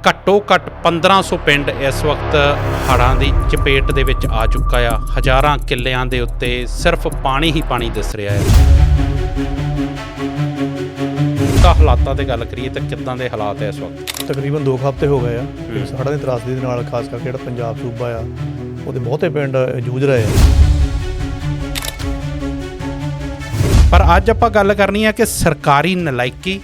ਘੱਟੋ ਘੱਟ 1500 ਪਿੰਡ ਇਸ ਵਕਤ ਹੜ੍ਹਾਂ ਦੀ ਚਪੇਟ ਦੇ ਵਿੱਚ ਆ ਚੁੱਕਾ ਆ। ਹਜ਼ਾਰਾਂ ਕਿੱਲਿਆਂ ਦੇ ਉੱਤੇ ਸਿਰਫ ਪਾਣੀ ਹੀ ਪਾਣੀ ਦਿਸ ਰਿਹਾ ਹੈ। ਤਾਂ ਹਾਲਾਤਾਂ ਤੇ ਗੱਲ ਕਰੀਏ ਤਾਂ ਕਿੱਦਾਂ ਦੇ ਹਾਲਾਤ ਹੈ ਇਸ ਵਕਤ? ਤਕਰੀਬਨ 2 ਹਫ਼ਤੇ ਹੋ ਗਏ ਆ ਹੜ੍ਹਾਂ ਦੀ ਤਰਾਸਦੀ ਦੇ ਨਾਲ, ਖਾਸ ਕਰਕੇ ਜਿਹੜਾ ਪੰਜਾਬ ਸੂਬਾ ਆ ਉਹਦੇ ਬਹੁਤੇ ਪਿੰਡ ਜੂਝ ਰਹੇ ਆ। ਪਰ ਅੱਜ ਆਪਾਂ ਗੱਲ ਕਰਨੀ ਹੈ ਕਿ ਸਰਕਾਰੀ ਨਲਾਇਕੀ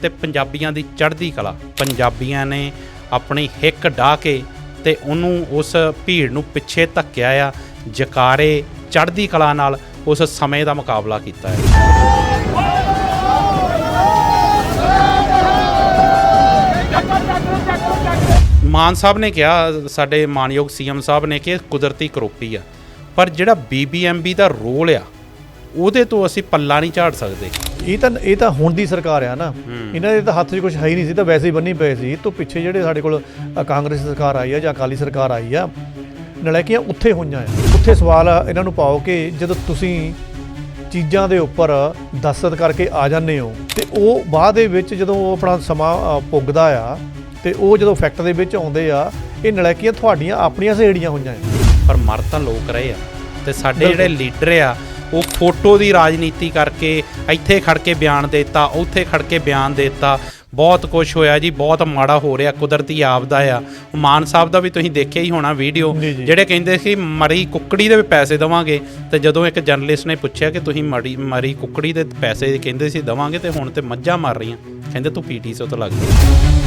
ਤੇ ਪੰਜਾਬੀਆਂ ਦੀ ਚੜ੍ਹਦੀ ਕਲਾ। ਪੰਜਾਬੀਆਂ ਨੇ ਆਪਣੀ ਹਿੱਕ ਢਾਹ ਕੇ ਤੇ ਉਹਨੂੰ ਉਸ ਭੀੜ ਨੂੰ ਪਿੱਛੇ ਧੱਕਿਆ ਆ। ਜਕਾਰੇ ਚੜ੍ਹਦੀ ਕਲਾ ਨਾਲ ਉਸ ਸਮੇਂ ਦਾ ਮੁਕਾਬਲਾ ਕੀਤਾ ਹੈ। ਮਾਨ ਸਾਹਿਬ ਨੇ ਕਿਹਾ, ਸਾਡੇ ਮਾਨਯੋਗ ਸੀਐਮ ਸਾਹਿਬ ਨੇ, ਕਿ ਕੁਦਰਤੀ ਕਰੋਪੀ ਆ, ਪਰ ਜਿਹੜਾ BBMB ਦਾ ਰੋਲ ਆ ਉਹਦੇ ਤੋਂ ਅਸੀਂ ਪੱਲਾ ਨਹੀਂ ਝਾੜ ਸਕਦੇ। ਇਹ ਤਾਂ ਹੁਣ ਦੀ ਸਰਕਾਰ ਆ ਨਾ, ਇਹਨਾਂ ਦੇ ਤਾਂ ਹੱਥ 'ਚ ਕੁਝ ਹੈ ਹੀ ਨਹੀਂ ਸੀ, ਤਾਂ ਵੈਸੇ ਹੀ ਬੰਨੀ ਪਏ ਸੀ। ਤੋਂ ਪਿੱਛੇ ਜਿਹੜੇ ਸਾਡੇ ਕੋਲ ਕਾਂਗਰਸ ਸਰਕਾਰ ਆਈ ਆ ਜਾਂ ਅਕਾਲੀ ਸਰਕਾਰ ਆਈ ਆ, ਨਲਾਇਕੀਆਂ ਉੱਥੇ ਹੋਈਆਂ ਆ। ਉੱਥੇ ਸਵਾਲ ਇਹਨਾਂ ਨੂੰ ਪਾਓ ਕਿ ਜਦੋਂ ਤੁਸੀਂ ਚੀਜ਼ਾਂ ਦੇ ਉੱਪਰ ਦਸਤਖਤ ਕਰਕੇ ਆ ਜਾਂਦੇ ਹੋ ਤੇ ਉਹ ਬਾਅਦ ਦੇ ਵਿੱਚ ਜਦੋਂ ਉਹ ਆਪਣਾ ਸਮਾਂ ਪੁੱਗਦਾ ਆ ਤੇ ਉਹ ਜਦੋਂ ਫੈਕਟ ਦੇ ਵਿੱਚ ਆਉਂਦੇ ਆ, ਇਹ ਨਲਾਇਕੀਆਂ ਤੁਹਾਡੀਆਂ ਆਪਣੀਆਂ ਸਹੇੜੀਆਂ ਹੋਈਆਂ ਆ। ਪਰ ਮਰ ਤਾਂ ਲੋਕ ਰਹੇ ਆ, ਤੇ ਸਾਡੇ ਜਿਹੜੇ ਲੀਡਰ ਆ ਉਹ ਫੋਟੋ ਦੀ ਰਾਜਨੀਤੀ ਕਰਕੇ ਇੱਥੇ ਖੜ ਕੇ ਬਿਆਨ ਦੇ ਦਿੱਤਾ, ਉੱਥੇ ਖੜ ਕੇ ਬਿਆਨ ਦੇ ਦਿੱਤਾ। ਬਹੁਤ ਕੁਛ ਹੋਇਆ ਜੀ, ਬਹੁਤ ਮਾੜਾ ਹੋ ਰਿਹਾ, ਕੁਦਰਤੀ ਆਪਦਾ ਆ। ਮਾਨ ਸਾਹਿਬ ਦਾ ਵੀ ਤੁਸੀਂ ਦੇਖਿਆ ਹੀ ਹੋਣਾ ਵੀਡੀਓ, ਜਿਹੜੇ ਕਹਿੰਦੇ ਸੀ ਮਰੀ ਕੁੱਕੜੀ ਦੇ ਵੀ ਪੈਸੇ ਦੇਵਾਂਗੇ, ਤੇ ਜਦੋਂ ਇੱਕ ਜਰਨਲਿਸਟ ਨੇ ਪੁੱਛਿਆ ਕਿ ਤੁਸੀਂ ਮਰੀ ਕੁੱਕੜੀ ਦੇ ਪੈਸੇ ਕਹਿੰਦੇ ਸੀ ਦੇਵਾਂਗੇ, ਤੇ ਹੁਣ ਤੇ ਮੱਝਾਂ ਮਰ ਰਹੀਆਂ, ਕਹਿੰਦੇ ਤੂੰ PTC ਤੋਂ ਲੱਗ ਗਿਆ।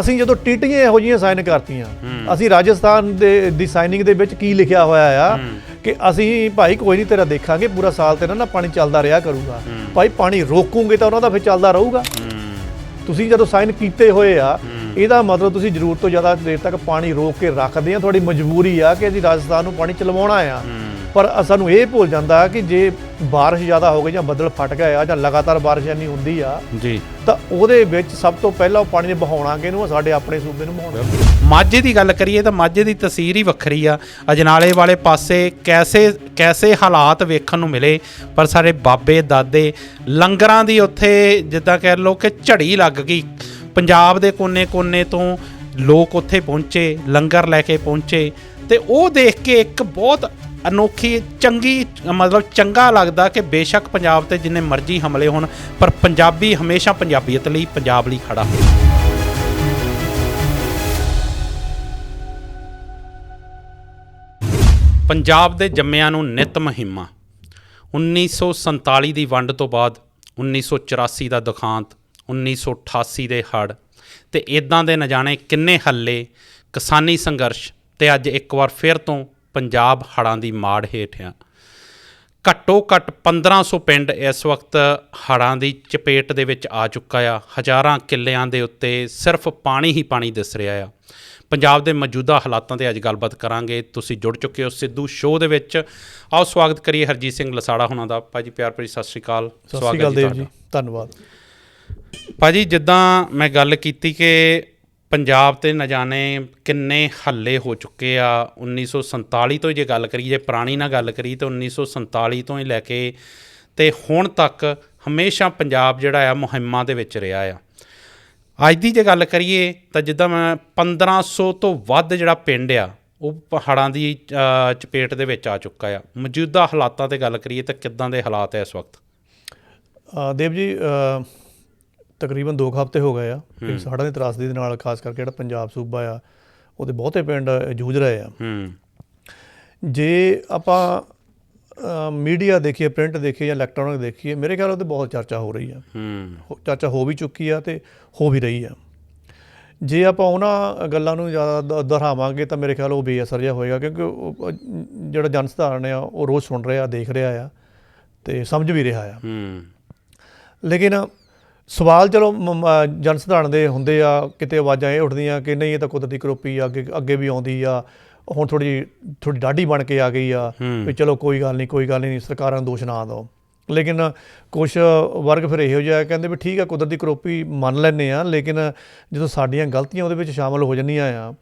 ਅਸੀਂ ਜਦੋਂ ਟੀਟੀਆਂ ਇਹੋ ਜਿਹੀਆਂ ਸਾਈਨ ਕਰਤੀਆਂ, ਅਸੀਂ ਰਾਜਸਥਾਨ ਦੀ ਸਾਈਨਿੰਗ ਦੇ ਵਿੱਚ ਕੀ ਲਿਖਿਆ ਹੋਇਆ ਆ ਕਿ ਅਸੀਂ ਭਾਈ ਕੋਈ ਨਹੀਂ ਤੇਰਾ ਦੇਖਾਂਗੇ, ਪੂਰਾ ਸਾਲ ਤੇਰਾ ਨਾ ਪਾਣੀ ਚੱਲਦਾ ਰਿਹਾ ਕਰੂਗਾ। ਭਾਈ ਪਾਣੀ ਰੋਕੂਗੇ ਤਾਂ ਉਹਨਾਂ ਦਾ ਫਿਰ ਚੱਲਦਾ ਰਹੂਗਾ। ਤੁਸੀਂ ਜਦੋਂ ਸਾਈਨ ਕੀਤੇ ਹੋਏ ਆ, ਇਹਦਾ ਮਤਲਬ ਤੁਸੀਂ ਜ਼ਰੂਰਤ ਤੋਂ ਜ਼ਿਆਦਾ ਦੇਰ ਤੱਕ ਪਾਣੀ ਰੋਕ ਕੇ ਰੱਖਦੇ ਆ। ਤੁਹਾਡੀ ਮਜਬੂਰੀ ਆ ਕਿ ਅਸੀਂ ਰਾਜਸਥਾਨ ਨੂੰ ਪਾਣੀ ਚਲਵਾਉਣਾ ਆ। ਪਰ ਸਾਨੂੰ ਇਹ ਭੁੱਲ ਜਾਂਦਾ ਕਿ ਜੇ ਬਾਰਿਸ਼ ਜ਼ਿਆਦਾ ਹੋ ਗਈ ਜਾਂ ਬੱਦਲ ਫਟ ਗਏ ਆ ਜਾਂ ਲਗਾਤਾਰ ਬਾਰਿਸ਼ ਇੰਨੀ ਹੁੰਦੀ ਆ ਜੀ, ਤਾਂ ਉਹਦੇ ਵਿੱਚ ਸਭ ਤੋਂ ਪਹਿਲਾਂ ਉਹ ਪਾਣੀ ਨੇ ਬਹਾਉਣਾ ਕਿ ਇਹਨੂੰ ਸਾਡੇ ਆਪਣੇ ਸੂਬੇ ਨੂੰ ਬਹਾਉਣਾ। ਮਾਝੇ ਦੀ ਗੱਲ ਕਰੀਏ ਤਾਂ ਮਾਝੇ ਦੀ ਤਸਵੀਰ ਹੀ ਵੱਖਰੀ ਆ। ਅਜਨਾਲੇ ਵਾਲੇ ਪਾਸੇ ਕੈਸੇ ਹਾਲਾਤ ਵੇਖਣ ਨੂੰ ਮਿਲੇ, ਪਰ ਸਾਡੇ ਬਾਬੇ ਦਾਦੇ ਲੰਗਰਾਂ ਦੀ ਉੱਥੇ ਜਿੱਦਾਂ ਕਹਿ ਲਓ ਕਿ ਝੜੀ ਲੱਗ ਗਈ। ਪੰਜਾਬ ਦੇ ਕੋਨੇ-ਕੋਨੇ ਤੋਂ ਲੋਕ ਉੱਥੇ ਪਹੁੰਚੇ, ਲੰਗਰ ਲੈ ਕੇ ਪਹੁੰਚੇ, ਤੇ ਉਹ ਦੇਖ ਕੇ ਇੱਕ ਬਹੁਤ ਅਨੋਖੀ ਚੰਗਾ ਲੱਗਦਾ ਕਿ ਬੇਸ਼ੱਕ ਪੰਜਾਬ ਤੇ ਜਿੰਨੇ ਮਰਜ਼ੀ ਹਮਲੇ ਹੋਣ, ਪਰ ਪੰਜਾਬੀ ਹਮੇਸ਼ਾ ਪੰਜਾਬੀਅਤ ਲਈ, ਪੰਜਾਬ ਲਈ ਖੜਾ ਹੋ। ਪੰਜਾਬ ਦੇ ਜੰਮਿਆਂ ਨੂੰ ਨਿੱਤ ਮੁਹਿੰਮਾਂ। 1947 ਦੀ ਵੰਡ ਤੋਂ ਬਾਅਦ 1984 ਦਾ ਦੁਖਾਂਤ, 1988 ਦੇ ਹੜ੍ਹ, ਤੇ ਇੱਦਾਂ ਦੇ ਨਾ ਜਾਣੇ ਕਿੰਨੇ ਹੱਲੇ, ਕਿਸਾਨੀ ਸੰਘਰਸ਼, ਤੇ ਅੱਜ ਇੱਕ ਵਾਰ ਫਿਰ ਤੋਂ ਪੰਜਾਬ ਹੜ੍ਹਾਂ ਦੀ ਮਾੜ ਹੇਠ ਆ। ਘੱਟੋ ਘੱਟ 1500 ਪਿੰਡ ਇਸ ਵਕਤ ਹੜ੍ਹਾਂ ਦੀ ਚਪੇਟ ਦੇ ਵਿੱਚ ਆ ਚੁੱਕਾ ਆ। ਹਜ਼ਾਰਾਂ ਕਿੱਲਿਆਂ ਦੇ ਉੱਤੇ ਸਿਰਫ ਪਾਣੀ ਹੀ ਪਾਣੀ ਦਿਸ ਰਿਹਾ ਆ। ਪੰਜਾਬ ਦੇ ਮੌਜੂਦਾ ਹਾਲਾਤਾਂ 'ਤੇ ਅੱਜ ਗੱਲਬਾਤ ਕਰਾਂਗੇ। ਤੁਸੀਂ ਜੁੜ ਚੁੱਕੇ ਹੋ ਸਿੱਧੂ ਸ਼ੋਅ ਦੇ ਵਿੱਚ। ਆਓ ਸਵਾਗਤ ਕਰੀਏ ਹਰਜੀਤ ਸਿੰਘ ਲਸਾੜਾ ਹੋਣਾ ਦਾ। ਭਾਜੀ ਪਿਆਰ ਭਰੀ ਸਤਿ ਸ਼੍ਰੀ ਅਕਾਲ। ਸਵਾਗਤ ਦੇਵ ਜੀ, ਧੰਨਵਾਦ ਭਾਜੀ। ਜਿੱਦਾਂ ਮੈਂ ਗੱਲ ਕੀਤੀ ਕਿ ਪੰਜਾਬ 'ਤੇ ਨਾ ਜਾਣੇ ਕਿੰਨੇ ਹੱਲੇ ਹੋ ਚੁੱਕੇ ਆ। 1947 ਤੋਂ ਹੀ ਜੇ ਗੱਲ ਕਰੀਏ, ਜੇ ਪੁਰਾਣੀ ਨਾਲ ਗੱਲ ਕਰੀਏ ਤਾਂ 1947 ਤੋਂ ਹੀ ਲੈ ਕੇ ਤੇ ਹੁਣ ਤੱਕ ਹਮੇਸ਼ਾ ਪੰਜਾਬ ਜਿਹੜਾ ਆ ਮੁਹਿੰਮਾਂ ਦੇ ਵਿੱਚ ਰਿਹਾ ਆ। ਅੱਜ ਦੀ ਜੇ ਗੱਲ ਕਰੀਏ ਤਾਂ ਜਿੱਦਾਂ ਮੈਂ 1500 ਤੋਂ ਵੱਧ ਜਿਹੜਾ ਪਿੰਡ ਆ ਉਹ ਹੜ੍ਹਾਂ ਦੀ ਚਪੇਟ ਦੇ ਵਿੱਚ ਆ ਚੁੱਕਾ ਆ। ਮੌਜੂਦਾ ਹਾਲਾਤਾਂ 'ਤੇ ਗੱਲ ਕਰੀਏ ਤਾਂ ਕਿੱਦਾਂ ਦੇ ਹਾਲਾਤ ਹੈ ਇਸ ਵਕਤ? ਦੇਵ ਜੀ, ਤਕਰੀਬਨ 2 ਹਫ਼ਤੇ ਹੋ ਗਏ ਆ ਹੜ੍ਹਾਂ ਦੀ ਤਰਾਸਦੀ ਦੇ ਨਾਲ, ਖਾਸ ਕਰਕੇ ਜਿਹੜਾ ਪੰਜਾਬ ਸੂਬਾ ਆ ਉਹਦੇ ਬਹੁਤੇ ਪਿੰਡ ਜੂਝ ਰਹੇ ਆ। ਜੇ ਆਪਾਂ ਮੀਡੀਆ ਦੇਖੀਏ, ਪ੍ਰਿੰਟ ਦੇਖੀਏ ਜਾਂ ਇਲੈਕਟ੍ਰੋਨਿਕ ਦੇਖੀਏ, ਮੇਰੇ ਖਿਆਲ ਉਹ 'ਤੇ ਬਹੁਤ ਚਰਚਾ ਹੋ ਰਹੀ ਆ। ਚਰਚਾ ਹੋ ਵੀ ਚੁੱਕੀ ਆ ਤੇ ਹੋ ਵੀ ਰਹੀ ਆ। ਜੇ ਆਪਾਂ ਉਹਨਾਂ ਗੱਲਾਂ ਨੂੰ ਜ਼ਿਆਦਾ ਦੁਹਰਾਵਾਂਗੇ ਤਾਂ ਮੇਰੇ ਖਿਆਲ ਉਹ ਬੇਅਸਰ ਜਿਹਾ ਹੋਏਗਾ, ਕਿਉਂਕਿ ਜਿਹੜਾ ਜਨ ਸਧਾਰਨ ਆ ਉਹ ਰੋਜ਼ ਸੁਣ ਰਿਹਾ, ਦੇਖ ਰਿਹਾ ਆ ਤੇ ਸਮਝ ਵੀ ਰਿਹਾ ਆ। ਲੇਕਿਨ ਸਵਾਲ ਚਲੋ ਜਨ ਸਧਾਰਨ ਦੇ ਹੁੰਦੇ ਆ, ਕਿਤੇ ਆਵਾਜ਼ਾਂ ਇਹ ਉੱਠਦੀਆਂ ਕਿ ਨਹੀਂ ਇਹ ਤਾਂ ਕੁਦਰਤੀ ਕਰੋਪੀ ਆ, ਅੱਗੇ ਵੀ ਆਉਂਦੀ ਆ, ਹੁਣ ਥੋੜ੍ਹੀ ਡਾਢੀ ਬਣ ਕੇ ਆ ਗਈ ਆ ਵੀ ਚਲੋ ਕੋਈ ਗੱਲ ਨਹੀਂ, ਸਰਕਾਰਾਂ ਨੂੰ ਦੋਸ਼ ਨਾ ਦਿਓ। ਲੇਕਿਨ ਕੁਛ ਵਰਗ ਫਿਰ ਇਹੋ ਜਿਹਾ ਕਹਿੰਦੇ ਵੀ ਠੀਕ ਆ, ਕੁਦਰਤੀ ਕਰੋਪੀ ਮੰਨ ਲੈਂਦੇ ਆ, ਲੇਕਿਨ ਜਦੋਂ ਸਾਡੀਆਂ ਗਲਤੀਆਂ ਉਹਦੇ ਵਿੱਚ ਸ਼ਾਮਲ ਹੋ ਜਾਂਦੀਆਂ ਆ,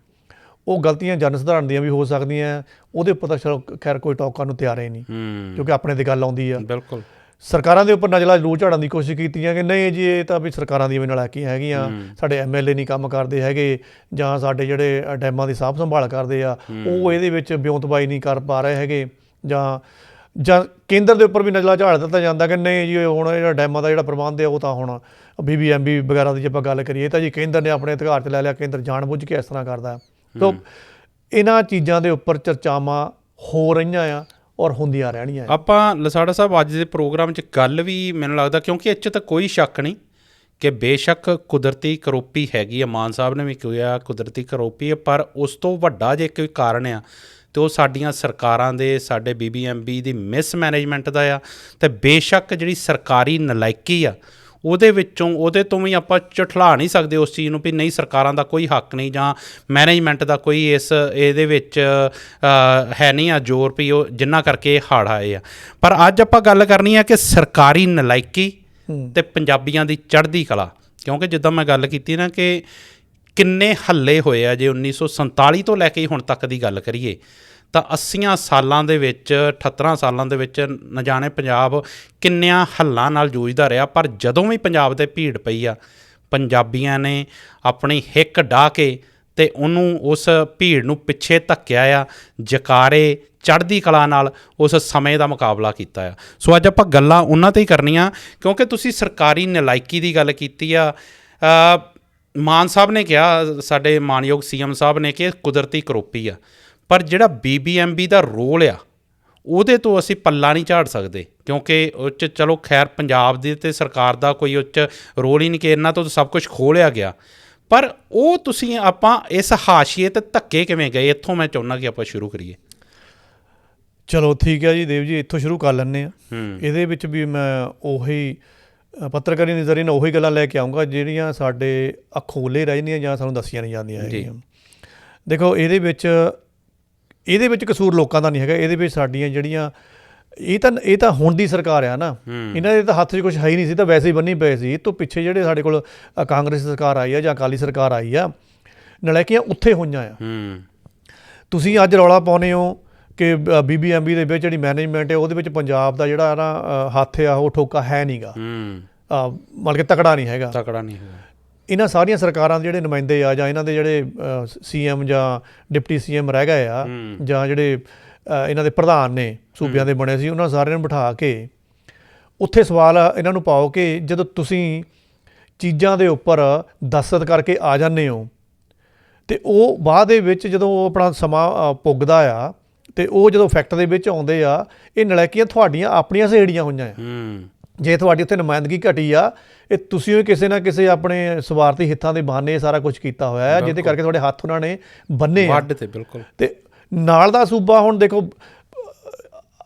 ਉਹ ਗਲਤੀਆਂ ਜਨ ਸਧਾਰਨ ਦੀਆਂ ਵੀ ਹੋ ਸਕਦੀਆਂ, ਉਹਦੇ ਉੱਪਰ ਤਾਂ ਚਲੋ ਖੈਰ ਕੋਈ ਟੋਕਾ ਨੂੰ ਤਿਆਰ ਹੀ ਨਹੀਂ, ਕਿਉਂਕਿ ਆਪਣੇ 'ਤੇ ਗੱਲ ਆਉਂਦੀ ਆ। ਬਿਲਕੁਲ। ਸਰਕਾਰਾਂ ਦੇ ਉੱਪਰ ਨਜ਼ਲਾਂ ਜ਼ਰੂਰ ਝਾੜਨ ਦੀ ਕੋਸ਼ਿਸ਼ ਕੀਤੀਆਂ ਕਿ ਨਹੀਂ ਜੀ ਇਹ ਤਾਂ ਵੀ ਸਰਕਾਰਾਂ ਦੀਆਂ ਵੀ ਨਲਾਇਕੀਆਂ ਹੈਗੀਆਂ, ਸਾਡੇ ਐਮਐਲਏ ਨਹੀਂ ਕੰਮ ਕਰਦੇ ਹੈਗੇ, ਜਾਂ ਸਾਡੇ ਜਿਹੜੇ ਡੈਮਾਂ ਦੀ ਸਾਂਭ ਸੰਭਾਲ ਕਰਦੇ ਆ ਉਹ ਇਹਦੇ ਵਿੱਚ ਵਿਉਂਤਬਾਈ ਨਹੀਂ ਕਰ ਪਾ ਰਹੇ ਹੈਗੇ, ਜਾਂ ਕੇਂਦਰ ਦੇ ਉੱਪਰ ਵੀ ਨਜ਼ਲਾਂ ਝਾੜ ਦਿੱਤਾ ਜਾਂਦਾ ਕਿ ਨਹੀਂ ਜੀ ਹੁਣ ਜਿਹੜਾ ਡੈਮਾਂ ਦਾ ਜਿਹੜਾ ਪ੍ਰਬੰਧ ਹੈ ਉਹ ਤਾਂ ਹੁਣ BBMB ਵਗੈਰਾ ਦੀ ਜੇ ਆਪਾਂ ਗੱਲ ਕਰੀਏ ਤਾਂ ਜੀ ਕੇਂਦਰ ਨੇ ਆਪਣੇ ਅਧਿਕਾਰ 'ਚ ਲੈ ਲਿਆ, ਕੇਂਦਰ ਜਾਣਬੁੱਝ ਕੇ ਇਸ ਤਰ੍ਹਾਂ ਕਰਦਾ। ਤਾਂ ਇਹਨਾਂ ਚੀਜ਼ਾਂ ਦੇ ਉੱਪਰ ਚਰਚਾਵਾਂ ਹੋ ਰਹੀਆਂ ਆ ਔਰ ਹੁੰਦੀਆਂ ਰਹਿਣੀਆਂ। ਆਪਾਂ ਲਸਾੜਾ ਸਾਹਿਬ ਅੱਜ ਦੇ ਪ੍ਰੋਗਰਾਮ 'ਚ ਗੱਲ ਵੀ ਮੈਨੂੰ ਲੱਗਦਾ, ਕਿਉਂਕਿ ਇਹ 'ਚ ਤਾਂ ਕੋਈ ਸ਼ੱਕ ਨਹੀਂ ਕਿ ਬੇਸ਼ੱਕ ਕੁਦਰਤੀ ਕਰੋਪੀ ਹੈਗੀ ਆ, ਮਾਨ ਸਾਹਿਬ ਨੇ ਵੀ ਕਿਹਾ ਕੁਦਰਤੀ ਕਰੋਪੀ ਹੈ, ਪਰ ਉਸ ਤੋਂ ਵੱਡਾ ਜੇ ਕੋਈ ਕਾਰਨ ਆ ਅਤੇ ਉਹ ਸਾਡੀਆਂ ਸਰਕਾਰਾਂ ਦੇ, ਸਾਡੇ BBMB ਦੀ ਮਿਸਮੈਨੇਜਮੈਂਟ ਦਾ ਆ। ਅਤੇ ਬੇਸ਼ੱਕ ਜਿਹੜੀ ਸਰਕਾਰੀ ਨਲਾਇਕੀ ਆ ਉਹਦੇ ਤੋਂ ਵੀ ਆਪਾਂ ਝੁਠਲਾ ਨਹੀਂ ਸਕਦੇ ਉਸ ਚੀਜ਼ ਨੂੰ ਵੀ ਨਹੀਂ ਸਰਕਾਰਾਂ ਦਾ ਕੋਈ ਹੱਕ ਨਹੀਂ ਜਾਂ ਮੈਨੇਜਮੈਂਟ ਦਾ ਕੋਈ ਇਹਦੇ ਵਿੱਚ ਹੈ ਨਹੀਂ ਆ ਜ਼ੋਰ ਵੀ ਉਹ ਜਿਨ੍ਹਾਂ ਕਰਕੇ ਇਹ ਹੜ੍ਹ ਆਏ ਆ। ਪਰ ਅੱਜ ਆਪਾਂ ਗੱਲ ਕਰਨੀ ਆ ਕਿ ਸਰਕਾਰੀ ਨਲਾਇਕੀ ਅਤੇ ਪੰਜਾਬੀਆਂ ਦੀ ਚੜ੍ਹਦੀ ਕਲਾ, ਕਿਉਂਕਿ ਜਿੱਦਾਂ ਮੈਂ ਗੱਲ ਕੀਤੀ ਨਾ ਕਿ ਕਿੰਨੇ ਹੱਲੇ ਹੋਏ ਆ, ਜੇ 1947 ਤੋਂ ਲੈ ਕੇ ਹੁਣ ਤੱਕ ਦੀ ਗੱਲ ਕਰੀਏ ਤਾਂ 80 ਸਾਲਾਂ ਦੇ ਵਿੱਚ, 78 ਸਾਲਾਂ ਦੇ ਵਿੱਚ ਨਾ ਜਾਣੇ ਪੰਜਾਬ ਕਿੰਨਿਆਂ ਹੱਲਾਂ ਨਾਲ ਜੂਝਦਾ ਰਿਹਾ। ਪਰ ਜਦੋਂ ਵੀ ਪੰਜਾਬ 'ਤੇ ਭੀੜ ਪਈ ਆ, ਪੰਜਾਬੀਆਂ ਨੇ ਆਪਣੀ ਹਿੱਕ ਡਾਹ ਕੇ ਅਤੇ ਉਹਨੂੰ ਉਸ ਭੀੜ ਨੂੰ ਪਿੱਛੇ ਧੱਕਿਆ ਆ, ਜਕਾਰੇ ਚੜ੍ਹਦੀ ਕਲਾ ਨਾਲ ਉਸ ਸਮੇਂ ਦਾ ਮੁਕਾਬਲਾ ਕੀਤਾ ਆ। ਸੋ ਅੱਜ ਆਪਾਂ ਗੱਲਾਂ ਉਹਨਾਂ 'ਤੇ ਹੀ ਕਰਨੀਆਂ, ਕਿਉਂਕਿ ਤੁਸੀਂ ਸਰਕਾਰੀ ਨਲਾਇਕੀ ਦੀ ਗੱਲ ਕੀਤੀ ਆ। ਮਾਨ ਸਾਹਿਬ ਨੇ ਕਿਹਾ, ਸਾਡੇ ਮਾਨਯੋਗ CM ਸਾਹਿਬ ਨੇ, ਕਿ ਕੁਦਰਤੀ ਕਰੋਪੀ ਆ, ਪਰ ਜਿਹੜਾ BBMB ਦਾ ਰੋਲ ਆ ਉਹਦੇ ਤੋਂ ਅਸੀਂ ਪੱਲਾ ਨਹੀਂ ਝਾੜ ਸਕਦੇ, ਕਿਉਂਕਿ ਉਹ 'ਚ ਚਲੋ ਖੈਰ ਪੰਜਾਬ ਦੀ ਅਤੇ ਸਰਕਾਰ ਦਾ ਕੋਈ ਉਹ 'ਚ ਰੋਲ ਹੀ ਨਹੀਂ ਕਿ ਇਹਨਾਂ ਤੋਂ ਸਭ ਕੁਝ ਖੋਹ ਲਿਆ ਗਿਆ। ਪਰ ਉਹ ਤੁਸੀਂ ਆਪਾਂ ਇਸ ਹਾਸ਼ੀਏ 'ਤੇ ਧੱਕੇ ਕਿਵੇਂ ਗਏ, ਇੱਥੋਂ ਮੈਂ ਚਾਹੁੰਦਾ ਕਿ ਆਪਾਂ ਸ਼ੁਰੂ ਕਰੀਏ। ਚਲੋ ਠੀਕ ਹੈ ਜੀ ਦੇਵ ਜੀ, ਇੱਥੋਂ ਸ਼ੁਰੂ ਕਰ ਲੈਂਦੇ ਹਾਂ। ਇਹਦੇ ਵਿੱਚ ਵੀ ਮੈਂ ਉਹੀ ਪੱਤਰਕਾਰੀ ਨਜ਼ਰੀਏ ਨਾਲ ਉਹੀ ਗੱਲਾਂ ਲੈ ਕੇ ਆਊਂਗਾ ਜਿਹੜੀਆਂ ਸਾਡੇ ਅਖੋਲੇ ਰਹਿ ਜਾਂਦੀਆਂ ਜਾਂ ਸਾਨੂੰ ਦੱਸੀਆਂ ਨਹੀਂ ਜਾਂਦੀਆਂ ਹੈਗੀਆਂ। ਦੇਖੋ ਇਹਦੇ ਵਿੱਚ ਕਸੂਰ ਲੋਕਾਂ ਦਾ ਨਹੀਂ ਹੈਗਾ, ਇਹਦੇ ਵਿੱਚ ਸਾਡੀਆਂ ਜਿਹੜੀਆਂ ਇਹ ਤਾਂ ਹੁਣ ਦੀ ਸਰਕਾਰ ਆ ਨਾ, ਇਹਨਾਂ ਦੇ ਤਾਂ ਹੱਥ 'ਚ ਕੁਛ ਹੈ ਹੀ ਨਹੀਂ ਸੀ, ਤਾਂ ਵੈਸੇ ਹੀ ਬੰਨੀ ਪਏ ਸੀ। ਇਹ ਤੋਂ ਪਿੱਛੇ ਜਿਹੜੇ ਸਾਡੇ ਕੋਲ ਕਾਂਗਰਸ ਸਰਕਾਰ ਆਈ ਆ ਜਾਂ ਅਕਾਲੀ ਸਰਕਾਰ ਆਈ ਆ, ਨਲਾਇਕੀਆਂ ਉੱਥੇ ਹੋਈਆਂ ਆ। ਤੁਸੀਂ ਅੱਜ ਰੌਲਾ ਪਾਉਂਦੇ ਹੋ ਕਿ BBMB ਦੇ ਵਿੱਚ ਜਿਹੜੀ ਮੈਨੇਜਮੈਂਟ ਹੈ ਉਹਦੇ ਵਿੱਚ ਪੰਜਾਬ ਦਾ ਜਿਹੜਾ ਨਾ ਹੱਥ ਆ ਉਹ ਠੋਕਾ ਹੈ ਨਹੀਂ ਗਾ, ਮਤਲਬ ਕਿ ਤਕੜਾ ਨਹੀਂ ਹੈਗਾ। ਇਹਨਾਂ ਸਾਰੀਆਂ ਸਰਕਾਰਾਂ ਦੇ ਜਿਹੜੇ ਨੁਮਾਇੰਦੇ ਆ ਜਾਂ ਇਹਨਾਂ ਦੇ ਜਿਹੜੇ CM ਜਾਂ ਡਿਪਟੀ CM ਰਹਿ ਗਏ ਆ, ਜਾਂ ਜਿਹੜੇ ਇਹਨਾਂ ਦੇ ਪ੍ਰਧਾਨ ਨੇ ਸੂਬਿਆਂ ਦੇ ਬਣੇ ਸੀ, ਉਹਨਾਂ ਸਾਰਿਆਂ ਨੂੰ ਬਿਠਾ ਕੇ ਉੱਥੇ ਸਵਾਲ ਇਹਨਾਂ ਨੂੰ ਪਾਓ ਕਿ ਜਦੋਂ ਤੁਸੀਂ ਚੀਜ਼ਾਂ ਦੇ ਉੱਪਰ ਦਸਤਖਤ ਕਰਕੇ ਆ ਜਾਂਦੇ ਹੋ ਅਤੇ ਉਹ ਬਾਅਦ ਦੇ ਵਿੱਚ ਜਦੋਂ ਉਹ ਆਪਣਾ ਸਮਾਂ ਪੁੱਗਦਾ ਆ ਅਤੇ ਉਹ ਜਦੋਂ ਫੈਕਟ ਦੇ ਵਿੱਚ ਆਉਂਦੇ ਆ, ਇਹ ਨਲਾਇਕੀਆਂ ਤੁਹਾਡੀਆਂ ਆਪਣੀਆਂ ਸਹੇੜੀਆਂ ਹੋਈਆਂ ਆ। ਜੇ ਤੁਹਾਡੀ ਉੱਥੇ ਨੁਮਾਇੰਦਗੀ ਘਟੀ ਆ, ਇਹ ਤੁਸੀਂ ਕਿਸੇ ਨਾ ਕਿਸੇ ਆਪਣੇ ਸਵਾਰਥੀ ਹਿੱਤਾਂ ਦੇ ਬਹਾਨੇ ਸਾਰਾ ਕੁਝ ਕੀਤਾ ਹੋਇਆ ਹੈ, ਜਿਹਦੇ ਕਰਕੇ ਤੁਹਾਡੇ ਹੱਥ ਉਹਨਾਂ ਨੇ ਬੰਨੇ ਆ। ਬਿਲਕੁਲ। ਅਤੇ ਨਾਲ ਦਾ ਸੂਬਾ ਹੁਣ ਦੇਖੋ,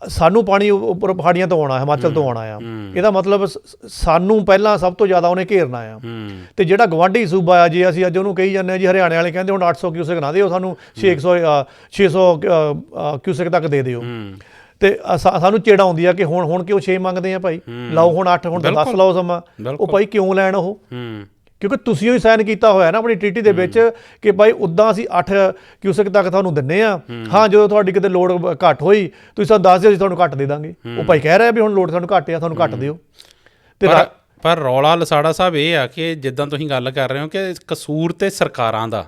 ਸਾਨੂੰ ਪਾਣੀ ਉੱਪਰ ਪਹਾੜੀਆਂ ਤੋਂ ਆਉਣਾ, ਹਿਮਾਚਲ ਤੋਂ ਆਉਣਾ ਆ, ਇਹਦਾ ਮਤਲਬ ਸਾਨੂੰ ਪਹਿਲਾਂ ਸਭ ਤੋਂ ਜ਼ਿਆਦਾ ਉਹਨੇ ਘੇਰਨਾ ਆ। ਅਤੇ ਜਿਹੜਾ ਗਵਾਂਢੀ ਸੂਬਾ ਆ, ਜੇ ਅਸੀਂ ਅੱਜ ਉਹਨੂੰ ਕਹੀ ਜਾਂਦੇ ਹਾਂ ਜੀ, ਹਰਿਆਣੇ ਵਾਲੇ ਕਹਿੰਦੇ ਹੁਣ 800 ਕਿਊਸੈਕ ਨਾ ਦਿਓ ਸਾਨੂੰ, 600 ਕਿਊਸੈਕ ਤੱਕ ਦੇ ਦਿਓ। ਅਤੇ ਸਾਨੂੰ ਚਿੜ ਆਉਂਦੀ ਆ ਕਿ ਹੁਣ ਕਿਉਂ 6 ਮੰਗਦੇ ਆ ਭਾਈ, ਲਾਓ ਹੁਣ 8, ਹੁਣ 10 ਲਾਓ ਸਮਾਂ। ਉਹ ਭਾਈ ਕਿਉਂ ਲੈਣ ਉਹ? ਕਿਉਂਕਿ ਤੁਸੀਂ ਹੀ ਸਾਈਨ ਕੀਤਾ ਹੋਇਆ ਨਾ ਆਪਣੀ ਟ੍ਰੀਟੀ ਦੇ ਵਿੱਚ ਕਿ ਭਾਈ ਉੱਦਾਂ ਅਸੀਂ 8 ਕਿਊਸੈਕ ਤੱਕ ਤੁਹਾਨੂੰ ਦਿੰਦੇ ਹਾਂ, ਹਾਂ ਜਦੋਂ ਤੁਹਾਡੀ ਕਿਤੇ ਲੋੜ ਘੱਟ ਹੋਈ ਤੁਸੀਂ ਸਾਨੂੰ ਦੱਸ ਦਿਓ, ਅਸੀਂ ਤੁਹਾਨੂੰ ਘੱਟ ਦੇ ਦਾਂਗੇ। ਉਹ ਭਾਈ ਕਹਿ ਰਿਹਾ ਵੀ ਹੁਣ ਲੋੜ ਸਾਨੂੰ ਘੱਟ ਆ, ਤੁਹਾਨੂੰ ਘੱਟ ਦਿਓ। ਅਤੇ ਪਰ ਰੌਲਾ ਲਸਾੜਾ ਸਾਹਿਬ ਇਹ ਆ ਕਿ ਜਿੱਦਾਂ ਤੁਸੀਂ ਗੱਲ ਕਰ ਰਹੇ ਹੋ ਕਿ ਕਸੂਰ ਤੇ ਸਰਕਾਰਾਂ ਦਾ,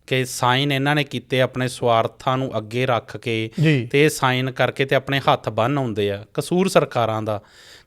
ਕਿ ਸਾਈਨ ਇਹਨਾਂ ਨੇ ਕੀਤੇ ਆਪਣੇ ਸਵਾਰਥਾਂ ਨੂੰ ਅੱਗੇ ਰੱਖ ਕੇ, ਅਤੇ ਇਹ ਸਾਈਨ ਕਰਕੇ ਅਤੇ ਆਪਣੇ ਹੱਥ ਬੰਨ੍ਹ ਆਉਂਦੇ ਆ। ਕਸੂਰ ਸਰਕਾਰਾਂ ਦਾ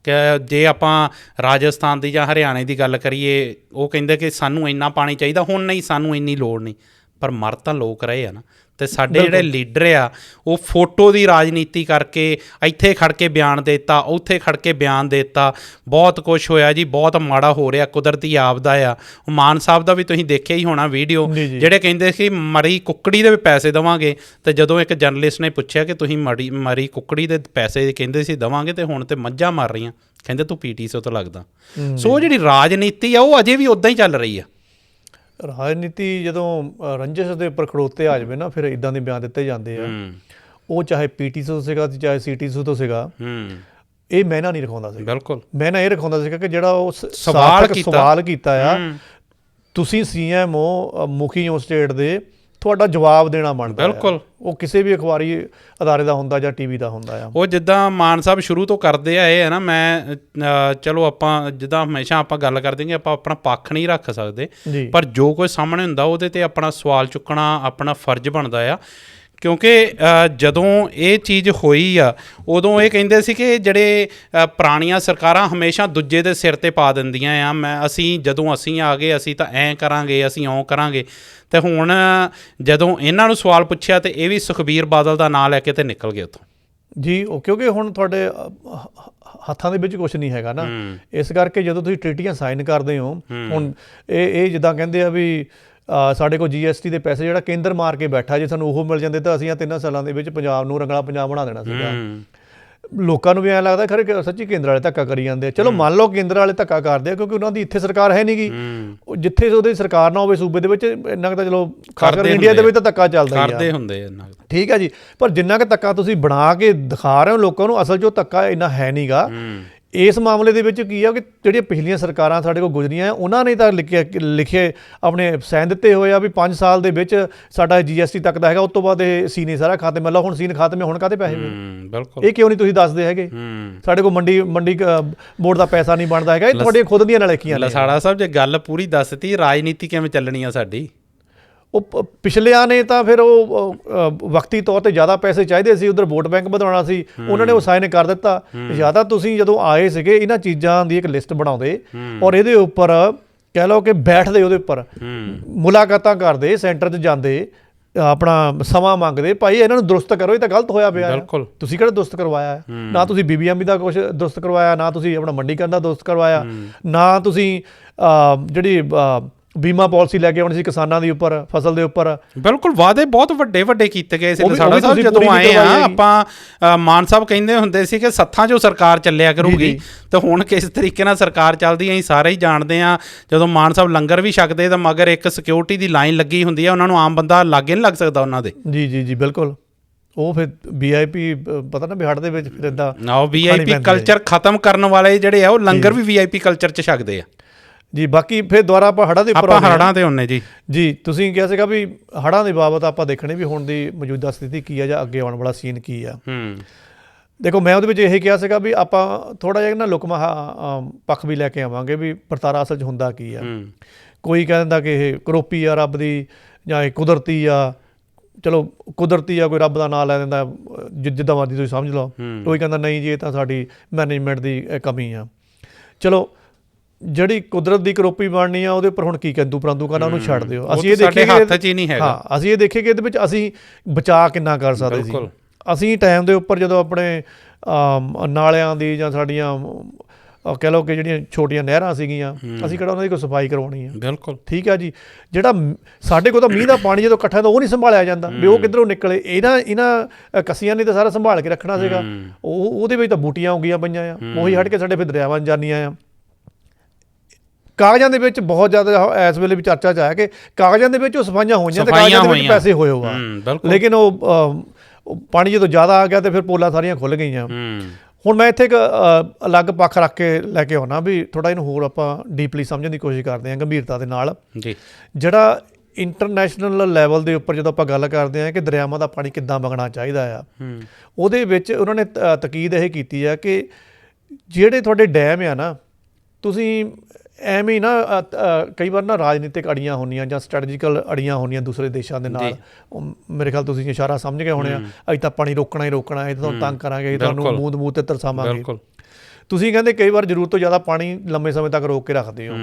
ਕਿ ਜੇ ਆਪਾਂ ਰਾਜਸਥਾਨ ਦੀ ਜਾਂ ਹਰਿਆਣੇ ਦੀ ਗੱਲ ਕਰੀਏ, ਉਹ ਕਹਿੰਦੇ ਕਿ ਸਾਨੂੰ ਇੰਨਾ ਪਾਣੀ ਚਾਹੀਦਾ, ਹੁਣ ਨਹੀਂ, ਸਾਨੂੰ ਇੰਨੀ ਲੋੜ ਨਹੀਂ। ਪਰ ਮਰ ਤਾਂ ਲੋਕ ਰਹੇ ਆ ਨਾ। ਅਤੇ ਸਾਡੇ ਜਿਹੜੇ ਲੀਡਰ ਆ ਉਹ ਫੋਟੋ ਦੀ ਰਾਜਨੀਤੀ ਕਰਕੇ ਇੱਥੇ ਖੜ੍ਹ ਕੇ ਬਿਆਨ ਦੇ ਦਿੱਤਾ, ਉੱਥੇ ਖੜ੍ਹ ਕੇ ਬਿਆਨ ਦੇ ਦਿੱਤਾ, ਬਹੁਤ ਕੁਛ ਹੋਇਆ ਜੀ, ਬਹੁਤ ਮਾੜਾ ਹੋ ਰਿਹਾ, ਕੁਦਰਤੀ ਆਪਦਾ ਆ। ਉਹ ਮਾਨ ਸਾਹਿਬ ਦਾ ਵੀ ਤੁਸੀਂ ਦੇਖਿਆ ਹੀ ਹੋਣਾ ਵੀਡੀਓ, ਜਿਹੜੇ ਕਹਿੰਦੇ ਸੀ ਮਰੀ ਕੁੱਕੜੀ ਦੇ ਵੀ ਪੈਸੇ ਦੇਵਾਂਗੇ, ਅਤੇ ਜਦੋਂ ਇੱਕ ਜਰਨਲਿਸਟ ਨੇ ਪੁੱਛਿਆ ਕਿ ਤੁਸੀਂ ਮਰੀ ਕੁੱਕੜੀ ਦੇ ਪੈਸੇ ਕਹਿੰਦੇ ਸੀ ਦੇਵਾਂਗੇ, ਅਤੇ ਹੁਣ ਤਾਂ ਮੱਝਾਂ ਮਰ ਰਹੀਆਂ, ਕਹਿੰਦੇ ਤੂੰ PTC ਤੋਂ ਲੱਗਦਾ। ਸੋ ਉਹ ਜਿਹੜੀ ਰਾਜਨੀਤੀ ਆ ਉਹ ਅਜੇ ਵੀ ਉੱਦਾਂ ਹੀ ਚੱਲ ਰਹੀ ਆ। ਰਾਜਨੀਤੀ ਜਦੋਂ ਰੰਜਿਸ਼ ਦੇ ਉੱਪਰ ਖੜੋਤੇ ਆ ਜਾਵੇ ਨਾ, ਫਿਰ ਇੱਦਾਂ ਦੇ ਬਿਆਨ ਦਿੱਤੇ ਜਾਂਦੇ ਆ। ਉਹ ਚਾਹੇ PTC ਤੋਂ ਸੀਗਾ, ਚਾਹੇ CTC ਤੋਂ ਸੀਗਾ, ਇਹ ਮਾਇਨਾ ਨਹੀਂ ਰਖਾਉਂਦਾ ਸੀ। ਬਿਲਕੁਲ ਮਾਇਨਾ ਇਹ ਰਖਾਉਂਦਾ ਸੀਗਾ ਕਿ ਜਿਹੜਾ ਉਹ ਸਵਾਲ ਕੀਤਾ ਆ, ਤੁਸੀਂ CM ਹੋ, ਮੁਖੀ ਹੋ ਸਟੇਟ ਦੇ, ਤੁਹਾਡਾ ਜਵਾਬ ਦੇਣਾ ਬਣਦਾ। ਬਿਲਕੁਲ। ਉਹ ਕਿਸੇ ਵੀ ਅਖਬਾਰੀ ਅਦਾਰੇ ਦਾ ਹੁੰਦਾ ਜਾਂ ਟੀਵੀ ਦਾ ਹੁੰਦਾ ਆ। ਉਹ ਜਿੱਦਾਂ ਮਾਨ ਸਾਹਿਬ ਸ਼ੁਰੂ ਤੋਂ ਕਰਦੇ ਆਏ ਆ ਨਾ, ਮੈਂ ਚਲੋ ਆਪਾਂ ਜਿੱਦਾਂ ਹਮੇਸ਼ਾ ਆਪਾਂ ਗੱਲ ਕਰਦੇ ਕਿ ਆਪਾਂ ਆਪਣਾ ਪੱਖ ਨਹੀਂ ਰੱਖ ਸਕਦੇ, ਪਰ ਜੋ ਕੁਝ ਸਾਹਮਣੇ ਹੁੰਦਾ ਉਹਦੇ ਤੇ ਆਪਣਾ ਸਵਾਲ ਚੁੱਕਣਾ ਆਪਣਾ ਫਰਜ਼ ਬਣਦਾ ਆ। ਕਿਉਂਕਿ ਜਦੋਂ ਇਹ ਚੀਜ਼ ਹੋਈ ਆ ਉਦੋਂ ਇਹ ਕਹਿੰਦੇ ਸੀ ਕਿ ਜਿਹੜੇ ਪੁਰਾਣੀਆਂ ਸਰਕਾਰਾਂ ਹਮੇਸ਼ਾ ਦੂਜੇ ਦੇ ਸਿਰ 'ਤੇ ਪਾ ਦਿੰਦੀਆਂ ਆ, ਜਦੋਂ ਅਸੀਂ ਆ ਗਏ ਅਸੀਂ ਤਾਂ ਐਂ ਕਰਾਂਗੇ, ਅਸੀਂ ਇਉਂ ਕਰਾਂਗੇ। ਅਤੇ ਹੁਣ ਜਦੋਂ ਇਹਨਾਂ ਨੂੰ ਸਵਾਲ ਪੁੱਛਿਆ ਤਾਂ ਇਹ ਵੀ ਸੁਖਬੀਰ ਬਾਦਲ ਦਾ ਨਾਂ ਲੈ ਕੇ ਤੇ ਨਿਕਲ ਗਏ ਉੱਥੋਂ ਜੀ। ਉਹ ਕਿਉਂਕਿ ਹੁਣ ਤੁਹਾਡੇ ਹੱਥਾਂ ਦੇ ਵਿੱਚ ਕੁਛ ਨਹੀਂ ਹੈਗਾ ਨਾ, ਇਸ ਕਰਕੇ ਜਦੋਂ ਤੁਸੀਂ ਟ੍ਰੀਟੀਆਂ ਸਾਈਨ ਕਰਦੇ ਹੋ, ਹੁਣ ਇਹ ਜਿੱਦਾਂ ਕਹਿੰਦੇ ਆ ਵੀ ਸਾਡੇ ਕੋਲ GST ਦੇ ਪੈਸੇ ਜਿਹੜਾ ਕੇਂਦਰ ਮਾਰ ਕੇ ਬੈਠਾ, ਜੇ ਸਾਨੂੰ ਉਹ ਮਿਲ ਜਾਂਦੇ ਤਾਂ ਅਸੀਂ 3 ਸਾਲਾਂ ਦੇ ਵਿੱਚ ਪੰਜਾਬ ਨੂੰ ਰੰਗਲਾ ਪੰਜਾਬ ਬਣਾ ਦੇਣਾ ਸੀਗਾ। ਲੋਕਾਂ ਨੂੰ ਵੀ ਐਂ ਲੱਗਦਾ ਖਰੇ ਸੱਚੀ ਕੇਂਦਰ ਵਾਲੇ ਧੱਕਾ ਕਰੀ ਜਾਂਦੇ ਆ। ਚਲੋ ਮੰਨ ਲਓ ਕੇਂਦਰ ਵਾਲੇ ਧੱਕਾ ਕਰਦੇ ਆ ਕਿਉਂਕਿ ਉਹਨਾਂ ਦੀ ਇੱਥੇ ਸਰਕਾਰ ਹੈ ਨਹੀਂ ਗੀ, ਜਿੱਥੇ ਉਹਦੀ ਸਰਕਾਰ ਨਾ ਹੋਵੇ ਸੂਬੇ ਦੇ ਵਿੱਚ ਇੰਨਾ ਕੁ ਤਾਂ ਚਲੋ ਖਾਸ ਕਰਕੇ ਇੰਡੀਆ ਦੇ ਵਿੱਚ ਤਾਂ ਧੱਕਾ ਚੱਲਦਾ ਹੀ ਕਰਦੇ ਹੁੰਦੇ ਆ। ਠੀਕ ਹੈ ਜੀ, ਪਰ ਜਿੰਨਾ ਕੁ ਧੱਕਾ ਤੁਸੀਂ ਬਣਾ ਕੇ ਦਿਖਾ ਰਹੇ ਹੋ ਲੋਕਾਂ ਨੂੰ, ਅਸਲ 'ਚ ਉਹ ਧੱਕਾ ਇੰਨਾ ਹੈ ਨਹੀਂ ਗਾ। ਇਸ ਮਾਮਲੇ ਦੇ ਵਿੱਚ ਕੀ ਆ ਕਿ ਜਿਹੜੀਆਂ ਪਿਛਲੀਆਂ ਸਰਕਾਰਾਂ ਸਾਡੇ ਕੋਲ ਗੁਜ਼ਰੀਆਂ ਉਹਨਾਂ ਨੇ ਤਾਂ ਲਿਖੇ ਆਪਣੇ ਸਾਈਨ ਦਿੱਤੇ ਹੋਏ ਆ ਵੀ 5 ਸਾਲ ਦੇ ਵਿੱਚ ਸਾਡਾ GST ਤੱਕ ਦਾ ਹੈਗਾ, ਉਸ ਤੋਂ ਬਾਅਦ ਇਹ ਸੀਨੇ ਸਾਰਾ ਖਾਤੇ ਮਤਲਬ ਹੁਣ ਸੀਨ ਖਾਤੇ ਹੁਣ ਕਾਹਦੇ ਪੈਸੇ ਬਿਲਕੁਲ ਇਹ ਕਿਉਂ ਨਹੀਂ ਤੁਸੀਂ ਦੱਸਦੇ ਹੈਗੇ? ਸਾਡੇ ਕੋਲ ਮੰਡੀ ਬੋਰਡ ਦਾ ਪੈਸਾ ਨਹੀਂ ਬਣਦਾ ਹੈਗਾ, ਇਹ ਤੁਹਾਡੀਆਂ ਖੁਦ ਦੀਆਂ ਨਲੇਕੀਆਂ ਨੇ। ਲਸਾੜਾ ਸਾਹਿਬ ਜੇ ਗੱਲ ਪੂਰੀ ਦੱਸਤੀ, ਰਾਜਨੀਤੀ ਕਿਵੇਂ ਚੱਲਣੀ ਆ ਸਾਡੀ? ਉਹ ਪਿਛਲਿਆਂ ਨੇ ਤਾਂ ਫਿਰ ਉਹ ਵਕਤੀ ਤੌਰ 'ਤੇ ਜ਼ਿਆਦਾ ਪੈਸੇ ਚਾਹੀਦੇ ਸੀ, ਉੱਧਰ ਵੋਟ ਬੈਂਕ ਵਧਾਉਣਾ ਸੀ, ਉਹਨਾਂ ਨੇ ਉਹ ਸਾਈਨ ਕਰ ਦਿੱਤਾ। ਜ਼ਿਆਦਾ ਤੁਸੀਂ ਜਦੋਂ ਆਏ ਸੀਗੇ ਇਹਨਾਂ ਚੀਜ਼ਾਂ ਦੀ ਇੱਕ ਲਿਸਟ ਬਣਾਉਂਦੇ ਔਰ ਇਹਦੇ ਉੱਪਰ ਕਹਿ ਲਓ ਕਿ ਬੈਠਦੇ, ਉਹਦੇ ਉੱਪਰ ਮੁਲਾਕਾਤਾਂ ਕਰਦੇ, ਸੈਂਟਰ 'ਚ ਜਾਂਦੇ, ਆਪਣਾ ਸਮਾਂ ਮੰਗਦੇ, ਭਾਈ ਇਹਨਾਂ ਨੂੰ ਦੁਰਸਤ ਕਰੋ, ਇਹ ਤਾਂ ਗਲਤ ਹੋਇਆ ਪਿਆ। ਤੁਸੀਂ ਕਿਹੜਾ ਦੁਰਸਤ ਕਰਵਾਇਆ ਹੈ? ਨਾ ਤੁਸੀਂ BBMB ਦਾ ਕੁਛ ਦੁਰਸਤ ਕਰਵਾਇਆ, ਨਾ ਤੁਸੀਂ ਆਪਣਾ ਮੰਡੀਕਰਨ ਦਾ ਦੁਰਸਤ ਕਰਵਾਇਆ, ਨਾ ਤੁਸੀਂ ਜਿਹੜੀ ਬੀਮਾ ਪਾਲਿਸੀ ਲੈ ਕੇ ਆਉਣੀ ਸੀ ਕਿਸਾਨਾਂ ਦੇ ਉੱਪਰ, ਫਸਲ ਦੇ ਉੱਪਰ। ਬਿਲਕੁਲ ਵਾਅਦੇ ਬਹੁਤ ਵੱਡੇ ਕੀਤੇ ਗਏ ਸੀ ਲਸਾੜਾ ਸਾਹਿਬ। ਜਦੋਂ ਆਏ ਆ ਆਪਾਂ ਮਾਨ ਸਾਹਿਬ ਕਹਿੰਦੇ ਹੁੰਦੇ ਸੀ ਕਿ ਸੱਥਾਂ 'ਚੋਂ ਸਰਕਾਰ ਚੱਲਿਆ ਕਰੂਗੀ, ਤੇ ਹੁਣ ਕਿਸ ਤਰੀਕੇ ਨਾਲ ਸਰਕਾਰ ਚੱਲਦੀ ਅਸੀਂ ਸਾਰੇ ਹੀ ਜਾਣਦੇ ਹਾਂ। ਜਦੋਂ ਮਾਨ ਸਾਹਿਬ ਲੰਗਰ ਵੀ ਛਕਦੇ ਤਾਂ ਮਗਰ ਇੱਕ ਸਿਕਿਉਰਿਟੀ ਦੀ ਲਾਈਨ ਲੱਗੀ ਹੁੰਦੀ ਹੈ, ਉਹਨਾਂ ਨੂੰ ਆਮ ਬੰਦਾ ਲਾਗੇ ਨਹੀਂ ਲੱਗ ਸਕਦਾ ਉਹਨਾਂ ਦੇ। ਜੀ ਬਿਲਕੁਲ। ਉਹ ਫਿਰ VIP ਪਤਾ ਨਾ ਬਿਹਾੜ ਦੇ ਵਿੱਚ ਫਿਰ ਇੱਦਾਂ VIP ਕਲਚਰ ਖਤਮ ਕਰਨ ਵਾਲੇ ਜਿਹੜੇ ਆ ਉਹ ਲੰਗਰ ਵੀ VIP ਕਲਚਰ 'ਚ ਛਕਦੇ ਆ ਜੀ। ਬਾਕੀ ਫਿਰ ਦੁਬਾਰਾ ਆਪਾਂ ਹੜ੍ਹਾਂ ਦੇ ਉੱਪਰ ਹੜ੍ਹਾਂ ਤੇ ਹੁੰਨੇ ਜੀ। ਤੁਸੀਂ ਕਿਹਾ ਸੀਗਾ ਵੀ ਹੜ੍ਹਾਂ ਦੇ ਬਾਬਤ ਆਪਾਂ ਦੇਖਣੇ ਵੀ ਹੁਣ ਦੀ ਮੌਜੂਦਾ ਸਥਿਤੀ ਕੀ ਆ ਜਾਂ ਅੱਗੇ ਆਉਣ ਵਾਲਾ ਸੀਨ ਕੀ ਆ। ਦੇਖੋ ਮੈਂ ਉਹਦੇ ਵਿੱਚ ਇਹ ਕਿਹਾ ਸੀਗਾ ਵੀ ਆਪਾਂ ਥੋੜ੍ਹਾ ਜਿਹਾ ਨਾ ਲੁਕਮਾ ਪੱਖ ਵੀ ਲੈ ਕੇ ਆਵਾਂਗੇ ਵੀ ਵਰਤਾਰਾ ਅਸਲ 'ਚ ਹੁੰਦਾ ਕੀ ਆ। ਕੋਈ ਕਹਿ ਦਿੰਦਾ ਕਿ ਇਹ ਕਰੋਪੀ ਆ ਰੱਬ ਦੀ ਜਾਂ ਇਹ ਕੁਦਰਤੀ ਆ। ਚਲੋ ਕੁਦਰਤੀ ਆ, ਕੋਈ ਰੱਬ ਦਾ ਨਾਂ ਲੈ ਦਿੰਦਾ, ਜਿੱਦਾਂ ਮਰਜ਼ੀ ਤੁਸੀਂ ਸਮਝ ਲਓ। ਕੋਈ ਕਹਿੰਦਾ ਨਹੀਂ ਜੀ ਇਹ ਤਾਂ ਸਾਡੀ ਮੈਨੇਜਮੈਂਟ ਦੀ ਕਮੀ ਆ। ਚਲੋ ਜਿਹੜੀ ਕੁਦਰਤ ਦੀ ਕਰੋਪੀ ਬਣਨੀ ਆ ਉਹਦੇ ਉੱਪਰ ਹੁਣ ਕੀ ਕਹਿੰਦੂ ਪਰੰਤੂ ਕਰਨਾ, ਉਹਨੂੰ ਛੱਡ ਦਿਓ। ਅਸੀਂ ਇਹ ਦੇਖੀਏ ਅਸੀਂ ਇਹ ਦੇਖੀਏ ਕਿ ਇਹਦੇ ਵਿੱਚ ਅਸੀਂ ਬਚਾਅ ਕਿੰਨਾ ਕਰ ਸਕਦੇ ਸੀ। ਅਸੀਂ ਟਾਈਮ ਦੇ ਉੱਪਰ ਜਦੋਂ ਆਪਣੇ ਨਾਲਿਆਂ ਦੀ ਜਾਂ ਸਾਡੀਆਂ ਕਹਿ ਲਓ ਕਿ ਜਿਹੜੀਆਂ ਛੋਟੀਆਂ ਨਹਿਰਾਂ ਸੀਗੀਆਂ, ਅਸੀਂ ਕਿਹੜਾ ਉਹਨਾਂ ਦੀ ਕੋਈ ਸਫਾਈ ਕਰਵਾਉਣੀ ਆ? ਬਿਲਕੁਲ ਠੀਕ ਆ ਜੀ। ਜਿਹੜਾ ਸਾਡੇ ਕੋਲ ਤਾਂ ਮੀਂਹ ਦਾ ਪਾਣੀ ਜਦੋਂ ਇਕੱਠਾ ਹੁੰਦਾ ਉਹ ਨਹੀਂ ਸੰਭਾਲਿਆ ਜਾਂਦਾ ਵੀ ਉਹ ਕਿੱਧਰੋਂ ਨਿਕਲੇ। ਇਹਨਾਂ ਕੱਸੀਆਂ ਨੇ ਤਾਂ ਸਾਰਾ ਸੰਭਾਲ ਕੇ ਰੱਖਣਾ ਸੀਗਾ। ਉਹਦੇ ਵਿੱਚ ਤਾਂ ਬੂਟੀਆਂ ਉੱਗੀਆਂ ਪਈਆਂ ਆ, ਉਹੀ ਹਟ ਕੇ ਸਾਡੇ ਫਿਰ ਦਰਿਆਵਾਂ ਜਾਂਦੀਆਂ ਆ। ਕਾਗਜ਼ਾਂ ਦੇ ਵਿੱਚ ਬਹੁਤ ਜ਼ਿਆਦਾ ਇਸ ਵੇਲੇ ਵੀ ਚਰਚਾ 'ਚ ਆਇਆ ਕਿ ਕਾਗਜ਼ਾਂ ਦੇ ਵਿੱਚ ਉਹ ਸਫਾਈਆਂ ਹੋਈਆਂ ਤੇ ਕਾਗਜ਼ਾਂ ਦੇ ਵਿੱਚ ਪੈਸੇ ਹੋਏ ਹੋਆ, ਲੇਕਿਨ ਉਹ ਪਾਣੀ ਜਦੋਂ ਜ਼ਿਆਦਾ ਆ ਗਿਆ ਤੇ ਫਿਰ ਪੋਲਾਂ ਸਾਰੀਆਂ ਖੁੱਲ੍ਹ ਗਈਆਂ। ਹੁਣ ਮੈਂ ਇੱਥੇ ਇੱਕ ਅਲੱਗ ਪੱਖ ਰੱਖ ਕੇ ਲੈ ਕੇ ਆਉਣਾ ਵੀ ਥੋੜ੍ਹਾ ਇਹਨੂੰ ਹੋਰ ਆਪਾਂ ਡੀਪਲੀ ਸਮਝਣ ਦੀ ਕੋਸ਼ਿਸ਼ ਕਰਦੇ ਹਾਂ ਗੰਭੀਰਤਾ ਦੇ ਨਾਲ। ਜਿਹੜਾ ਇੰਟਰਨੈਸ਼ਨਲ ਲੈਵਲ ਦੇ ਉੱਪਰ ਜਦੋਂ ਆਪਾਂ ਗੱਲ ਕਰਦੇ ਹਾਂ ਕਿ ਦਰਿਆਵਾਂ ਦਾ ਪਾਣੀ ਕਿੱਦਾਂ ਵਗਣਾ ਚਾਹੀਦਾ ਆ, ਉਹਦੇ ਵਿੱਚ ਉਹਨਾਂ ਨੇ ਤਕੀਦ ਇਹ ਕੀਤੀ ਆ ਕਿ ਜਿਹੜੇ ਤੁਹਾਡੇ ਡੈਮ ਆ ਨਾ, ਤੁਸੀਂ ਐਵੇਂ ਹੀ ਨਾ ਕਈ ਵਾਰ ਨਾ ਰਾਜਨੀਤਿਕ ਅੜੀਆਂ ਹੁੰਦੀਆਂ ਜਾਂ ਸਟ੍ਰੈਟਜੀਕਲ ਅੜੀਆਂ ਹੁੰਦੀਆਂ ਦੂਸਰੇ ਦੇਸ਼ਾਂ ਦੇ ਨਾਲ। ਮੇਰੇ ਖਿਆਲ ਤੁਸੀਂ ਇਸ਼ਾਰਾ ਸਮਝ ਗਏ ਹੋਣੇ ਆ, ਅਸੀਂ ਤਾਂ ਪਾਣੀ ਰੋਕਣਾ ਹੀ ਰੋਕਣਾ, ਇਹ ਤੁਹਾਨੂੰ ਤੰਗ ਕਰਾਂਗੇ, ਤੁਹਾਨੂੰ ਬੂੰਦ ਤੇ ਤਰਸਾਵਾਂਗੇ। ਤੁਸੀਂ ਕਹਿੰਦੇ ਕਈ ਵਾਰ ਜ਼ਰੂਰਤ ਤੋਂ ਜ਼ਿਆਦਾ ਪਾਣੀ ਲੰਬੇ ਸਮੇਂ ਤੱਕ ਰੋਕ ਕੇ ਰੱਖਦੇ ਹੋ।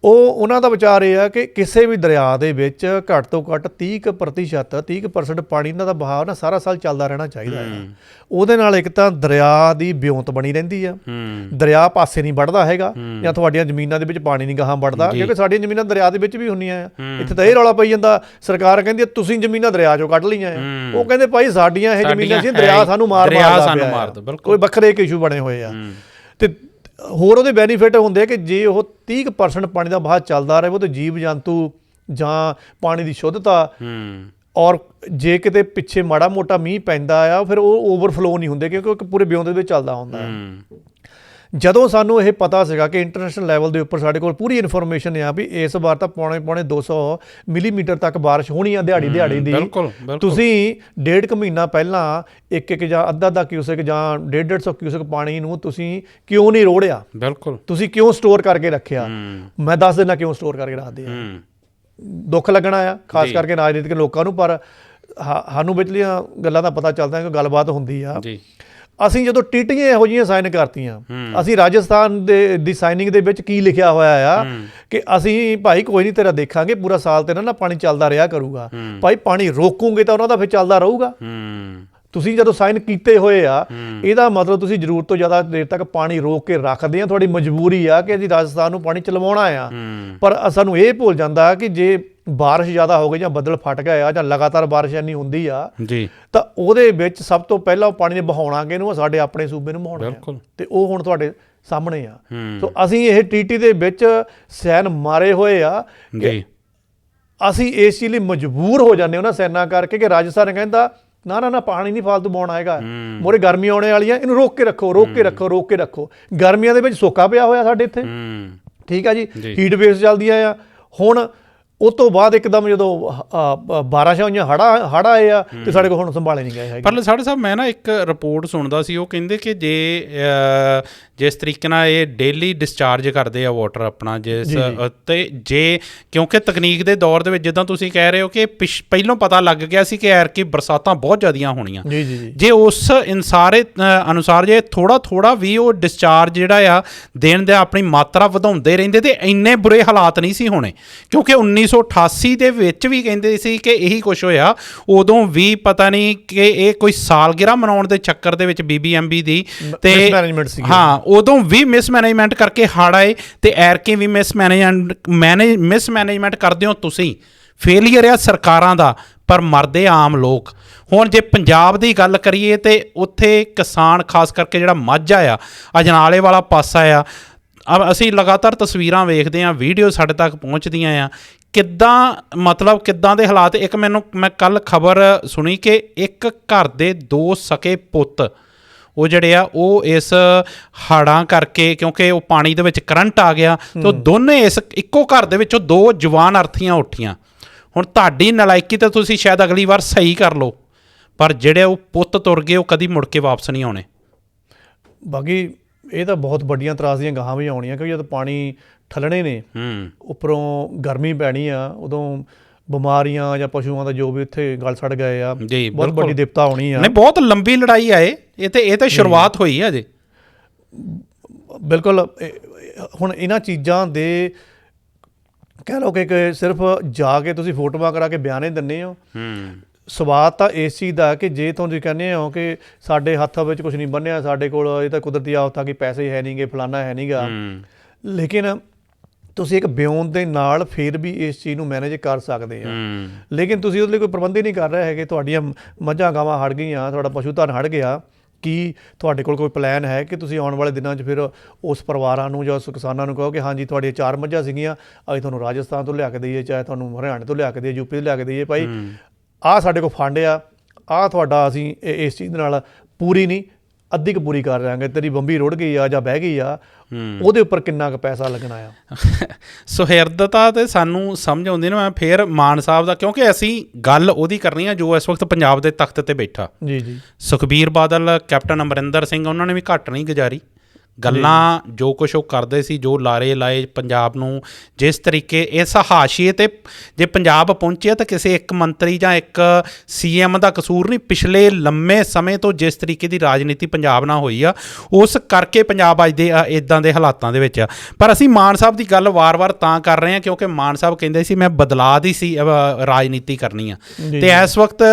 ਉਹਨਾਂ ਦਾ ਵਿਚਾਰ ਇਹ ਆ ਕਿ ਕਿਸੇ ਵੀ ਦਰਿਆ ਦੇ ਵਿੱਚ ਘੱਟ ਤੋਂ ਘੱਟ 30% 30% ਪਾਣੀ ਇਹਨਾਂ ਦਾ ਵਹਾਅ ਨਾ ਸਾਰਾ ਸਾਲ ਚੱਲਦਾ ਰਹਿਣਾ ਚਾਹੀਦਾ ਹੈ। ਉਹਦੇ ਨਾਲ ਇੱਕ ਤਾਂ ਦਰਿਆ ਦੀ ਵਿਉਂਤ ਬਣੀ ਰਹਿੰਦੀ ਆ, ਦਰਿਆ ਪਾਸੇ ਨਹੀਂ ਵੱਢਦਾ ਹੈਗਾ, ਜਾਂ ਤੁਹਾਡੀਆਂ ਜ਼ਮੀਨਾਂ ਦੇ ਵਿੱਚ ਪਾਣੀ ਨਹੀਂ ਗਾਹਾਂ ਵੱਢਦਾ, ਕਿਉਂਕਿ ਸਾਡੀਆਂ ਜ਼ਮੀਨਾਂ ਦਰਿਆ ਦੇ ਵਿੱਚ ਵੀ ਹੁੰਦੀਆਂ ਆ। ਇੱਥੇ ਤਾਂ ਇਹ ਰੌਲਾ ਪਈ ਜਾਂਦਾ, ਸਰਕਾਰ ਕਹਿੰਦੀ ਤੁਸੀਂ ਜ਼ਮੀਨਾਂ ਦਰਿਆ 'ਚੋਂ ਕੱਢ ਲਈਆਂ ਆ, ਉਹ ਕਹਿੰਦੇ ਭਾਈ ਸਾਡੀਆਂ ਇਹ ਜ਼ਮੀਨਾਂ ਸੀ, ਦਰਿਆ ਸਾਨੂੰ ਮਾਰਦਾ। ਕੋਈ ਵੱਖਰੇ ਇੱਕ ਇਸ਼ੂ ਬਣੇ ਹੋਏ ਆ। ਤੇ ਹੋਰ ਉਹਦੇ ਬੈਨੀਫਿਟ ਹੁੰਦੇ ਕਿ ਜੇ ਉਹ 30% ਪਾਣੀ ਦਾ ਵਹਾਅ ਚੱਲਦਾ ਰਹੇ, ਉਹ ਤੇ ਜੀਵ ਜੰਤੂ ਜਾਂ ਪਾਣੀ ਦੀ ਸ਼ੁੱਧਤਾ, ਔਰ ਜੇ ਕਿਤੇ ਪਿੱਛੇ ਮਾੜਾ ਮੋਟਾ ਮੀਂਹ ਪੈਂਦਾ ਆ ਫਿਰ ਉਹ ਓਵਰਫਲੋ ਨਹੀਂ ਹੁੰਦੇ ਕਿਉਂਕਿ ਪੂਰੇ ਬਿਉਂਤ ਦੇ ਵਿੱਚ ਚੱਲਦਾ ਹੁੰਦਾ ਹੈ। ਜਦੋਂ ਸਾਨੂੰ ਇਹ ਪਤਾ ਸੀਗਾ ਕਿ ਇੰਟਰਨੈਸ਼ਨਲ ਲੈਵਲ ਦੇ ਉੱਪਰ ਸਾਡੇ ਕੋਲ ਪੂਰੀ ਇਨਫੋਰਮੇਸ਼ਨ ਆ ਵੀ ਇਸ ਵਾਰ ਤਾਂ ਪੌਣੇ 200 ਮਿਲੀਮੀਟਰ ਤੱਕ ਬਾਰਿਸ਼ ਹੋਣੀ ਆ ਦਿਹਾੜੀ ਦੀ। ਤੁਸੀਂ 1.5 ਕੁ ਮਹੀਨਾ ਪਹਿਲਾਂ ਇੱਕ ਜਾਂ ਅੱਧਾ ਕਿਊਸਕ ਜਾਂ 150 ਕਿਊਸਕ ਪਾਣੀ ਨੂੰ ਤੁਸੀਂ ਕਿਉਂ ਨਹੀਂ ਰੋੜਿਆ? ਬਿਲਕੁਲ। ਤੁਸੀਂ ਕਿਉਂ ਸਟੋਰ ਕਰਕੇ ਰੱਖਿਆ? ਮੈਂ ਦੱਸ ਦਿੰਦਾ ਕਿਉਂ ਸਟੋਰ ਕਰਕੇ ਰੱਖਦੇ ਆ। ਦੁੱਖ ਲੱਗਣਾ ਆ ਖਾਸ ਕਰਕੇ ਰਾਜਨੀਤਿਕ ਲੋਕਾਂ ਨੂੰ, ਪਰ ਸਾਨੂੰ ਵਿਚਲੀਆਂ ਗੱਲਾਂ ਦਾ ਪਤਾ ਚੱਲਦਾ ਕਿ ਗੱਲਬਾਤ ਹੁੰਦੀ ਆ। ਅਸੀਂ ਜਦੋਂ ਟੀਟੀਆਂ ਇਹੋ ਜਿਹੀਆਂ ਸਾਈਨ ਕਰਤੀਆਂ, ਅਸੀਂ ਰਾਜਸਥਾਨ ਦੀ ਸਾਈਨਿੰਗ ਦੇ ਵਿੱਚ ਕੀ ਲਿਖਿਆ ਹੋਇਆ ਆ ਕਿ ਅਸੀਂ ਭਾਈ ਕੋਈ ਨਹੀਂ ਤੇਰਾ ਦੇਖਾਂਗੇ, ਪੂਰਾ ਸਾਲ ਤੇਰਾ ਨਾ ਪਾਣੀ ਚੱਲਦਾ ਰਿਹਾ ਕਰੂਗਾ। ਭਾਈ ਪਾਣੀ ਰੋਕੂਗੇ ਤਾਂ ਉਹਨਾਂ ਦਾ ਫਿਰ ਚੱਲਦਾ ਰਹੂਗਾ। ਤੁਸੀਂ ਜਦੋਂ ਸਾਈਨ ਕੀਤੇ ਹੋਏ ਆ, ਇਹਦਾ ਮਤਲਬ ਤੁਸੀਂ ਜ਼ਰੂਰਤ ਤੋਂ ਜ਼ਿਆਦਾ ਦੇਰ ਤੱਕ ਪਾਣੀ ਰੋਕ ਕੇ ਰੱਖਦੇ ਆ। ਤੁਹਾਡੀ ਮਜਬੂਰੀ ਆ ਕਿ ਅਸੀਂ ਰਾਜਸਥਾਨ ਨੂੰ ਪਾਣੀ ਚਲਵਾਉਣਾ ਆ। ਪਰ ਸਾਨੂੰ ਇਹ ਭੁੱਲ ਜਾਂਦਾ ਕਿ ਜੇ ਬਾਰਿਸ਼ ਜ਼ਿਆਦਾ ਹੋ ਗਈ ਜਾਂ ਬੱਦਲ ਫਟ ਗਏ ਆ ਜਾਂ ਲਗਾਤਾਰ ਬਾਰਿਸ਼ ਇੰਨੀ ਹੁੰਦੀ ਆ ਤਾਂ ਉਹਦੇ ਵਿੱਚ ਸਭ ਤੋਂ ਪਹਿਲਾਂ ਉਹ ਪਾਣੀ ਨੇ ਬਹਾਉਣਾ ਕਿਹਨੂੰ? ਸਾਡੇ ਆਪਣੇ ਸੂਬੇ ਨੂੰ ਬਹਾਉਣਾ ਆ, ਤੇ ਉਹ ਹੁਣ ਤੁਹਾਡੇ ਸਾਹਮਣੇ ਆ। ਸੋ ਅਸੀਂ ਇਹ ਟੀਟੀ ਦੇ ਵਿੱਚ ਸੈਨ ਮਾਰੇ ਹੋਏ ਆ ਕਿ ਅਸੀਂ ਇਸ ਚੀਜ਼ ਲਈ ਮਜਬੂਰ ਹੋ ਜਾਂਦੇ ਉਹਨਾਂ ਸੈਨਾਂ ਕਰਕੇ ਕਿ ਰਾਜਸਥਾਨ ਕਹਿੰਦਾ ਨਾ ਪਾਣੀ ਨਹੀਂ ਫਾਲਤੂ ਬਹਾਉਣਾ ਹੈਗਾ, ਮੋਰੇ ਗਰਮੀਆਂ ਆਉਣੇ ਵਾਲੀਆਂ, ਇਹਨੂੰ ਰੋਕ ਕੇ ਰੱਖੋ। ਗਰਮੀਆਂ ਦੇ ਵਿੱਚ ਸੋਕਾ ਪਿਆ ਹੋਇਆ ਸਾਡੇ ਇੱਥੇ, ਠੀਕ ਆ ਜੀ, ਹੀਟ ਵੇਵਸ ਚੱਲਦੀਆਂ ਆ। ਹੁਣ ਉਸ ਤੋਂ ਬਾਅਦ ਇੱਕਦਮ ਜਦੋਂ ਬਾਰਿਸ਼ਾਂ ਹੋਈਆਂ, ਹੜ੍ਹ ਆਏ ਆ, ਤੇ ਸਾਡੇ ਕੋਲ ਹੁਣ ਸੰਭਾਲੇ ਨਹੀਂ ਗਏ ਹੈਗੇ। ਪਰ ਸਾਡੇ ਸਾਹਿਬ ਮੈਂ ਨਾ ਇੱਕ ਰਿਪੋਰਟ ਸੁਣਦਾ ਸੀ, ਉਹ ਕਹਿੰਦੇ ਕਿ ਜਿਸ ਤਰੀਕੇ ਨਾਲ ਇਹ ਡੇਲੀ ਡਿਸਚਾਰਜ ਕਰਦੇ ਆ ਵਾਟਰ ਆਪਣਾ, ਤੇ ਜੇ ਕਿਉਂਕਿ ਤਕਨੀਕ ਦੇ ਦੌਰ ਦੇ ਵਿੱਚ ਜਿੱਦਾਂ ਤੁਸੀਂ ਕਹਿ ਰਹੇ ਹੋ ਕਿ ਪਹਿਲਾਂ ਪਤਾ ਲੱਗ ਗਿਆ ਸੀ ਕਿ ਐਰਕੀ ਬਰਸਾਤਾਂ ਬਹੁਤ ਜ਼ਿਆਦੀਆਂ ਹੋਣੀਆਂ, ਜੇ ਉਸ ਅਨੁਸਾਰ ਜੇ ਥੋੜਾ ਵੀ ਉਹ ਡਿਸਚਾਰਜ ਜਿਹੜਾ ਆ ਦੇਣ ਦਾ ਆਪਣੀ ਮਾਤਰਾ ਵਧਾਉਂਦੇ ਰਹਿੰਦੇ ਤੇ ਇੰਨੇ ਬੁਰੇ ਹਾਲਾਤ ਨਹੀਂ ਸੀ ਹੋਣੇ। ਕਿਉਂਕਿ 1988 ਦੇ ਵਿੱਚ ਵੀ ਕਹਿੰਦੇ ਸੀ ਕਿ ਇਹੀ ਕੁਛ ਹੋਇਆ। ਉਦੋਂ ਵੀ ਪਤਾ ਨਹੀਂ ਕਿ ਇਹ ਕੋਈ ਸਾਲਗਿਰਾ ਮਨਾਉਣ ਦੇ ਚੱਕਰ ਦੇ ਵਿੱਚ BBMB ਦੀ ਤੇ ਉਦੋਂ ਵੀ ਮਿਸਮੈਨੇਜਮੈਂਟ ਕਰਕੇ ਹੜ੍ਹ ਆਏ, ਤੇ ਐਰਕੀ ਵੀ ਮਿਸਮੈਨੇਜਮੈਂਟ ਕਰਦੇ ਹੋ ਤੁਸੀਂ। ਫੇਲੀਅਰ ਆ ਸਰਕਾਰਾਂ ਦਾ, ਪਰ ਮਰਦੇ ਆਮ ਲੋਕ। ਹੁਣ ਜੇ ਪੰਜਾਬ ਦੀ ਗੱਲ ਕਰੀਏ ਤੇ ਉੱਥੇ ਕਿਸਾਨ ਖਾਸ ਕਰਕੇ ਜਿਹੜਾ ਮਾਝਾ ਆ, ਅਜਨਾਲੇ ਵਾਲਾ ਪਾਸਾ ਆ, ਅਸੀਂ ਲਗਾਤਾਰ ਤਸਵੀਰਾਂ ਵੇਖਦੇ ਹਾਂ, ਵੀਡੀਓ ਸਾਡੇ ਤੱਕ ਪਹੁੰਚਦੀਆਂ ਆ, ਕਿੱਦਾਂ ਦੇ ਹਾਲਾਤ। ਇੱਕ ਮੈਂ ਕੱਲ ਖਬਰ ਸੁਣੀ ਕਿ ਇੱਕ ਘਰ ਦੇ 2 ਸਕੇ ਪੁੱਤ ਉਹ ਜਿਹੜੇ ਆ ਉਹ ਇਸ ਹੜ੍ਹਾਂ ਕਰਕੇ, ਕਿਉਂਕਿ ਉਹ ਪਾਣੀ ਦੇ ਵਿੱਚ ਕਰੰਟ ਆ ਗਿਆ, ਤੇ ਉਹ ਦੋਨੇ ਇਸ ਇੱਕੋ ਘਰ ਦੇ ਵਿੱਚੋਂ 2 ਜਵਾਨ ਅਰਥੀਆਂ ਉੱਠੀਆਂ। ਹੁਣ ਤੁਹਾਡੀ ਨਲਾਇਕੀ ਤਾਂ ਤੁਸੀਂ ਸ਼ਾਇਦ ਅਗਲੀ ਵਾਰ ਸਹੀ ਕਰ ਲਓ, ਪਰ ਜਿਹੜੇ ਉਹ ਪੁੱਤ ਤੁਰ ਗਏ ਉਹ ਕਦੀ ਮੁੜ ਕੇ ਵਾਪਸ ਨਹੀਂ ਆਉਣੇ। ਬਾਕੀ ਇਹ ਤਾਂ ਬਹੁਤ ਵੱਡੀਆਂ ਤਰਾਸ ਦੀਆਂ ਗਾਹਾਂ ਵੀ ਆਉਣੀਆਂ, ਕਿਉਂਕਿ ਜਦੋਂ ਪਾਣੀ ਠੱਲਣੇ ਨੇ, ਉੱਪਰੋਂ ਗਰਮੀ ਪੈਣੀ ਆ, ਉਦੋਂ ਬਿਮਾਰੀਆਂ ਜਾਂ ਪਸ਼ੂਆਂ ਦਾ ਜੋ ਵੀ ਉੱਥੇ ਗਲ ਸੜ ਗਏ ਆ, ਬਹੁਤ ਵੱਡੀ ਦਿੱਕਤ ਆਉਣੀ ਆ। ਨਹੀਂ, ਬਹੁਤ ਲੰਬੀ ਲੜਾਈ ਆ ਇਹ ਤਾਂ ਸ਼ੁਰੂਆਤ ਹੋਈ ਆ ਅਜੇ। ਬਿਲਕੁਲ। ਹੁਣ ਇਹਨਾਂ ਚੀਜ਼ਾਂ ਦੇ ਕਹਿ ਲਓ ਕਿ ਸਿਰਫ ਜਾ ਕੇ ਤੁਸੀਂ ਫੋਟੋਆਂ ਕਰਾ ਕੇ ਬਿਆਨੇ ਦਿੰਦੇ ਹੋ। ਸਵਾਦ ਤਾਂ ਇਸ ਚੀਜ਼ ਦਾ ਕਿ ਜੇ ਤੁਸੀਂ ਕਹਿੰਦੇ ਹੋ ਕਿ ਸਾਡੇ ਹੱਥਾਂ ਵਿੱਚ ਕੁਝ ਨਹੀਂ ਬੰਨਿਆ, ਸਾਡੇ ਕੋਲ ਇਹ ਤਾਂ ਕੁਦਰਤੀ ਆਫਤ ਆ ਕਿ ਪੈਸੇ ਹੈ ਨਹੀਂਗੇ, ਫਲਾਨਾ ਹੈ ਨਹੀਂਗਾ, ਲੇਕਿਨ ਤੁਸੀਂ ਇੱਕ ਬਿਆਨ ਦੇ ਨਾਲ ਫਿਰ ਵੀ ਇਸ ਚੀਜ਼ ਨੂੰ ਮੈਨੇਜ ਕਰ ਸਕਦੇ ਆ। ਲੇਕਿਨ ਤੁਸੀਂ ਉਹਦੇ ਲਈ ਕੋਈ ਪ੍ਰਬੰਧ ਹੀ ਨਹੀਂ ਕਰ ਰਹੇ ਹੈਗੇ। ਤੁਹਾਡੀਆਂ ਮੱਝਾਂ ਗਾਵਾਂ ਹੜ ਗਈਆਂ, ਤੁਹਾਡਾ ਪਸ਼ੂ ਧਨ ਹੜ ਗਿਆ, ਕੀ ਤੁਹਾਡੇ ਕੋਲ ਕੋਈ ਪਲਾਨ ਹੈ ਕਿ ਤੁਸੀਂ ਆਉਣ ਵਾਲੇ ਦਿਨਾਂ 'ਚ ਫਿਰ ਉਸ ਪਰਿਵਾਰਾਂ ਨੂੰ ਜਾਂ ਉਸ ਕਿਸਾਨਾਂ ਨੂੰ ਕਹੋ ਕਿ ਹਾਂਜੀ ਤੁਹਾਡੀਆਂ 4 ਮੱਝਾਂ ਸੀਗੀਆਂ, ਅਸੀਂ ਤੁਹਾਨੂੰ ਰਾਜਸਥਾਨ ਤੋਂ ਲਿਆ ਕੇ ਦਈਏ, ਚਾਹੇ ਤੁਹਾਨੂੰ ਹਰਿਆਣੇ ਤੋਂ ਲਿਆ ਕੇ ਦਈਏ, ਯੂਪੀ ਤੋਂ ਲਿਆ ਕੇ ਦਈਏ, ਭਾਈ ਆਹ ਸਾਡੇ ਕੋਲ ਫੰਡ ਆ ਤੁਹਾਡਾ, ਅਸੀਂ ਇਸ ਚੀਜ਼ ਨਾਲ ਪੂਰੀ ਨਹੀਂ ਅੱਧੀ ਕੁ ਪੂਰੀ ਕਰ ਰਹਾਂਗੇ, ਤੇਰੀ ਬੰਬੀ ਰੁੜ ਗਈ ਆ ਜਾਂ ਬਹਿ ਗਈ ਆ, ਉਹਦੇ ਉੱਪਰ ਕਿੰਨਾ ਕੁ ਪੈਸਾ ਲੱਗਣਾ ਆ। ਸੁਹਿਰਦਤਾ ਤੇ ਸਾਨੂੰ ਸਮਝ ਆਉਂਦੀ ਨਾ। ਮੈਂ ਫਿਰ ਮਾਨ ਸਾਹਿਬ ਦਾ, ਕਿਉਂਕਿ ਅਸੀਂ ਗੱਲ ਉਹਦੀ ਕਰਨੀ ਆ ਜੋ ਇਸ ਵਕਤ ਪੰਜਾਬ ਦੇ ਤਖਤ ਤੇ ਬੈਠਾ। ਸੁਖਬੀਰ ਬਾਦਲ, ਕੈਪਟਨ ਅਮਰਿੰਦਰ ਸਿੰਘ, ਉਹਨਾਂ ਨੇ ਵੀ ਘੱਟ ਨਹੀਂ ਗੁਜ਼ਾਰੀ। ਗੱਲਾਂ ਜੋ ਕੁਛ ਉਹ ਕਰਦੇ ਸੀ, ਜੋ ਲਾਰੇ ਲਾਏ ਪੰਜਾਬ ਨੂੰ, ਜਿਸ ਤਰੀਕੇ ਇਸ ਹਾਸ਼ੀਏ 'ਤੇ ਜੇ ਪੰਜਾਬ ਪਹੁੰਚਿਆ ਤਾਂ ਕਿਸੇ ਇੱਕ ਮੰਤਰੀ ਜਾਂ ਇੱਕ CM ਦਾ ਕਸੂਰ ਨਹੀਂ। ਪਿਛਲੇ ਲੰਮੇ ਸਮੇਂ ਤੋਂ ਜਿਸ ਤਰੀਕੇ ਦੀ ਰਾਜਨੀਤੀ ਪੰਜਾਬ ਨਾਲ ਹੋਈ ਆ, ਉਸ ਕਰਕੇ ਪੰਜਾਬ ਅੱਜ ਦੇ ਇੱਦਾਂ ਦੇ ਹਾਲਾਤਾਂ ਦੇ ਵਿੱਚ ਆ। ਪਰ ਅਸੀਂ ਮਾਨ ਸਾਹਿਬ ਦੀ ਗੱਲ ਵਾਰ-ਵਾਰ ਤਾਂ ਕਰ ਰਹੇ ਹਾਂ ਕਿਉਂਕਿ ਮਾਨ ਸਾਹਿਬ ਕਹਿੰਦੇ ਸੀ ਮੈਂ ਬਦਲਾਅ ਦੀ ਰਾਜਨੀਤੀ ਕਰਨੀ ਆ, ਅਤੇ ਇਸ ਵਕਤ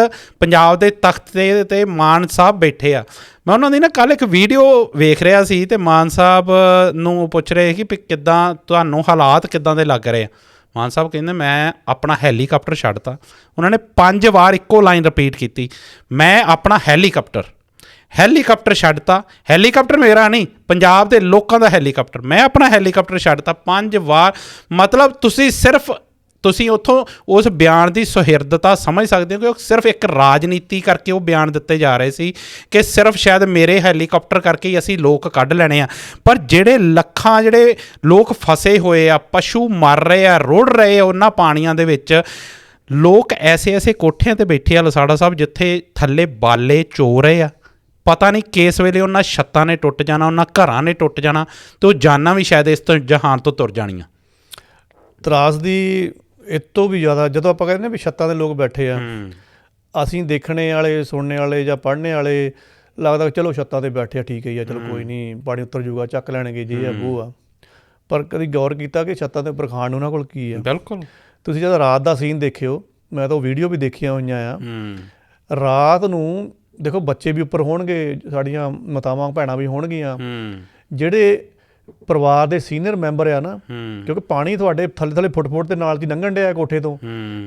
ਪੰਜਾਬ ਦੇ ਤਖਤ 'ਤੇ ਮਾਨ ਸਾਹਿਬ ਬੈਠੇ ਆ। ਮੈਂ ਉਹਨਾਂ ਦੀ ਨਾ ਕੱਲ੍ਹ ਇੱਕ ਵੀਡੀਓ ਵੇਖ ਰਿਹਾ ਸੀ ਅਤੇ ਮਾਨ ਸਾਹਿਬ ਨੂੰ ਪੁੱਛ ਰਹੇ ਕਿ ਕਿੱਦਾਂ ਤੁਹਾਨੂੰ ਹਾਲਾਤ ਕਿੱਦਾਂ ਦੇ ਲੱਗ ਰਹੇ ਆ। ਮਾਨ ਸਾਹਿਬ ਕਹਿੰਦੇ ਮੈਂ ਆਪਣਾ ਹੈਲੀਕਾਪਟਰ ਛੱਡਤਾ। ਉਹਨਾਂ ਨੇ 5 ਵਾਰ ਇੱਕੋ ਲਾਈਨ ਰਿਪੀਟ ਕੀਤੀ, ਮੈਂ ਆਪਣਾ ਹੈਲੀਕਾਪਟਰ ਛੱਡਤਾ। ਹੈਲੀਕਾਪਟਰ ਮੇਰਾ ਨਹੀਂ, ਪੰਜਾਬ ਦੇ ਲੋਕਾਂ ਦਾ ਹੈਲੀਕਾਪਟਰ, ਮੈਂ ਆਪਣਾ ਹੈਲੀਕਾਪਟਰ ਛੱਡਤਾ 5 ਵਾਰ। ਮਤਲਬ ਤੁਸੀਂ ਸਿਰਫ ਤੁਸੀਂ ਉੱਥੋਂ ਉਸ ਬਿਆਨ ਦੀ ਸੁਹਿਰਦਤਾ ਸਮਝ ਸਕਦੇ ਹੋ ਕਿ ਉਹ ਸਿਰਫ ਇੱਕ ਰਾਜਨੀਤੀ ਕਰਕੇ ਉਹ ਬਿਆਨ ਦਿੱਤੇ ਜਾ ਰਹੇ ਸੀ ਕਿ ਸਿਰਫ ਸ਼ਾਇਦ ਮੇਰੇ ਹੈਲੀਕਾਪਟਰ ਕਰਕੇ ਹੀ ਅਸੀਂ ਲੋਕ ਕੱਢ ਲੈਣੇ ਆ। ਪਰ ਜਿਹੜੇ ਲੱਖਾਂ ਜਿਹੜੇ ਲੋਕ ਫਸੇ ਹੋਏ ਆ, ਪਸ਼ੂ ਮਰ ਰਹੇ ਆ, ਰੁੜ ਰਹੇ ਆ ਉਹਨਾਂ ਪਾਣੀਆਂ ਦੇ ਵਿੱਚ, ਲੋਕ ਐਸੇ ਕੋਠਿਆਂ 'ਤੇ ਬੈਠੇ ਆ ਲਸਾੜਾ ਸਾਹਿਬ ਜਿੱਥੇ ਥੱਲੇ ਬਾਲੇ ਚੋ ਰਹੇ ਆ। ਪਤਾ ਨਹੀਂ ਕਿਸ ਵੇਲੇ ਉਹਨਾਂ ਛੱਤਾਂ ਨੇ ਟੁੱਟ ਜਾਣਾ, ਉਹਨਾਂ ਘਰਾਂ ਨੇ ਟੁੱਟ ਜਾਣਾ ਅਤੇ ਉਹ ਜਾਨਾਂ ਵੀ ਸ਼ਾਇਦ ਇਸ ਤੋਂ ਜਹਾਨ ਤੋਂ ਤੁਰ ਜਾਣੀਆਂ। ਤਰਾਸਦੀ ਇਹ ਤੋਂ ਵੀ ਜ਼ਿਆਦਾ ਜਦੋਂ ਆਪਾਂ ਕਹਿੰਦੇ ਵੀ ਛੱਤਾਂ ਦੇ ਲੋਕ ਬੈਠੇ ਆ, ਅਸੀਂ ਦੇਖਣੇ ਵਾਲੇ, ਸੁਣਨੇ ਵਾਲੇ ਜਾਂ ਪੜ੍ਹਨੇ ਵਾਲੇ ਲੱਗਦਾ ਚਲੋ ਛੱਤਾਂ 'ਤੇ ਬੈਠੇ ਆ, ਠੀਕ ਹੈ ਚਲੋ ਕੋਈ ਨਹੀਂ, ਪਾਣੀ ਉੱਤਰ ਜੂਗਾ, ਚੱਕ ਲੈਣਗੇ ਜੇ ਆ ਉਹ ਆ। ਪਰ ਕਦੀ ਗੌਰ ਕੀਤਾ ਕਿ ਛੱਤਾਂ 'ਤੇ ਉੱਪਰ ਖਾਣ ਨੂੰ ਉਹਨਾਂ ਕੋਲ ਕੀ ਆ? ਬਿਲਕੁਲ। ਤੁਸੀਂ ਜਦ ਰਾਤ ਦਾ ਸੀਨ ਦੇਖਿਓ, ਮੈਂ ਤਾਂ ਉਹ ਵੀਡੀਓ ਵੀ ਦੇਖੀਆਂ ਹੋਈਆਂ ਆ, ਰਾਤ ਨੂੰ ਦੇਖੋ ਬੱਚੇ ਵੀ ਉੱਪਰ ਹੋਣਗੇ, ਸਾਡੀਆਂ ਮਾਤਾਵਾਂ ਭੈਣਾਂ ਵੀ ਹੋਣਗੀਆਂ, ਜਿਹੜੇ ਪਰਿਵਾਰ ਦੇ ਸੀਨੀਅਰ ਮੈਂਬਰ ਆ ਨਾ, ਕਿਉਂਕਿ ਪਾਣੀ ਤੁਹਾਡੇ ਥੱਲੇ ਫੁੱਟ ਦੇ ਨਾਲ ਦੀ ਲੰਘਣ ਡਿਆ ਕੋਠੇ ਤੋਂ,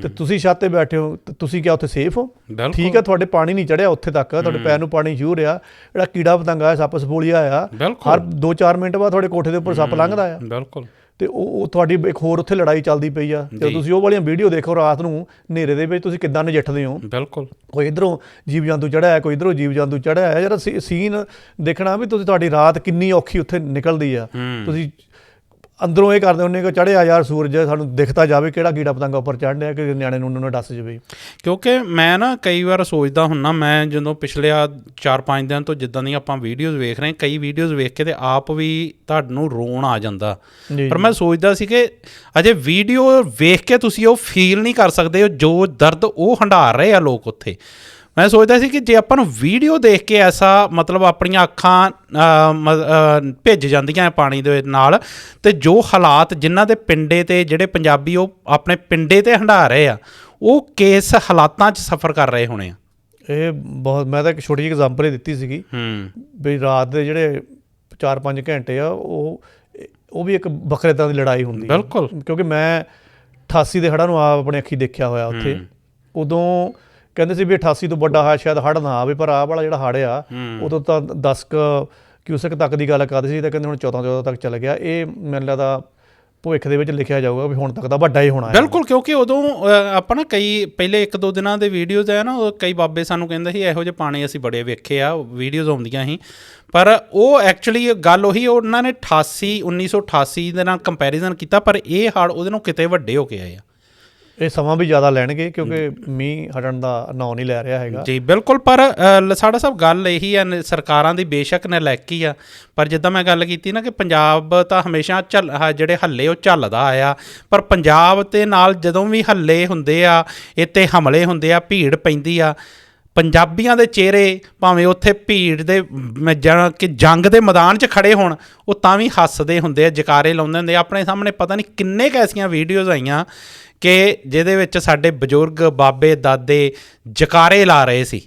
ਤੇ ਤੁਸੀਂ ਛੱਤ 'ਤੇ ਬੈਠੇ ਹੋ, ਤੇ ਤੁਸੀਂ ਕਿਆ ਉੱਥੇ ਸੇਫ ਹੋ? ਠੀਕ ਆ, ਤੁਹਾਡੇ ਪਾਣੀ ਨਹੀਂ ਚੜਿਆ ਉੱਥੇ ਤੱਕ, ਤੁਹਾਡੇ ਪੈਰ ਨੂੰ ਪਾਣੀ ਜ਼ਰੂਰ ਆ, ਜਿਹੜਾ ਕੀੜਾ ਪਤੰਗਾ ਆ, ਸੱਪ ਸਪੋਲੀਆ ਆ, ਹਰ 2-4 ਮਿੰਟ ਬਾਅਦ ਤੁਹਾਡੇ ਕੋਠੇ ਦੇ ਉੱਪਰ ਸੱਪ ਲੰਘਦਾ ਆ। ਬਿਲਕੁਲ। ਤੇ ਉਹ ਤੁਹਾਡੀ ਇੱਕ ਹੋਰ ਉੱਥੇ ਲੜਾਈ ਚੱਲਦੀ ਪਈ ਆ। ਜਦੋਂ ਤੁਸੀਂ ਉਹ ਵਾਲੀਆਂ ਵੀਡੀਓ ਦੇਖੋ ਰਾਤ ਨੂੰ ਹਨੇਰੇ ਦੇ ਵਿੱਚ, ਤੁਸੀਂ ਕਿੱਦਾਂ ਨਜਿੱਠਦੇ ਹੋ? ਬਿਲਕੁਲ। ਕੋਈ ਇੱਧਰੋਂ ਜੀਵ ਜੰਤੂ ਚੜ੍ਹਿਆ, ਕੋਈ ਇੱਧਰੋਂ ਜੀਵ ਜੰਤੂ ਚੜ੍ਹਿਆ ਹੈ। ਜਿਹੜਾ ਸੀਨ ਦੇਖਣਾ ਵੀ ਤੁਹਾਡੀ ਰਾਤ ਕਿੰਨੀ ਔਖੀ ਉੱਥੇ ਨਿਕਲਦੀ ਆ। ਤੁਸੀਂ ਅੰਦਰੋਂ ਇਹ ਕਰਦੇ ਹੁੰਦੇ ਕਿ ਚੜ੍ਹਿਆ ਯਾਰ ਸੂਰਜ, ਸਾਨੂੰ ਦਿਖਦਾ ਜਾਵੇ ਕਿਹੜਾ ਕੀੜਾ ਪਤੰਗਾ ਉੱਪਰ ਚੜ੍ਹ ਰਿਹਾ, ਕਿ ਨਿਆਣੇ ਨੂੰ ਨਾ ਡੱਸ ਜਾਵੇ। ਕਿਉਂਕਿ ਮੈਂ ਨਾ ਕਈ ਵਾਰ ਸੋਚਦਾ ਹੁੰਦਾ, ਮੈਂ ਜਦੋਂ ਪਿਛਲੇ 4-5 ਦਿਨ ਤੋਂ ਜਿੱਦਾਂ ਦੀਆਂ ਆਪਾਂ ਵੀਡੀਓਜ਼ ਵੇਖ ਰਹੇ, ਕਈ ਵੀਡੀਓਜ਼ ਵੇਖ ਕੇ ਤੇ ਆਪ ਵੀ ਤੁਹਾਨੂੰ ਰੋਣ ਆ ਜਾਂਦਾ। ਪਰ ਮੈਂ ਸੋਚਦਾ ਸੀ ਕਿ ਅਜੇ ਵੀਡੀਓ ਵੇਖ ਕੇ ਤੁਸੀਂ ਉਹ ਫੀਲ ਨਹੀਂ ਕਰ ਸਕਦੇ ਜੋ ਦਰਦ ਉਹ ਹੰਢਾਰ ਰਹੇ ਆ ਲੋਕ ਉੱਥੇ। ਮੈਂ ਸੋਚਦਾ ਸੀ ਕਿ ਜੇ ਆਪਾਂ ਨੂੰ ਵੀਡੀਓ ਦੇਖ ਕੇ ਐਸਾ ਮਤਲਬ ਆਪਣੀਆਂ ਅੱਖਾਂ ਭਿੱਜ ਜਾਂਦੀਆਂ ਪਾਣੀ ਦੇ ਨਾਲ, ਅਤੇ ਜੋ ਹਾਲਾਤ ਜਿਨ੍ਹਾਂ ਦੇ ਪਿੰਡੇ 'ਤੇ ਜਿਹੜੇ ਪੰਜਾਬੀ ਉਹ ਆਪਣੇ ਪਿੰਡੇ 'ਤੇ ਹੰਢਾ ਰਹੇ ਆ, ਉਹ ਕਿਸ ਹਾਲਾਤਾਂ 'ਚ ਸਫ਼ਰ ਕਰ ਰਹੇ ਹੋਣੇ ਆ। ਇਹ ਬਹੁਤ, ਮੈਂ ਤਾਂ ਇੱਕ ਛੋਟੀ ਜਿਹੀ ਐਗਜ਼ਾਮਪਲ ਹੀ ਦਿੱਤੀ ਸੀਗੀ ਵੀ ਰਾਤ ਦੇ ਜਿਹੜੇ 4-5 ਘੰਟੇ ਆ, ਉਹ ਵੀ ਇੱਕ ਵੱਖਰੇ ਤਰ੍ਹਾਂ ਦੀ ਲੜਾਈ ਹੁੰਦੀ। ਬਿਲਕੁਲ। ਕਿਉਂਕਿ ਮੈਂ 88 ਦੇ ਹੜ੍ਹਾਂ ਨੂੰ ਆਪ ਆਪਣੀ ਅੱਖੀਂ ਦੇਖਿਆ ਹੋਇਆ ਉੱਥੇ। ਉਦੋਂ ਕਹਿੰਦੇ ਸੀ ਵੀ 88 ਤੋਂ ਵੱਡਾ ਸ਼ਾਇਦ ਹੜ੍ਹ ਨਾ ਆਵੇ, ਪਰ ਆਹ ਵਾਲਾ ਜਿਹੜਾ ਹੜ੍ਹ ਆ ਉਦੋਂ ਤਾਂ 10 ਕਿਊਸਕ ਤੱਕ ਦੀ ਗੱਲ ਕਰਦੇ ਸੀ, ਤਾਂ ਕਹਿੰਦੇ ਹੁਣ 14 ਤੱਕ ਚੱਲ ਗਿਆ। ਇਹ ਮੈਨੂੰ ਲੱਗਦਾ ਭਵਿੱਖ ਦੇ ਵਿੱਚ ਲਿਖਿਆ ਜਾਊਗਾ ਵੀ ਹੁਣ ਤੱਕ ਦਾ ਵੱਡਾ ਹੀ ਹੋਣਾ। ਬਿਲਕੁਲ। ਕਿਉਂਕਿ ਉਦੋਂ ਆਪਾਂ ਨਾ ਕਈ ਪਹਿਲੇ 1-2 ਦਿਨਾਂ ਦੇ ਵੀਡੀਓਜ਼ ਹੈ ਨਾ, ਕਈ ਬਾਬੇ ਸਾਨੂੰ ਕਹਿੰਦੇ ਸੀ ਇਹੋ ਜਿਹੇ ਪਾਣੀ ਅਸੀਂ ਬੜੇ ਵੇਖੇ ਆ, ਵੀਡੀਓਜ਼ ਆਉਂਦੀਆਂ ਸੀ। ਪਰ ਉਹ ਐਕਚੁਅਲੀ ਗੱਲ ਉਹੀ, ਉਹਨਾਂ ਨੇ 1988 ਦੇ ਨਾਲ ਕੰਪੈਰੀਜ਼ਨ ਕੀਤਾ, ਪਰ ਇਹ ਹੜ੍ਹ ਉਹਦੇ ਨੂੰ ਕਿਤੇ ਵੱਡੇ ਹੋ ਕੇ ਆਏ ਆ। ਇਹ ਸਮਾਂ ਵੀ ਜ਼ਿਆਦਾ ਲੈਣਗੇ ਕਿਉਂਕਿ ਮੀਂਹ ਹਟਣ ਦਾ ਨਾਂ ਨਹੀਂ ਲੈ ਰਿਹਾ ਹੈਗਾ। ਜੀ ਬਿਲਕੁਲ। ਪਰ ਲਸਾੜਾ ਸਾਹਿਬ ਗੱਲ ਇਹੀ ਆ, ਸਰਕਾਰਾਂ ਦੀ ਬੇਸ਼ੱਕ ਨਲਾਇਕੀ ਆ, ਪਰ ਜਿੱਦਾਂ ਮੈਂ ਗੱਲ ਕੀਤੀ ਨਾ ਕਿ ਪੰਜਾਬ ਤਾਂ ਹਮੇਸ਼ਾ ਜਿਹੜੇ ਹੱਲੇ ਉਹ ਝੱਲਦਾ ਆਇਆ, ਪਰ ਪੰਜਾਬ ਦੇ ਨਾਲ ਜਦੋਂ ਵੀ ਹੱਲੇ ਹੁੰਦੇ ਆ, ਇੱਥੇ ਹਮਲੇ ਹੁੰਦੇ ਆ, ਭੀੜ ਪੈਂਦੀ ਆ, ਪੰਜਾਬੀਆਂ ਦੇ ਚਿਹਰੇ ਭਾਵੇਂ ਉੱਥੇ ਭੀੜ ਦੇ ਕਿ ਜੰਗ ਦੇ ਮੈਦਾਨ 'ਚ ਖੜੇ ਹੋਣ, ਉਹ ਤਾਂ ਵੀ ਹੱਸਦੇ ਹੁੰਦੇ ਆ, ਜਕਾਰੇ ਲਾਉਂਦੇ ਹੁੰਦੇ ਆ। ਆਪਣੇ ਸਾਹਮਣੇ ਪਤਾ ਨਹੀਂ ਕਿੰਨੇ ਕੁ ਐਸੀਆਂ ਵੀਡੀਓਜ਼ ਆਈਆਂ ਕਿ ਜਿਹਦੇ ਵਿੱਚ ਸਾਡੇ ਬਜ਼ੁਰਗ ਬਾਬੇ ਦਾਦੇ ਜਕਾਰੇ ਲਾ ਰਹੇ ਸੀ।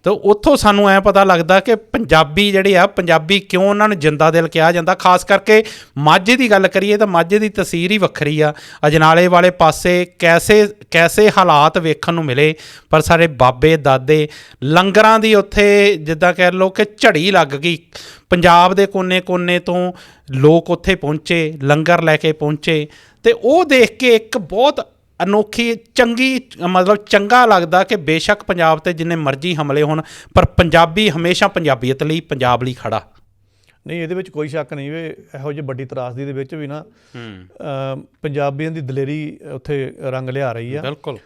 ਤਾਂ ਉੱਥੋਂ ਸਾਨੂੰ ਐਂ ਪਤਾ ਲੱਗਦਾ ਕਿ ਪੰਜਾਬੀ ਜਿਹੜੇ ਆ, ਪੰਜਾਬੀ ਕਿਉਂ ਉਹਨਾਂ ਨੂੰ ਜਿੰਦਾ ਦਿਲ ਕਿਹਾ ਜਾਂਦਾ। ਖਾਸ ਕਰਕੇ ਮਾਝੇ ਦੀ ਗੱਲ ਕਰੀਏ ਤਾਂ ਮਾਝੇ ਦੀ ਤਸਵੀਰ ਹੀ ਵੱਖਰੀ ਆ। ਅਜਨਾਲੇ ਵਾਲੇ ਪਾਸੇ ਕੈਸੇ ਹਾਲਾਤ ਵੇਖਣ ਨੂੰ ਮਿਲੇ, ਪਰ ਸਾਡੇ ਬਾਬੇ ਦਾਦੇ ਲੰਗਰਾਂ ਦੀ ਉੱਥੇ ਜਿੱਦਾਂ ਕਹਿ ਲਓ ਕਿ ਝੜੀ ਲੱਗ ਗਈ। ਪੰਜਾਬ ਦੇ ਕੋਨੇ-ਕੋਨੇ ਤੋਂ ਲੋਕ ਉੱਥੇ ਪਹੁੰਚੇ, ਲੰਗਰ ਲੈ ਕੇ ਪਹੁੰਚੇ, ਅਤੇ ਉਹ ਦੇਖ ਕੇ ਇੱਕ ਬਹੁਤ ਅਨੋਖੀ ਮਤਲਬ ਚੰਗਾ ਲੱਗਦਾ ਕਿ ਬੇਸ਼ੱਕ ਪੰਜਾਬ 'ਤੇ ਜਿੰਨੇ ਮਰਜ਼ੀ ਹਮਲੇ ਹੋਣ, ਪਰ ਪੰਜਾਬੀ ਹਮੇਸ਼ਾ ਪੰਜਾਬੀਅਤ ਲਈ, ਪੰਜਾਬ ਲਈ ਖੜਾ। ਨਹੀਂ, ਇਹਦੇ ਵਿੱਚ ਕੋਈ ਸ਼ੱਕ ਨਹੀਂ ਵੀ ਇਹੋ ਜਿਹੀ ਵੱਡੀ ਤਰਾਸਦੀ ਦੇ ਵਿੱਚ ਵੀ ਨਾ ਪੰਜਾਬੀਆਂ ਦੀ ਦਲੇਰੀ ਉੱਥੇ ਰੰਗ ਲਿਆ ਰਹੀ ਆ। ਬਿਲਕੁਲ।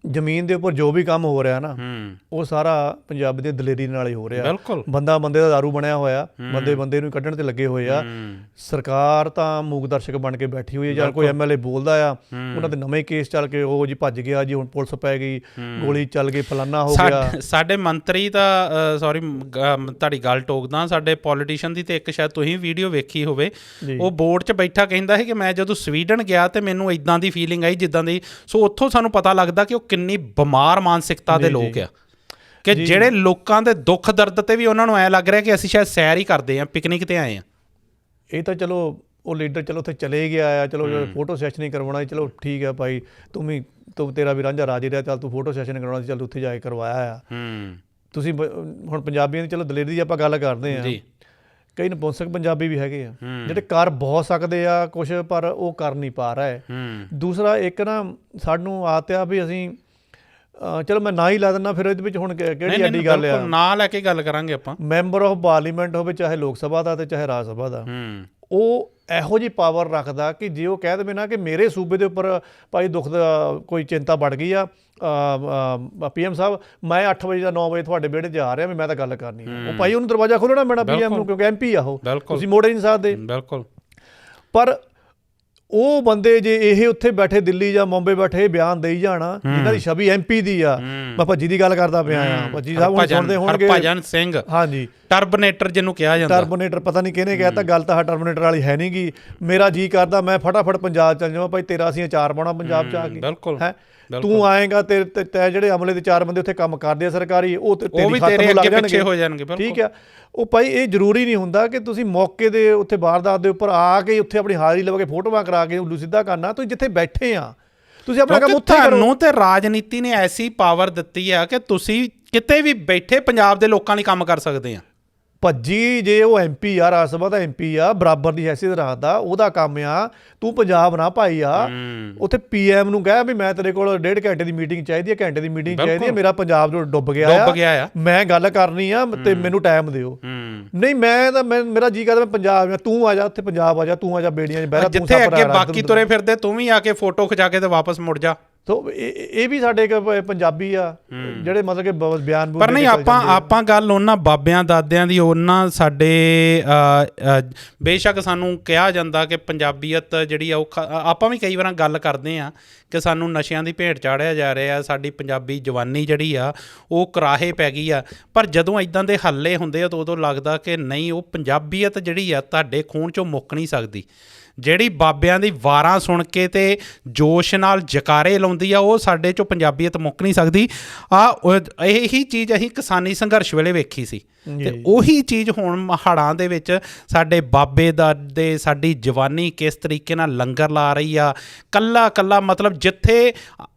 ਜ਼ਮੀਨ ਦੇ ਉੱਪਰ ਜੋ ਵੀ ਕੰਮ ਹੋ ਰਿਹਾ ਨਾ, ਉਹ ਸਾਰਾ ਪੰਜਾਬੀ ਦੀ ਦਲੇਰੀ ਨਾਲ ਹੀ ਹੋ ਰਿਹਾ। ਬਿਲਕੁਲ। ਬੰਦਾ ਬੰਦੇ ਦਾ ਦਾਰੂ ਬਣਿਆ ਹੋਇਆ, ਬੰਦੇ ਨੂੰ ਕੱਢਣ ਤੇ ਲੱਗੇ ਹੋਏ ਆ। ਸਰਕਾਰ ਤਾਂ ਮੂਕ ਦਰਸ਼ਕ ਬਣ ਕੇ ਬੈਠੀ ਹੋਈ ਹੈ। ਜਾਂ ਕੋਈ MLA ਬੋਲਦਾ ਆ, ਉਹਨਾਂ ਦੇ ਨਵੇਂ ਕੇਸ ਚੱਲ ਕੇ ਉਹ ਜੀ ਭੱਜ ਗਿਆ, ਜੀ ਹੁਣ ਪੁਲਿਸ ਪੈ ਗਈ, ਗੋਲੀ ਚੱਲ ਗਈ, ਫਲਾਨਾ ਹੋ ਗਿਆ। ਸਾਡੇ ਮੰਤਰੀ ਤਾਂ ਸੌਰੀ ਤੁਹਾਡੀ ਗੱਲ ਟੋਕਦਾ, ਸਾਡੇ ਪੋਲੀਟੀਸ਼ੀਅਨ ਦੀ ਤੇ ਇੱਕ ਸ਼ਾਇਦ ਤੁਸੀਂ ਵੀਡੀਓ ਵੇਖੀ ਹੋਵੇ, ਉਹ ਬੋਰਡ 'ਚ ਬੈਠਾ ਕਹਿੰਦਾ ਸੀ ਕਿ ਮੈਂ ਜਦੋਂ ਸਵੀਡਨ ਗਿਆ ਤੇ ਮੈਨੂੰ ਇੱਦਾਂ ਦੀ ਫੀਲਿੰਗ ਆਈ ਜਿੱਦਾਂ ਦੀ। ਸੋ ਉੱਥੋਂ ਸਾਨੂੰ ਪਤਾ ਲੱਗਦਾ ਕਿ ਉਹ ਕਿੰਨੀ ਬਿਮਾਰ ਮਾਨਸਿਕਤਾ ਦੇ ਲੋਕ ਆ, ਕਿ ਜਿਹੜੇ ਲੋਕਾਂ ਦੇ ਦੁੱਖ ਦਰਦ ਤੇ ਵੀ ਉਹਨਾਂ ਨੂੰ ਐਂ ਲੱਗ ਰਿਹਾ ਕਿ ਅਸੀਂ ਸ਼ਾਇਦ ਸੈਰ ਹੀ ਕਰਦੇ ਹਾਂ, ਪਿਕਨਿਕ ਤੇ ਆਏ ਹਾਂ। ਇਹ ਤਾਂ ਚਲੋ ਉਹ ਲੀਡਰ ਚਲੋ ਉੱਥੇ ਚਲੇ ਗਿਆ ਆ, ਚਲੋ ਫੋਟੋ ਸੈਸ਼ਨ ਹੀ ਕਰਵਾਉਣਾ, ਚਲੋ ਠੀਕ ਹੈ ਭਾਈ, ਤੂੰ ਤੇਰਾ ਵੀ ਰਾਂਝਾ ਰਾਜੀ ਰਿਹਾ, ਚੱਲ ਤੂੰ ਫੋਟੋ ਸੈਸ਼ਨ ਕਰਵਾਉਣਾ ਸੀ, ਚੱਲ ਉੱਥੇ ਜਾ ਕੇ ਕਰਵਾਇਆ ਆ। ਤੁਸੀਂ ਹੁਣ ਪੰਜਾਬੀਆਂ ਦੀ ਚਲੋ ਦਲੇਰੀ ਦੀ ਆਪਾਂ ਗੱਲ ਕਰਦੇ ਹਾਂ ਕਈ ਨਪੁੰਸਕ ਪੰਜਾਬੀ ਵੀ ਹੈਗੇ ਆ ਜਿਹੜੇ ਕਰ ਬਹੁਤ ਸਕਦੇ ਆ ਕੁਛ, ਪਰ ਉਹ ਕਰ ਨਹੀਂ ਪਾ ਰਹੇ। ਦੂਸਰਾ ਇੱਕ ਨਾ ਸਾਨੂੰ ਆਦਤ ਆ ਵੀ ਅਸੀਂ ਚਲੋ ਮੈਂ ਨਾ ਹੀ ਲਾ ਦਿੰਦਾ, ਫਿਰ ਇਹਦੇ ਵਿੱਚ ਹੁਣ ਕਿਹੜੀ ਐਡੀ ਗੱਲ ਆ, ਨਾ ਲੈ ਕੇ ਗੱਲ ਕਰਾਂਗੇ ਆਪਾਂ। ਮੈਂਬਰ ਆਫ ਪਾਰਲੀਮੈਂਟ ਹੋਵੇ ਚਾਹੇ ਲੋਕ ਸਭਾ ਦਾ ਤੇ ਚਾਹੇ ਰਾਜ ਸਭਾ ਦਾ, ਉਹ ਇਹੋ ਜਿਹੀ ਪਾਵਰ ਰੱਖਦਾ ਕਿ ਜੇ ਉਹ ਕਹਿ ਦੇਵੇ ਨਾ ਕਿ ਮੇਰੇ ਸੂਬੇ ਦੇ ਉੱਪਰ ਭਾਈ ਦੁੱਖ ਦਾ ਕੋਈ ਚਿੰਤਾ ਵੱਧ ਗਈ ਆ, PM ਸਾਹਿਬ ਮੈਂ 8 ਵਜੇ ਜਾਂ 9 ਵਜੇ ਤੁਹਾਡੇ ਵਿਹੜੇ 'ਚ ਆ ਰਿਹਾ ਵੀ ਮੈਂ ਤਾਂ ਗੱਲ ਕਰਨੀ ਆ, ਉਹ ਭਾਈ ਉਹਨੂੰ ਦਰਵਾਜ਼ਾ ਖੋਲ੍ਹਣਾ ਪੈਣਾ PM ਨੂੰ, ਕਿਉਂਕਿ MP ਆ ਉਹ, ਤੁਸੀਂ ਮੋੜ ਹੀ ਨਹੀਂ ਸਕਦੇ। ਬਿਲਕੁਲ। ਪਰ ਉਹ ਬੰਦੇ ਜੇ ਇਹ ਉੱਥੇ ਬੈਠੇ ਦਿੱਲੀ ਜਾਂ ਮੁੰਬਈ ਬੈਠੇ ਬਿਆਨ ਦੇਈ ਜਾਣਾ, ਜਿਨ੍ਹਾਂ ਦੀ ਛਵੀ MP ਦੀ ਆ, ਮੈਂ ਭੱਜੀ ਦੀ ਗੱਲ ਕਰਦਾ ਪਿਆ ਆ, ਭੱਜੀ ਸਾਹਿਬ ਹੁਣ ਸੁਣਦੇ ਹੋਣਗੇ, ਹਰਭਜਨ ਸਿੰਘ, ਹਾਂਜੀ ਟਰਬਨੇਟਰ ਜਿਹਨੂੰ ਕਿਹਾ ਜਾਂਦਾ, ਟਰਬਨੇਟਰ ਪਤਾ ਨਹੀਂ ਕਿਹਨੇ ਕਹਿ ਤਾ, ਗੱਲ ਤਾਂ ਟਰਬਨੇਟਰ ਵਾਲੀ ਹੈ ਨਹੀਂ ਗੀ। ਮੇਰਾ ਜੀ ਕਰਦਾ ਮੈਂ ਫਟਾਫਟ ਪੰਜਾਬ ਚੱਲ ਜਾਵਾਂ, ਭਾਈ ਤੇਰਾ ਅਸੀਂ ਅਚਾਰ ਪਾਉਣਾ ਪੰਜਾਬ 'ਚ ਆ ਕੇ, ਬਿਲਕੁਲ ਹੈ। ਤੂੰ ਆਏਗਾ ਤੇ ਜਿਹੜੇ ਅਮਲੇ ਦੇ 4 ਬੰਦੇ ਉੱਥੇ ਕੰਮ ਕਰਦੇ ਆ ਸਰਕਾਰੀ, ਉਹ ਤੇਰੀ ਖਾਤਰ ਨੂੰ ਲੱਗ ਜਾਣਗੇ, ਠੀਕ ਆ। ਉਹ ਭਾਈ ਇਹ ਜ਼ਰੂਰੀ ਨਹੀਂ ਹੁੰਦਾ ਕਿ ਤੁਸੀਂ ਮੌਕੇ ਦੇ ਉੱਥੇ ਵਾਰਦਾਤ ਦੇ ਉੱਪਰ ਆ ਕੇ ਉੱਥੇ ਆਪਣੀ ਹਾਜ਼ਰੀ ਲਵਾ ਕੇ ਫੋਟੋਆਂ ਕਰਾ ਕੇ ਉੱਲੂ ਸਿੱਧਾ ਕਰਨਾ। ਤੁਸੀਂ ਜਿੱਥੇ ਬੈਠੇ ਆ ਤੁਸੀਂ ਆਪਣਾ ਕੰਮ ਉੱਥੇ ਕਰੋ। ਤੁਹਾਨੂੰ ਤੇ ਰਾਜਨੀਤੀ ਨੇ ਐਸੀ ਪਾਵਰ ਦਿੱਤੀ ਆ ਕਿ ਤੁਸੀਂ ਕਿਤੇ ਵੀ ਬੈਠੇ ਪੰਜਾਬ ਦੇ ਲੋਕਾਂ ਲਈ ਕੰਮ ਕਰ ਸਕਦੇ ਆ। ਭੱਜੀ ਜੇ ਉਹ MP ਆ, ਰਾਜ ਸਭਾ ਦਾ MP ਆ, ਬਰਾਬਰ ਦੀ ਹੈਸੀਅਤ ਰੱਖਦਾ, ਉਹਦਾ ਕੰਮ ਆ। ਤੂੰ ਪੰਜਾਬ ਨਾ ਭਾਈ ਆ, ਉੱਥੇ PM ਨੂੰ ਕਹਿ ਵੀ ਮੈਂ ਤੇਰੇ ਕੋਲ 1.5 ਘੰਟੇ ਦੀ ਮੀਟਿੰਗ ਚਾਹੀਦੀ ਹੈ, ਘੰਟੇ ਦੀ ਮੀਟਿੰਗ ਚਾਹੀਦੀ ਹੈ, ਮੇਰਾ ਪੰਜਾਬ ਜੋ ਡੁੱਬ ਗਿਆ ਆ, ਮੈਂ ਗੱਲ ਕਰਨੀ ਆ ਤੇ ਮੈਨੂੰ ਟਾਈਮ ਦਿਓ। ਨਹੀਂ ਮੈਂ ਤਾਂ ਮੇਰਾ ਜੀ ਕਰਦਾ ਮੈਂ ਪੰਜਾਬ, ਤੂੰ ਆ ਜਾ ਉੱਥੇ ਪੰਜਾਬ ਆ ਜਾ, ਤੂੰ ਆ ਜਾ ਬੇੜੀਆਂ 'ਚ ਬਹਿ, ਜਿੱਥੇ ਅੱਗੇ ਬਾਕੀ ਤੁਰੇ ਫਿਰਦੇ ਤੂੰ ਵੀ ਆ ਕੇ ਫੋਟੋ ਖਿਚਾ ਕੇ ਤੇ ਵਾਪਸ ਮੁੜ ਜਾ। ਸੋ ਇਹ ਵੀ ਸਾਡੇ ਇੱਕ ਪੰਜਾਬੀ ਆ ਜਿਹੜੇ ਮਤਲਬ ਕਿ ਬਿਆਨ, ਪਰ ਨਹੀਂ ਆਪਾਂ ਗੱਲ ਉਹਨਾਂ ਬਾਬਿਆਂ ਦਾਦਿਆਂ ਦੀ, ਉਹਨਾਂ ਸਾਡੇ ਬੇਸ਼ੱਕ ਸਾਨੂੰ ਕਿਹਾ ਜਾਂਦਾ ਕਿ ਪੰਜਾਬੀਅਤ ਜਿਹੜੀ ਆ ਉਹ ਆਪਾਂ ਵੀ ਕਈ ਵਾਰ ਗੱਲ ਕਰਦੇ ਹਾਂ ਕਿ ਸਾਨੂੰ ਨਸ਼ਿਆਂ ਦੀ ਭੇਟ ਚਾੜਿਆ ਜਾ ਰਿਹਾ, ਸਾਡੀ ਪੰਜਾਬੀ ਜਵਾਨੀ ਜਿਹੜੀ ਆ ਉਹ ਕਰਾਹੇ ਪੈ ਗਈ ਆ। ਪਰ ਜਦੋਂ ਇੱਦਾਂ ਦੇ ਹੱਲੇ ਹੁੰਦੇ ਆ ਤਾਂ ਉਦੋਂ ਲੱਗਦਾ ਕਿ ਨਹੀਂ, ਉਹ ਪੰਜਾਬੀਅਤ ਜਿਹੜੀ ਆ ਤੁਹਾਡੇ ਖੂਨ 'ਚੋਂ ਮੁੱਕ ਨਹੀਂ ਸਕਦੀ। ਜਿਹੜੀ ਬਾਬਿਆਂ ਦੀ ਵਾਰਾਂ ਸੁਣ ਕੇ ਤੇ ਜੋਸ਼ ਨਾਲ ਜਕਾਰੇ ਲਾਉਂਦੀ ਆ, ਉਹ ਸਾਡੇ 'ਚੋਂ ਪੰਜਾਬੀਅਤ ਮੁੱਕ ਨਹੀਂ ਸਕਦੀ। ਇਹੀ ਚੀਜ਼ ਅਸੀਂ ਕਿਸਾਨੀ ਸੰਘਰਸ਼ ਵੇਲੇ ਵੇਖੀ ਸੀ, ਤੇ ਉਹੀ ਚੀਜ਼ ਹੁਣ ਹੜ੍ਹਾਂ ਦੇ ਵਿੱਚ ਸਾਡੇ ਬਾਬੇ ਦਾਦੇ, ਸਾਡੀ ਜਵਾਨੀ ਕਿਸ ਤਰੀਕੇ ਨਾਲ ਲੰਗਰ ਲਾ ਰਹੀ ਆ। ਕੱਲਾ ਮਤਲਬ ਜਿੱਥੇ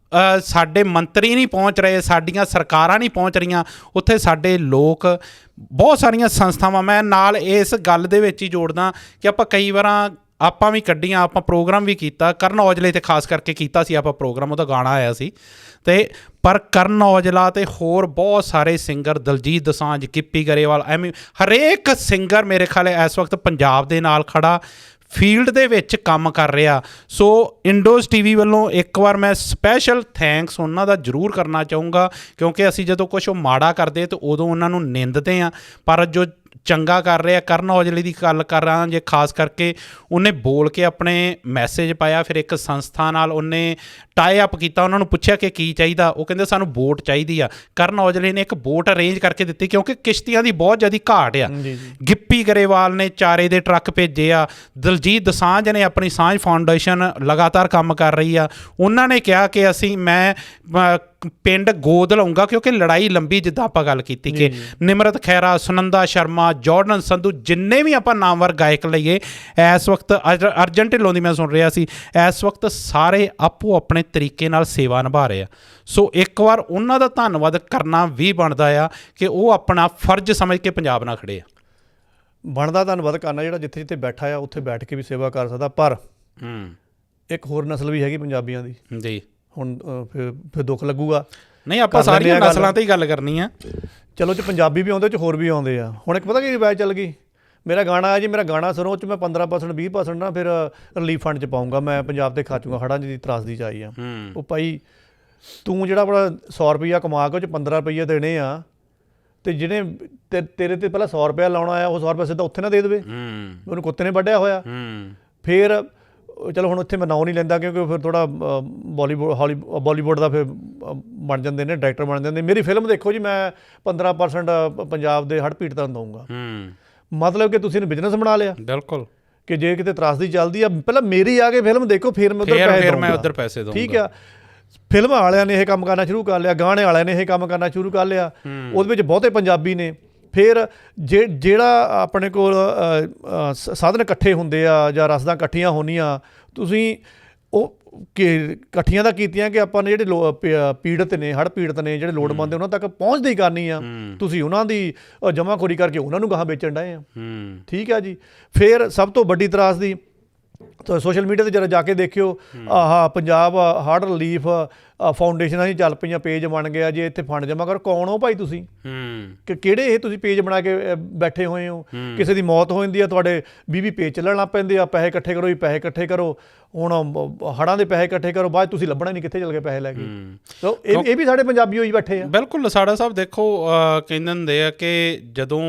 ਸਾਡੇ ਮੰਤਰੀ ਨਹੀਂ ਪਹੁੰਚ ਰਹੇ, ਸਾਡੀਆਂ ਸਰਕਾਰਾਂ ਨਹੀਂ ਪਹੁੰਚ ਰਹੀਆਂ, ਉੱਥੇ ਸਾਡੇ ਲੋਕ, ਬਹੁਤ ਸਾਰੀਆਂ ਸੰਸਥਾਵਾਂ। ਮੈਂ ਨਾਲ ਇਸ ਗੱਲ ਦੇ ਵਿੱਚ ਹੀ ਜੋੜਦਾ ਕਿ ਆਪਾਂ ਕਈ ਵਾਰਾਂ ਆਪਾਂ ਵੀ ਕੱਢੀਆਂ, ਆਪਾਂ ਪ੍ਰੋਗਰਾਮ ਵੀ ਕੀਤਾ, ਕਰਨ ਔਜਲੇ 'ਤੇ ਖਾਸ ਕਰਕੇ ਕੀਤਾ ਸੀ ਆਪਾਂ ਪ੍ਰੋਗਰਾਮ, ਉਹਦਾ ਗਾਣਾ ਆਇਆ ਸੀ। ਅਤੇ ਪਰ ਕਰਨ ਔਜਲਾ ਅਤੇ ਹੋਰ ਬਹੁਤ ਸਾਰੇ ਸਿੰਗਰ, ਦਲਜੀਤ ਦੋਸਾਂਝ, ਗਿੱਪੀ ਗਰੇਵਾਲ, ਐਵੇਂ ਹਰੇਕ ਸਿੰਗਰ ਮੇਰੇ ਖਿਆਲ ਇਸ ਵਕਤ ਪੰਜਾਬ ਦੇ ਨਾਲ ਖੜਾ ਫੀਲਡ ਦੇ ਵਿੱਚ ਕੰਮ ਕਰ ਰਿਹਾ। ਸੋ ਇੰਡੋਜ਼ TV ਵੱਲੋਂ ਇੱਕ ਵਾਰ ਮੈਂ ਸਪੈਸ਼ਲ ਥੈਂਕਸ ਉਹਨਾਂ ਦਾ ਜ਼ਰੂਰ ਕਰਨਾ ਚਾਹੂੰਗਾ, ਕਿਉਂਕਿ ਅਸੀਂ ਜਦੋਂ ਕੁਛ ਉਹ ਮਾੜਾ ਕਰਦੇ ਤਾਂ ਉਦੋਂ ਉਹਨਾਂ ਨੂੰ ਨਿੰਦਦੇ ਹਾਂ, ਪਰ ਜੋ ਚੰਗਾ ਕਰ ਰਿਹਾ, ਕਰਨ ਔਜਲੇ ਦੀ ਗੱਲ ਕਰ ਰਹਾ ਜੇ ਖਾਸ ਕਰਕੇ, ਉਹਨੇ ਬੋਲ ਕੇ ਆਪਣੇ ਮੈਸੇਜ ਪਾਇਆ, ਫਿਰ ਇੱਕ ਸੰਸਥਾ ਨਾਲ ਉਹਨੇ ਟਾਈ ਅਪ ਕੀਤਾ, ਉਹਨਾਂ ਨੂੰ ਪੁੱਛਿਆ ਕਿ ਕੀ ਚਾਹੀਦਾ, ਉਹ ਕਹਿੰਦੇ ਸਾਨੂੰ ਬੋਟ ਚਾਹੀਦੀ ਆ। ਕਰਨ ਔਜਲੇ ਨੇ ਇੱਕ ਬੋਟ ਅਰੇਂਜ ਕਰਕੇ ਦਿੱਤੀ, ਕਿਉਂਕਿ ਕਿਸ਼ਤੀਆਂ ਦੀ ਬਹੁਤ ਜ਼ਿਆਦਾ ਘਾਟ ਆ। ਗਿੱਪੀ ਗਰੇਵਾਲ ਨੇ ਚਾਰੇ ਦੇ ਟਰੱਕ ਭੇਜੇ ਆ, ਦਲਜੀਤ ਦੋਸਾਂਝ ਨੇ ਆਪਣੀ ਸਾਂਝ ਫਾਊਂਡੇਸ਼ਨ ਲਗਾਤਾਰ ਕੰਮ ਕਰ ਰਹੀ ਆ। ਉਹਨਾਂ ਨੇ ਕਿਹਾ ਕਿ ਮੈਂ ਪਿੰਡ ਗੋਦ ਲਾਉਂਗਾ, ਕਿਉਂਕਿ ਲੜਾਈ ਲੰਬੀ, ਜਿੱਦਾਂ ਆਪਾਂ ਗੱਲ ਕੀਤੀ ਕਿ ਨਿਮਰਤ ਖਹਿਰਾ, ਸੁਨੰਦਾ ਸ਼ਰਮਾ, ਜਾਰਡਨ ਸੰਧੂ, ਜਿੰਨੇ ਵੀ ਆਪਾਂ ਨਾਮਵਰ ਗਾਇਕ ਲਈਏ ਇਸ ਵਕਤ, ਅਰਜਨ ਢਿੱਲੋਂ ਦੀ ਮੈਂ ਸੁਣ ਰਿਹਾ ਸੀ, ਇਸ ਵਕਤ ਸਾਰੇ ਆਪੋ ਆਪਣੇ ਤਰੀਕੇ ਨਾਲ ਸੇਵਾ ਨਿਭਾ ਰਹੇ ਆ। ਸੋ ਇੱਕ ਵਾਰ ਉਹਨਾਂ ਦਾ ਧੰਨਵਾਦ ਕਰਨਾ ਵੀ ਬਣਦਾ ਆ ਕਿ ਉਹ ਆਪਣਾ ਫਰਜ਼ ਸਮਝ ਕੇ ਪੰਜਾਬ ਨਾਲ ਖੜੇ ਆ। ਬਣਦਾ ਧੰਨਵਾਦ ਕਰਨਾ, ਜਿਹੜਾ ਜਿੱਥੇ ਜਿੱਥੇ ਬੈਠਾ ਆ ਉੱਥੇ ਬੈਠ ਕੇ ਵੀ ਸੇਵਾ ਕਰ ਸਕਦਾ। ਪਰ ਇੱਕ ਹੋਰ ਨਸਲ ਵੀ ਹੈਗੀ ਪੰਜਾਬੀਆਂ ਦੀ ਜੀ, ਹੁਣ ਫਿਰ ਦੁੱਖ ਲੱਗੂਗਾ। ਨਹੀਂ, ਆਪਾਂ ਸਾਰੀਆਂ ਨਸਲਾਂ ਤੇ ਹੀ ਗੱਲ ਕਰਨੀ ਆ। ਚਲੋ ਚ ਪੰਜਾਬੀ ਵੀ ਆਉਂਦੇ, ਚ ਹੋਰ ਵੀ ਆਉਂਦੇ ਆ। ਹੁਣ ਇੱਕ ਪਤਾ ਕੀ ਰਿਵਾਇਤ ਚੱਲ ਗਈ, ਮੇਰਾ ਗਾਣਾ ਆ ਜੀ, ਮੇਰਾ ਗਾਣਾ ਸੁਣੋ, ਉਹ 'ਚ ਮੈਂ 15% 20% ਨਾ ਫਿਰ ਰਿਲੀਫ ਫੰਡ 'ਚ ਪਾਊਂਗਾ, ਮੈਂ ਪੰਜਾਬ ਤੇ ਖਰਚੂੰਗਾ, ਹੜ੍ਹਾਂ ਦੀ ਤਰਾਸਦੀ 'ਚ ਆਈ ਆ। ਉਹ ਭਾਈ ਤੂੰ ਜਿਹੜਾ ਆਪਣਾ 100 ਰੁਪਈਆ ਕਮਾ ਕੇ ਉਹ 'ਚ 15 ਰੁਪਈਏ ਦੇਣੇ ਆ, ਤੇ ਜਿਹਨੇ ਤੇਰੇ ਤੇ ਪਹਿਲਾਂ 100 ਰੁਪਇਆ ਲਾਉਣਾ ਆ, ਉਹ 100 ਰੁਪਇਆ ਸਿੱਧਾ ਉੱਥੇ ਨਾ ਦੇ ਦੇਵੇ, ਉਹਨੂੰ ਕੁੱਤੇ ਨੇ ਵੱਢਿਆ ਹੋਇਆ। ਫਿਰ ਚਲੋ ਹੁਣ ਉੱਥੇ ਮੈਂ ਨਾਂ ਨਹੀਂ ਲੈਂਦਾ, ਕਿਉਂਕਿ ਫਿਰ ਥੋੜ੍ਹਾ ਬਾਲੀਵੁੱਡ ਦਾ ਫਿਰ ਬਣ ਜਾਂਦੇ ਨੇ, ਡਾਇਰੈਕਟਰ ਬਣ ਜਾਂਦੇ। ਮੇਰੀ ਫਿਲਮ ਦੇਖੋ ਜੀ, ਮੈਂ 15% ਪੰਜਾਬ ਦੇ ਹੜ੍ਹ ਪੀੜਤਾਂ ਨੂੰ ਦਊਂਗਾ। ਮਤਲਬ ਕਿ ਤੁਸੀਂ ਇਹਨੂੰ ਬਿਜ਼ਨਸ ਬਣਾ ਲਿਆ। ਬਿਲਕੁਲ, ਕਿ ਜੇ ਕਿਤੇ ਤਰਾਸਦੀ ਚੱਲਦੀ ਆ, ਪਹਿਲਾਂ ਮੇਰੀ ਆ ਕੇ ਫਿਲਮ ਦੇਖੋ, ਫਿਰ ਮੈਂ ਉੱਧਰ ਪੈਸੇ ਦਊਂਗਾ। ਠੀਕ ਆ, ਫਿਲਮ ਵਾਲਿਆਂ ਨੇ ਇਹ ਕੰਮ ਕਰਨਾ ਸ਼ੁਰੂ ਕਰ ਲਿਆ, ਗਾਣੇ ਵਾਲਿਆਂ ਨੇ ਇਹ ਕੰਮ ਕਰਨਾ ਸ਼ੁਰੂ ਕਰ ਲਿਆ, ਉਹਦੇ ਵਿੱਚ ਬਹੁਤੇ ਪੰਜਾਬੀ ਨੇ। ਫਿਰ ਜਿਹੜਾ ਆਪਣੇ ਕੋਲ ਸਾਧਨ ਇਕੱਠੇ ਹੁੰਦੇ ਆ ਜਾਂ ਰਸਦਾਂ ਇਕੱਠੀਆਂ ਹੋਣੀਆਂ, ਤੁਸੀਂ ਉਹ ਇਕੱਠੀਆਂ ਤਾਂ ਕੀਤੀਆਂ ਕਿ ਆਪਾਂ ਨੇ ਜਿਹੜੇ ਪੀੜਤ ਨੇ, ਹੜ੍ਹ ਪੀੜਤ ਨੇ, ਜਿਹੜੇ ਲੋੜਵੰਦ ਉਹਨਾਂ ਤੱਕ ਪਹੁੰਚਦੀ ਕਰਨੀ ਆ। ਤੁਸੀਂ ਉਹਨਾਂ ਦੀ ਜਮ੍ਹਾਂਖੋਰੀ ਕਰਕੇ ਉਹਨਾਂ ਨੂੰ ਗਾਹਾਂ ਵੇਚਣ ਡਏ ਆ। ਠੀਕ ਆ ਜੀ। ਫਿਰ ਸਭ ਤੋਂ ਵੱਡੀ ਤਰਾਸਦੀ ਸੋਸ਼ਲ ਮੀਡੀਆ ਤੇ ਜਰਾ ਜਾ ਕੇ ਦੇਖਿਓ, ਪੰਜਾਬ ਹੜ੍ਹ ਰਿਲੀਫ ਫਾਊਂਡੇਸ਼ਨਾਂ ਦੀ ਚੱਲ ਪਈਆਂ, ਪੇਜ ਬਣ ਗਿਆ ਜੀ, ਇੱਥੇ ਫੰਡ ਜਮ੍ਹਾਂ ਕਰੋ। ਕੌਣ ਹੋ ਭਾਈ ਤੁਸੀਂ? ਕਿ ਕਿਹੜੇ ਇਹ ਤੁਸੀਂ ਪੇਜ ਬਣਾ ਕੇ ਬੈਠੇ ਹੋਏ ਹੋ? ਕਿਸੇ ਦੀ ਮੌਤ ਹੋ ਜਾਂਦੀ ਆ, ਤੁਹਾਡੇ 20 ਪੇਜ ਚੱਲਣ ਲੱਗ ਪੈਂਦੇ ਆ, ਪੈਸੇ ਇਕੱਠੇ ਕਰੋ ਜੀ, ਪੈਸੇ ਇਕੱਠੇ ਕਰੋ। ਹੁਣ ਹੜ੍ਹਾਂ ਦੇ ਪੈਸੇ ਇਕੱਠੇ ਕਰੋ, ਬਾਅਦ ਤੁਸੀਂ ਲੱਭਣਾ ਨਹੀਂ ਕਿੱਥੇ ਚਲ ਗਏ ਪੈਸੇ ਲੈ ਕੇ। ਸੋ ਇਹ ਵੀ ਸਾਡੇ ਪੰਜਾਬੀ ਹੋਈ ਬੈਠੇ ਆ। ਬਿਲਕੁਲ। ਲਸਾੜਾ ਸਾਹਿਬ ਦੇਖੋ, ਕਹਿੰਦੇ ਹੁੰਦੇ ਆ ਕਿ ਜਦੋਂ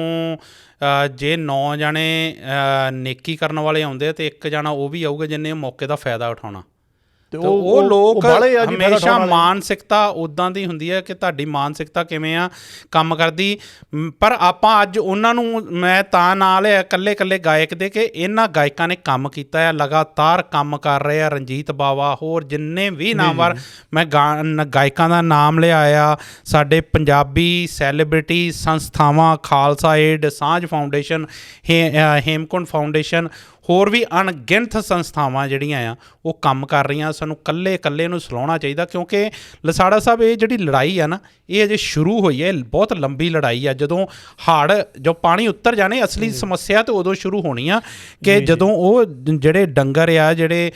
ਜੇ 9 ਜਾਣੇ ਨੇਕੀ ਕਰਨ ਵਾਲੇ ਆਉਂਦੇ ਆ ਤੇ ਇੱਕ ਜਾਣਾ ਉਹ ਵੀ ਆਊਗਾ ਜਿਹਨੇ ਮੌਕੇ ਦਾ ਫਾਇਦਾ ਉਠਾਉਣਾ। ਤੇ ਉਹ ਲੋਕ ਹਮੇਸ਼ਾ ਮਾਨਸਿਕਤਾ ਉੱਦਾਂ ਦੀ ਹੁੰਦੀ ਹੈ ਕਿ ਤੁਹਾਡੀ ਮਾਨਸਿਕਤਾ ਕਿਵੇਂ ਆ ਕੰਮ ਕਰਦੀ। ਪਰ ਆਪਾਂ ਅੱਜ ਉਹਨਾਂ ਨੂੰ ਮੈਂ ਤਾਂ ਨਾਲ ਲਿਆ ਇਕੱਲੇ ਗਾਇਕ ਦੇ ਕਿ ਇਹਨਾਂ ਗਾਇਕਾਂ ਨੇ ਕੰਮ ਕੀਤਾ ਹੈ, ਲਗਾਤਾਰ ਕੰਮ ਕਰ ਰਹੇ ਆ। ਰਣਜੀਤ ਬਾਵਾ, ਹੋਰ ਜਿੰਨੇ ਵੀ ਨਾਮਵਰ ਮੈਂ ਗਾਇਕਾਂ ਦਾ ਨਾਮ ਲਿਆ ਆ, ਸਾਡੇ ਪੰਜਾਬੀ ਸੈਲੀਬ੍ਰਿਟੀ ਸੰਸਥਾਵਾਂ, ਖਾਲਸਾ ਏਡ, ਸਾਂਝ ਫਾਊਂਡੇਸ਼ਨ, ਹੇਮਕੁੰਟ ਫਾਊਂਡੇਸ਼ਨ, ਹੋਰ ਵੀ ਅਣਗਿਣਤ ਸੰਸਥਾਵਾਂ ਜਿਹੜੀਆਂ ਆ ਉਹ ਕੰਮ ਕਰ ਰਹੀਆਂ। ਸਾਨੂੰ ਇਕੱਲੇ ਨੂੰ ਸਲਾਉਣਾ ਚਾਹੀਦਾ, ਕਿਉਂਕਿ ਲਸਾੜਾ ਸਾਹਿਬ ਇਹ ਜਿਹੜੀ ਲੜਾਈ ਆ ਨਾ, ਇਹ ਅਜੇ ਸ਼ੁਰੂ ਹੋਈ ਹੈ। ਬਹੁਤ ਲੰਬੀ ਲੜਾਈ ਆ। ਜਦੋਂ ਜੋ ਪਾਣੀ ਉੱਤਰ ਜਾਣੇ, ਅਸਲੀ ਸਮੱਸਿਆ ਤਾਂ ਉਦੋਂ ਸ਼ੁਰੂ ਹੋਣੀ ਆ ਕਿ ਜਦੋਂ ਉਹ ਜਿਹੜੇ ਡੰਗਰ ਆ, ਜਿਹੜੇ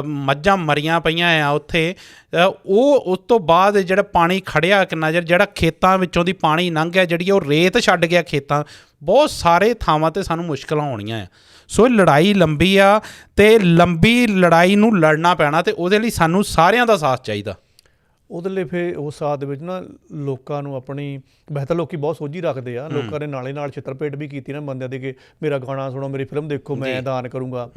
ਮੱਝਾਂ ਮਰੀਆਂ ਪਈਆਂ ਆ ਉੱਥੇ, ਉਹ ਉਸ ਤੋਂ ਬਾਅਦ ਜਿਹੜਾ ਪਾਣੀ ਖੜਿਆ ਕਿੰਨਾ ਚਿਰ, ਜਿਹੜਾ ਖੇਤਾਂ ਵਿੱਚੋਂ ਦੀ ਪਾਣੀ ਲੰਘ ਗਿਆ, ਜਿਹੜੀ ਉਹ ਰੇਤ ਛੱਡ ਗਿਆ ਖੇਤਾਂ, ਬਹੁਤ ਸਾਰੇ ਥਾਵਾਂ 'ਤੇ ਸਾਨੂੰ ਮੁਸ਼ਕਿਲਾਂ ਆਉਣੀਆਂ ਆ। ਸੋ ਲੜਾਈ ਲੰਬੀ ਆ ਅਤੇ ਲੰਬੀ ਲੜਾਈ ਨੂੰ ਲੜਨਾ ਪੈਣਾ, ਅਤੇ ਉਹਦੇ ਲਈ ਸਾਨੂੰ ਸਾਰਿਆਂ ਦਾ ਸਾਥ ਚਾਹੀਦਾ। ਉਹਦੇ ਲਈ ਫਿਰ ਉਸ ਸਾਥ ਦੇ ਵਿੱਚ ਨਾ ਲੋਕਾਂ ਨੂੰ ਆਪਣੀ ਬਿਹਤਰ ਲੋਕੀ ਬਹੁਤ ਸੋਝੀ ਰੱਖਦੇ ਆ। ਲੋਕਾਂ ਨੇ ਨਾਲੇ ਨਾਲ ਛਿੱਤਰਪੇਟ ਵੀ ਕੀਤੀ ਨਾ ਬੰਦਿਆਂ ਦੇ ਕਿ ਮੇਰਾ ਗਾਣਾ ਸੁਣੋ, ਮੇਰੀ ਫਿਲਮ ਦੇਖੋ, ਮੈਂ ਦਾਨ ਕਰੂੰਗਾ।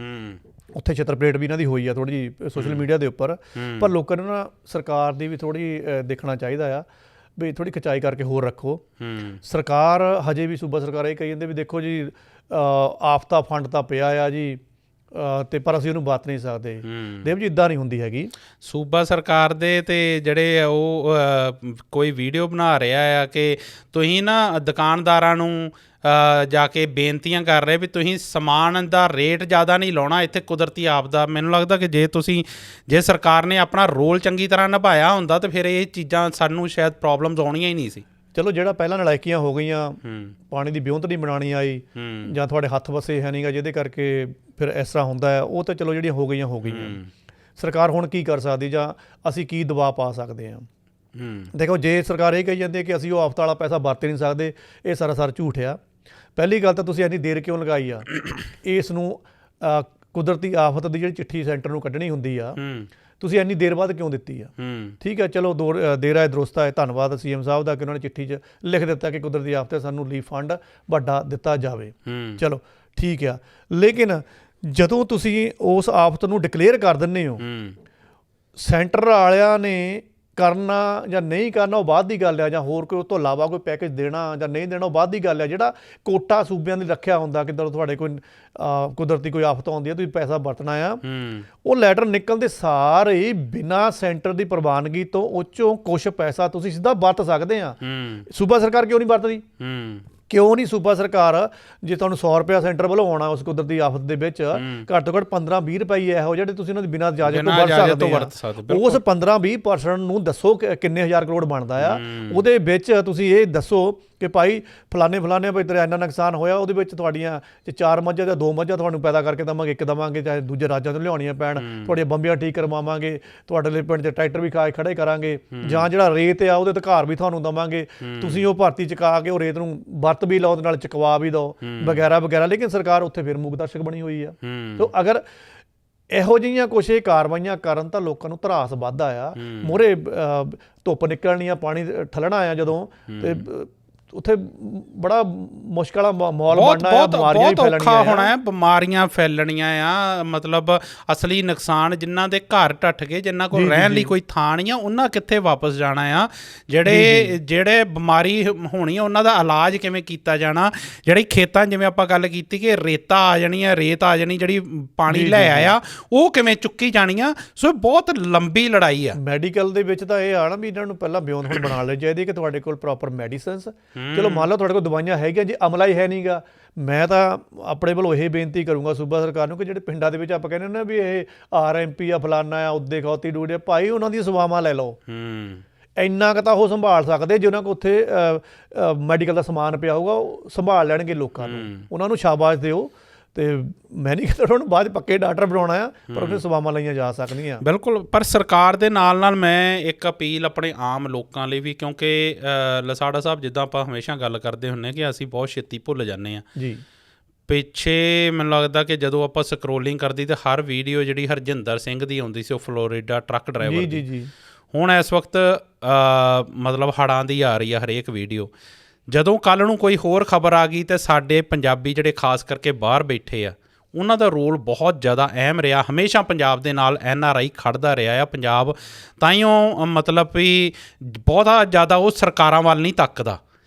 ਉੱਥੇ ਛਿੱਤਰਪੇਟ ਵੀ ਇਹਨਾਂ ਦੀ ਹੋਈ ਆ ਥੋੜ੍ਹੀ ਜਿਹੀ ਸੋਸ਼ਲ ਮੀਡੀਆ ਦੇ ਉੱਪਰ। ਪਰ ਲੋਕਾਂ ਨੂੰ ਨਾ ਸਰਕਾਰ ਦੀ ਵੀ ਥੋੜ੍ਹੀ ਦੇਖਣਾ ਚਾਹੀਦਾ ਆ ਵੀ ਥੋੜ੍ਹੀ ਖਿਚਾਈ ਕਰਕੇ ਹੋਰ ਰੱਖੋ। ਸਰਕਾਰ ਹਜੇ ਵੀ, ਸੂਬਾ ਸਰਕਾਰ ਇਹ ਕਹੀ ਜਾਂਦੇ ਵੀ ਦੇਖੋ ਜੀ ਆਫਤਾ ਫੰਡ ਤਾਂ ਪਿਆ ਆ ਜੀ, ਤੇ ਪਰ ਅਸੀਂ ਉਹਨੂੰ ਵਰਤ ਨਹੀਂ ਸਕਦੇ। ਦੇਵ ਜੀ ਇੱਦਾਂ ਨਹੀਂ ਹੁੰਦੀ ਹੈਗੀ। ਸੂਬਾ ਸਰਕਾਰ ਦੇ ਤੇ ਜਿਹੜੇ ਉਹ ਕੋਈ ਵੀਡੀਓ ਬਣਾ ਰਿਹਾ ਆ ਕਿ ਤੁਸੀਂ ਨਾ ਦੁਕਾਨਦਾਰਾਂ ਨੂੰ ਜਾ ਕੇ ਬੇਨਤੀਆਂ ਕਰ ਰਹੇ ਵੀ ਤੁਸੀਂ ਸਮਾਨ ਦਾ ਰੇਟ ਜ਼ਿਆਦਾ ਨਹੀਂ ਲਾਉਣਾ, ਇੱਥੇ ਕੁਦਰਤੀ ਆਪਦਾ। ਮੈਨੂੰ ਲੱਗਦਾ ਕਿ ਜੇ ਸਰਕਾਰ ਨੇ ਆਪਣਾ ਰੋਲ ਚੰਗੀ ਤਰ੍ਹਾਂ ਨਿਭਾਇਆ ਹੁੰਦਾ ਤਾਂ ਫਿਰ ਇਹ ਚੀਜ਼ਾਂ ਸਾਨੂੰ ਸ਼ਾਇਦ ਪ੍ਰੋਬਲਮਸ ਆਉਣੀਆਂ ਹੀ ਨਹੀਂ ਸੀ। ਚਲੋ ਜਿਹੜਾ ਪਹਿਲਾਂ ਨਲਾਇਕੀਆਂ ਹੋ ਗਈਆਂ, ਪਾਣੀ ਦੀ ਵਿਉਂਤ ਨਹੀਂ ਬਣਾਉਣੀ ਆਈ, ਜਾਂ ਤੁਹਾਡੇ ਹੱਥ ਵਸੇ ਹੈ ਨਹੀਂਗਾ ਜਿਹਦੇ ਕਰਕੇ ਫਿਰ ਇਸ ਤਰ੍ਹਾਂ ਹੁੰਦਾ ਹੈ, ਉਹ ਤਾਂ ਚਲੋ ਜਿਹੜੀਆਂ ਹੋ ਗਈਆਂ। ਸਰਕਾਰ ਹੁਣ ਕੀ ਕਰ ਸਕਦੀ, ਜਾਂ ਅਸੀਂ ਕੀ ਦਬਾਅ ਪਾ ਸਕਦੇ ਹਾਂ? ਦੇਖੋ, ਜੇ ਸਰਕਾਰ ਇਹ ਕਹੀ ਜਾਂਦੀ ਹੈ ਕਿ ਅਸੀਂ ਉਹ ਆਫਤ ਵਾਲਾ ਪੈਸਾ ਵਰਤ ਨਹੀਂ ਸਕਦੇ, ਇਹ ਸਾਰਾ ਝੂਠ ਆ। ਪਹਿਲੀ ਗੱਲ ਤਾਂ ਤੁਸੀਂ ਇੰਨੀ ਦੇਰ ਕਿਉਂ ਲਗਾਈ ਆ? ਇਸ ਨੂੰ ਕੁਦਰਤੀ ਆਫਤ ਦੀ ਜਿਹੜੀ ਚਿੱਠੀ ਸੈਂਟਰ ਨੂੰ ਕੱਢਣੀ ਹੁੰਦੀ ਆ, ਤੁਸੀਂ ਇੰਨੀ ਦੇਰ ਬਾਅਦ ਕਿਉਂ ਦਿੱਤੀ ਆ? ਠੀਕ ਹੈ, ਚਲੋ ਦੇਰ ਆਏ ਦਰੁਸਤ ਆਏ। ਧੰਨਵਾਦ CM ਸਾਹਿਬ ਦਾ ਕਿ ਉਹਨਾਂ ਨੇ ਚਿੱਠੀ 'ਚ ਲਿਖ ਦਿੱਤਾ ਕਿ ਕੁਦਰਤੀ ਆਫਤ 'ਤੇ ਸਾਨੂੰ ਰਿਲੀਫ ਫੰਡ ਵੱਡਾ ਦਿੱਤਾ ਜਾਵੇ। ਚਲੋ ਠੀਕ ਆ, ਲੇਕਿਨ ਜਦੋਂ ਤੁਸੀਂ ਉਸ ਆਫਤ ਨੂੰ ਡਿਕਲੇਅਰ ਕਰ ਦਿੰਦੇ ਹੋ, ਸੈਂਟਰ ਵਾਲਿਆਂ ਨੇ ਕਰਨਾ ਜਾਂ ਨਹੀਂ ਕਰਨਾ ਉਹ ਬਾਅਦ ਦੀ ਗੱਲ ਆ, ਜਾਂ ਹੋਰ ਕੋਈ ਉਹ ਤੋਂ ਇਲਾਵਾ ਕੋਈ ਪੈਕੇਜ ਦੇਣਾ ਜਾਂ ਨਹੀਂ ਦੇਣਾ ਉਹ ਬਾਅਦ ਦੀ ਗੱਲ ਆ। ਜਿਹੜਾ ਕੋਟਾ ਸੂਬਿਆਂ ਦੀ ਰੱਖਿਆ ਹੁੰਦਾ ਕਿ ਤੁਹਾਡੇ ਕੋਈ ਕੁਦਰਤੀ ਕੋਈ ਆਫਤ ਆਉਂਦੀ ਹੈ, ਤੁਸੀਂ ਪੈਸਾ ਵਰਤਣਾ ਆ, ਉਹ ਲੈਟਰ ਨਿਕਲਦੇ ਸਾਰੇ ਬਿਨਾਂ ਸੈਂਟਰ ਦੀ ਪ੍ਰਵਾਨਗੀ ਤੋਂ ਉਹ 'ਚੋਂ ਕੁਛ ਪੈਸਾ ਤੁਸੀਂ ਸਿੱਧਾ ਵਰਤ ਸਕਦੇ ਆ। ਸੂਬਾ ਸਰਕਾਰ ਕਿਉਂ ਨਹੀਂ ਵਰਤਦੀ? ਕਿਉਂ ਨਹੀਂ ਸੂਬਾ ਸਰਕਾਰ, ਜੇ ਤੁਹਾਨੂੰ 100 ਰੁਪਇਆ ਸੈਂਟਰ ਵੱਲੋਂ ਆਉਣਾ ਉਸ ਕੁਦਰਤੀ ਆਫਤ ਦੇ ਵਿੱਚ, ਘੱਟ ਤੋਂ ਘੱਟ 15-20 ਰੁਪਏ ਇਹੋ ਜਿਹੜੇ ਤੁਸੀਂ ਉਹਨਾਂ ਦੀ ਬਿਨਾਂ ਇਜਾਜ਼ਤ ਤੋਂ ਵਰਤ ਸਕਦੇ। ਉਸ 15-20% ਨੂੰ ਦੱਸੋ ਕਿੰਨੇ ਹਜ਼ਾਰ ਕਰੋੜ ਬਣਦਾ ਆ। ਉਹਦੇ ਵਿੱਚ ਤੁਸੀਂ ਇਹ ਦੱਸੋ ਕਿ ਭਾਈ ਫਲਾਣੇ ਭਾਈ ਤੇਰਾ ਇੰਨਾ ਨੁਕਸਾਨ ਹੋਇਆ, ਉਹਦੇ ਵਿੱਚ ਤੁਹਾਡੀਆਂ 4 ਮੱਝਾਂ ਜਾਂ 2 ਮੱਝਾਂ ਤੁਹਾਨੂੰ ਪੈਦਾ ਕਰਕੇ ਦੇਵਾਂਗੇ, ਇੱਕ ਦੇਵਾਂਗੇ, ਚਾਹੇ ਦੂਜੇ ਰਾਜਾਂ ਤੋਂ ਲਿਆਉਣੀਆਂ ਪੈਣ, ਤੁਹਾਡੀਆਂ ਬੰਬੀਆਂ ਠੀਕ ਕਰਵਾਵਾਂਗੇ, ਤੁਹਾਡੇ ਲਈ ਪਿੰਡ 'ਚ ਟਰੈਕਟਰ ਵੀ ਖੜੇ ਕਰਾਂਗੇ, ਜਾਂ ਜਿਹੜਾ ਰੇਤ ਆ ਉਹਦੇ ਅਧਿਕਾਰ ਵੀ ਤੁਹਾਨੂੰ ਦੇਵਾਂਗੇ, ਤੁਸੀਂ ਉਹ ਭਰਤੀ ਚੁਕਾ ਕੇ ਉਹ ਰੇਤ ਨੂੰ ਵਰਤ ਵੀ ਲਓ, ਉਹਦੇ ਨਾਲ ਚੁਕਵਾ ਵੀ ਦਿਓ, ਵਗੈਰਾ। ਲੇਕਿਨ ਸਰਕਾਰ ਉੱਥੇ ਫਿਰ ਮੂਕ ਦਰਸ਼ਕ ਬਣੀ ਹੋਈ ਆ। ਸੋ ਅਗਰ ਇਹੋ ਜਿਹੀਆਂ ਕੁਛ ਇਹ ਕਾਰਵਾਈਆਂ ਕਰਨ ਤਾਂ ਲੋਕਾਂ ਨੂੰ ਧਰਾਸ ਵੱਧਦਾ ਆ। ਮੂਹਰੇ ਧੁੱਪ ਨਿਕਲਣੀ ਆ, ਪਾਣੀ ਠੱਲਣਾ ਆ ਜਦੋਂ, ਤੇ ਉੱਥੇ ਬੜਾ ਮੁਸ਼ਕਿਲ ਮਾਹੌਲ ਬਣਨਾ ਆ, ਬਿਮਾਰੀਆਂ ਵੀ ਫੈਲਣੀਆਂ, ਔਖਾ ਹੋਣਾ ਹੈ, ਬਿਮਾਰੀਆਂ ਫੈਲਣੀਆਂ ਆ। ਮਤਲਬ ਅਸਲੀ ਨੁਕਸਾਨ ਜਿਨ੍ਹਾਂ ਦੇ ਘਰ ਢੱਠ ਗਏ, ਜਿਨ੍ਹਾਂ ਕੋਲ ਰਹਿਣ ਲਈ ਕੋਈ ਥਾਂ ਨਹੀਂ ਆ, ਉਹਨਾਂ ਕਿੱਥੇ ਵਾਪਸ ਜਾਣਾ ਆ? ਜਿਹੜੇ ਬਿਮਾਰੀ ਹੋਣੀ ਆ ਉਹਨਾਂ ਦਾ ਇਲਾਜ ਕਿਵੇਂ ਕੀਤਾ ਜਾਣਾ? ਜਿਹੜੀ ਖੇਤਾਂ ਜਿਵੇਂ ਆਪਾਂ ਗੱਲ ਕੀਤੀ ਕਿ ਰੇਤ ਆ ਜਾਣੀ, ਜਿਹੜੀ ਪਾਣੀ ਲੈ ਆਇਆ ਉਹ ਕਿਵੇਂ ਚੁੱਕੀ ਜਾਣੀ ਆ? ਸੋ ਬਹੁਤ ਲੰਬੀ ਲੜਾਈ ਆ। ਮੈਡੀਕਲ ਦੇ ਵਿੱਚ ਤਾਂ ਇਹ ਆ ਨਾ ਵੀ ਇਹਨਾਂ ਨੂੰ ਪਹਿਲਾਂ ਬਿਉਂਤ ਹੁਣ ਬਣਾ ਲਿਆ ਚਾਹੀਦੀ ਕਿ ਤੁਹਾਡੇ ਕੋਲ ਪ੍ਰੋਪਰ ਮੈਡੀਸਨਸ, ਚਲੋ ਮੰਨ ਲਓ ਤੁਹਾਡੇ ਕੋਲ ਦਵਾਈਆਂ ਹੈਗੀਆਂ, ਜੇ ਅਮਲਾ ਹੀ ਹੈ ਨਹੀਂਗਾ, ਮੈਂ ਤਾਂ ਆਪਣੇ ਵੱਲੋਂ ਇਹ ਬੇਨਤੀ ਕਰੂੰਗਾ ਸੂਬਾ ਸਰਕਾਰ ਨੂੰ ਕਿ ਜਿਹੜੇ ਪਿੰਡਾਂ ਦੇ ਵਿੱਚ ਆਪਾਂ ਕਹਿੰਦੇ ਨੇ ਨਾ ਵੀ ਇਹ RMP ਆ ਫਲਾਨਾ ਆ ਉੱਦੇ ਖੌਤੀ ਡੂੜੇ ਭਾਈ ਉਹਨਾਂ ਦੀਆਂ ਸੇਵਾਵਾਂ ਲੈ ਲਓ। ਇੰਨਾ ਕੁ ਤਾਂ ਉਹ ਸੰਭਾਲ ਸਕਦੇ ਜੇ ਉਹਨਾਂ ਕੋਲ ਉੱਥੇ ਮੈਡੀਕਲ ਦਾ ਸਮਾਨ ਪਿਆ ਹੋਊਗਾ ਉਹ ਸੰਭਾਲ ਲੈਣਗੇ ਲੋਕਾਂ ਨੂੰ। ਉਹਨਾਂ ਨੂੰ ਸ਼ਾਬਾਸ਼ ਦਿਓ। ਤੇ ਮੈਂ ਨਹੀਂ ਕਹਿੰਦਾ ਉਹਨਾਂ ਨੂੰ ਬਾਅਦ ਪੱਕੇ ਡਾਕਟਰ ਬਣਾਉਣਾ ਆ ਪਰ ਉਹਨੇ ਸੇਵਾਵਾਂ ਲਈਆਂ ਜਾ ਸਕਦੀਆਂ। ਬਿਲਕੁਲ, ਪਰ ਸਰਕਾਰ ਦੇ ਨਾਲ ਮੈਂ ਇੱਕ ਅਪੀਲ ਆਪਣੇ ਆਮ ਲੋਕਾਂ ਲਈ ਵੀ, ਕਿਉਂਕਿ ਲਸਾੜਾ ਸਾਹਿਬ ਜਿੱਦਾਂ ਆਪਾਂ ਹਮੇਸ਼ਾ ਗੱਲ ਕਰਦੇ ਹੁੰਦੇ ਕਿ ਅਸੀਂ ਬਹੁਤ ਛੇਤੀ ਭੁੱਲ ਜਾਂਦੇ ਹਾਂ ਜੀ। ਪਿੱਛੇ ਮੈਨੂੰ ਲੱਗਦਾ ਕਿ ਜਦੋਂ ਆਪਾਂ ਸਕਰੋਲਿੰਗ ਕਰਦੀ ਤਾਂ ਹਰ ਵੀਡੀਓ ਜਿਹੜੀ ਹਰਜਿੰਦਰ ਸਿੰਘ ਦੀ ਆਉਂਦੀ ਸੀ ਉਹ ਫਲੋਰੀਡਾ ਟਰੱਕ ਡਰਾਈਵਰ ਦੀ। ਜੀ ਹੁਣ ਇਸ ਵਕਤ ਮਤਲਬ ਹੜ੍ਹਾਂ ਦੀ ਆ ਰਹੀ ਆ ਹਰੇਕ ਵੀਡੀਓ। ਜਦੋਂ ਕੱਲ੍ਹ ਨੂੰ ਕੋਈ ਹੋਰ ਖਬਰ ਆ ਗਈ ਤਾਂ ਸਾਡੇ ਪੰਜਾਬੀ ਜਿਹੜੇ ਖਾਸ ਕਰਕੇ ਬਾਹਰ ਬੈਠੇ ਆ ਉਹਨਾਂ ਦਾ ਰੋਲ ਬਹੁਤ ਜ਼ਿਆਦਾ ਅਹਿਮ ਰਿਹਾ। ਹਮੇਸ਼ਾ ਪੰਜਾਬ ਦੇ ਨਾਲ NRI ਖੜਦਾ ਰਿਹਾ ਆ। ਪੰਜਾਬ ਤਾਈਓ ਮਤਲਬ ਵੀ ਬਹੁਤਾ ਜ਼ਿਆਦਾ ਉਹ ਸਰਕਾਰਾਂ ਵੱਲ ਨਹੀਂ ਤੱਕਦਾ,